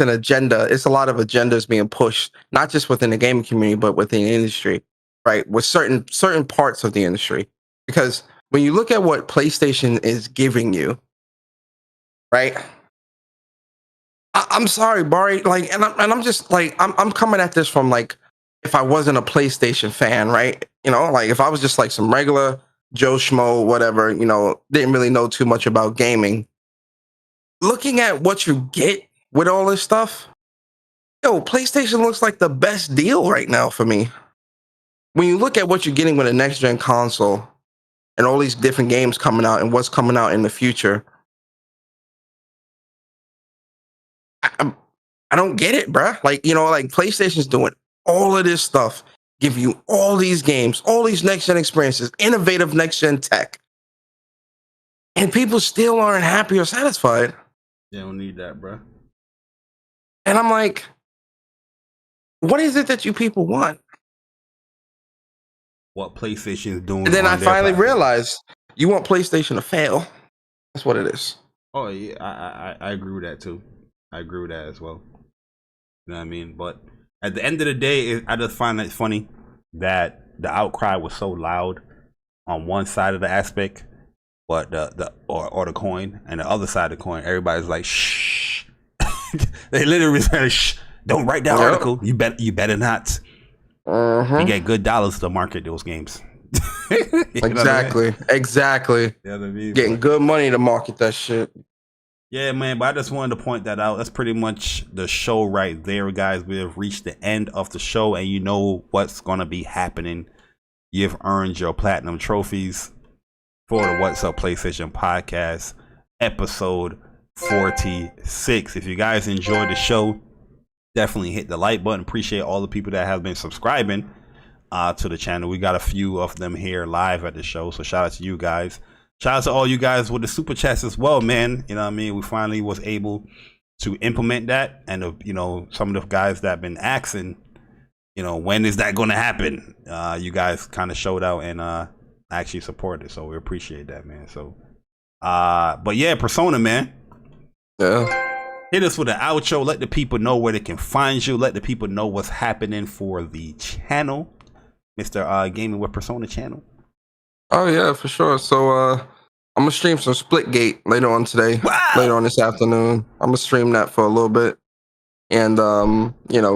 an agenda. It's a lot of agendas being pushed, not just within the gaming community, but within the industry, right? With certain parts of the industry, because when you look at what PlayStation is giving you, right? I'm sorry, Bari. Like, and I'm just like, I'm coming at this from like, if I wasn't a PlayStation fan, right? Like if I was just like some regular Joe Schmo, whatever, didn't really know too much about gaming. Looking at what you get with all this stuff, PlayStation looks like the best deal right now for me. When you look at what you're getting with a next gen console and all these different games coming out and what's coming out in the future, I don't get it, bruh. Like, like PlayStation's doing all of this stuff, give you all these games, all these next-gen experiences, innovative next-gen tech. And people still aren't happy or satisfied. They don't need that, bruh. And I'm like, what is it that you people want? What PlayStation is doing. And then I finally realized you want PlayStation to fail. That's what it is. Oh, yeah, I agree with that, too. I agree with that as well. You know what I mean? But at the end of the day, I just find it funny that the outcry was so loud on one side of the aspect, but the coin, and the other side of the coin, everybody's like, shh. They literally said, shh, don't write that article. You better not. You get good dollars to market those games. Exactly. You know what I mean? Getting good money to market that shit. Yeah, man, but I just wanted to point that out. That's pretty much the show right there, guys. We have reached the end of the show, and you know what's going to be happening. You've earned your platinum trophies for the What's Up PlayStation podcast, episode 46. If you guys enjoyed the show, definitely hit the like button. Appreciate all the people that have been subscribing to the channel. We got a few of them here live at the show, so shout out to you guys. Shout out to all you guys with the super chats as well, man. You know what I mean? We finally was able to implement that, and some of the guys that have been asking, when is that going to happen? You guys kind of showed out and actually supported, so we appreciate that, man. So, but yeah, Persona, man. Yeah. Hit us with an outro. Let the people know where they can find you. Let the people know what's happening for the channel, Mr. Gaming with Persona channel. Oh yeah, for sure. So I'm gonna stream some Splitgate later on today. Wow. Later on this afternoon. I'm gonna stream that for a little bit, and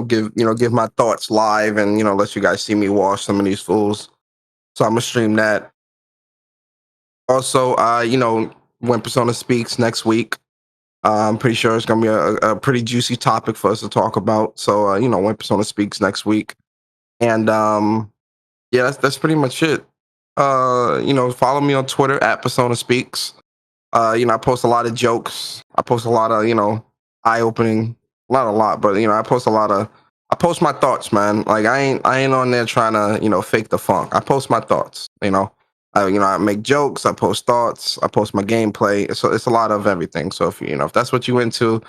give my thoughts live, and let you guys see me wash some of these fools. So I'm gonna stream that. Also, when Persona speaks next week, I'm pretty sure it's gonna be a pretty juicy topic for us to talk about. So when Persona speaks next week, and yeah, that's pretty much it. Follow me on Twitter at Persona Speaks. I post a lot of jokes. I post a lot of eye opening. Not a lot, but I post my thoughts, man. Like I ain't on there trying to fake the funk. I post my thoughts. I make jokes. I post thoughts. I post my gameplay. So it's a lot of everything. So if that's what you into,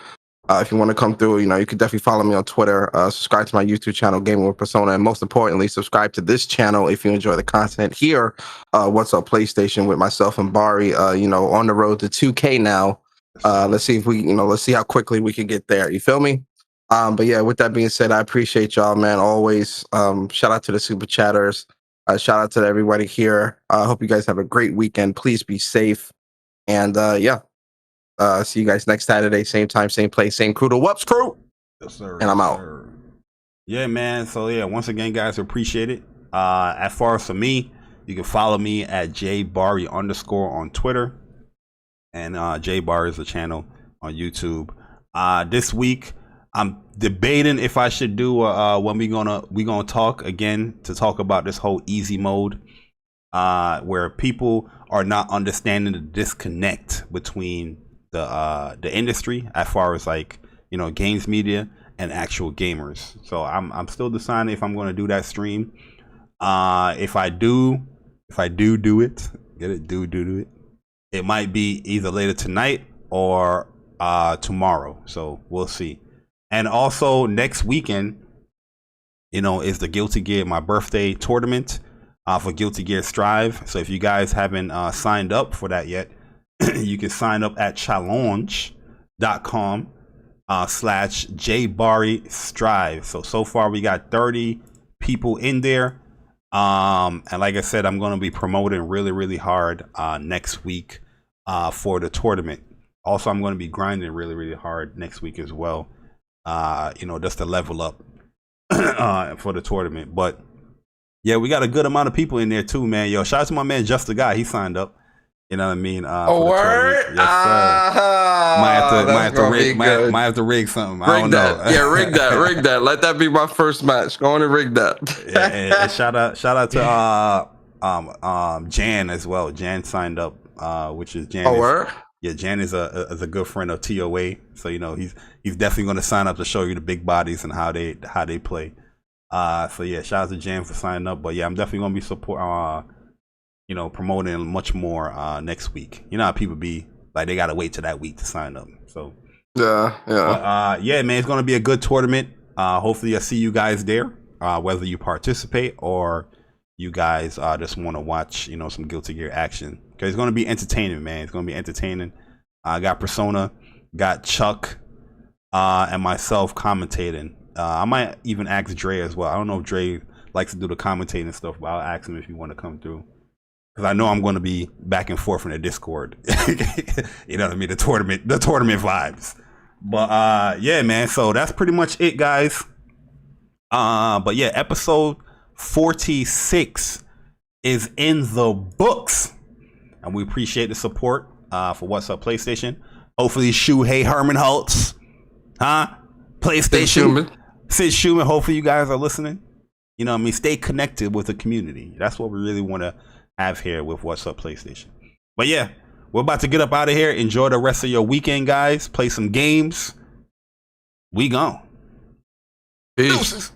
if you want to come through, you can definitely follow me on Twitter. Subscribe to my YouTube channel, Gaming with Persona, and most importantly, subscribe to this channel if you enjoy the content here. What's Up PlayStation with myself and Bari. On the road to 2K now. Let's see if let's see how quickly we can get there. You feel me? But yeah, with that being said, I appreciate y'all, man. Always. Shout out to the super chatters. Shout out to everybody here. I hope you guys have a great weekend. Please be safe. And see you guys next Saturday, same time, same place, same crew, the WUPS crew. Yes, sir. And I'm out. Yeah, man. So yeah, once again, guys, appreciate it. As far as for me, you can follow me at Jay Bari _ on Twitter. And Jay Bari is the channel on YouTube. This week I'm debating if I should do when we gonna talk again to talk about this whole easy mode, where people are not understanding the disconnect between the industry as far as games media and actual gamers. So I'm still deciding if I'm going to do that stream. If I do it, do it. It might be either later tonight or tomorrow. So we'll see. And also next weekend, is the Guilty Gear, my birthday tournament for Guilty Gear Strive. So if you guys haven't signed up for that yet, you can sign up at challenge.com/JBariStrive. So far we got 30 people in there. And like I said, I'm going to be promoting really, really hard next week for the tournament. Also, I'm going to be grinding really, really hard next week as well. Just to level up for the tournament. But yeah, we got a good amount of people in there too, man. Yo, shout out to my man Just the Guy. He signed up. You know what I mean? Word? Yes, sir. Might have to rig something. I don't know. Yeah, rig that. Let that be my first match. Go on and rig that. and shout out to Jan as well. Jan signed up, which is Jan. Word? Yeah, Jan is a good friend of TOA. So he's definitely going to sign up to show you the big bodies and how they play. So yeah, shout out to Jan for signing up. But yeah, I'm definitely going to be promoting much more next week. You know how people be like, they gotta wait till that week to sign up. So yeah. But, yeah, man, it's gonna be a good tournament. Hopefully I see you guys there, whether you participate or you guys just want to watch some Guilty Gear action, because it's gonna be entertaining, man. It's gonna be entertaining. I got Persona, got Chuck, and myself commentating. I might even ask Dre as well. I don't know if Dre likes to do the commentating stuff, but I'll ask him if he want to come through. Because I know I'm going to be back and forth in the Discord. You know what I mean? The tournament vibes. But yeah, man. So that's pretty much it, guys. But yeah, episode 46 is in the books. And we appreciate the support for What's Up PlayStation. Hopefully Shuhei Hermanholtz. PlayStation. Sid Schumann. Hopefully you guys are listening. You know what I mean? Stay connected with the community. That's what we really want to have here with What's Up PlayStation. But yeah, we're about to get up out of here. Enjoy the rest of your weekend, guys. Play some games. We gone. Peace.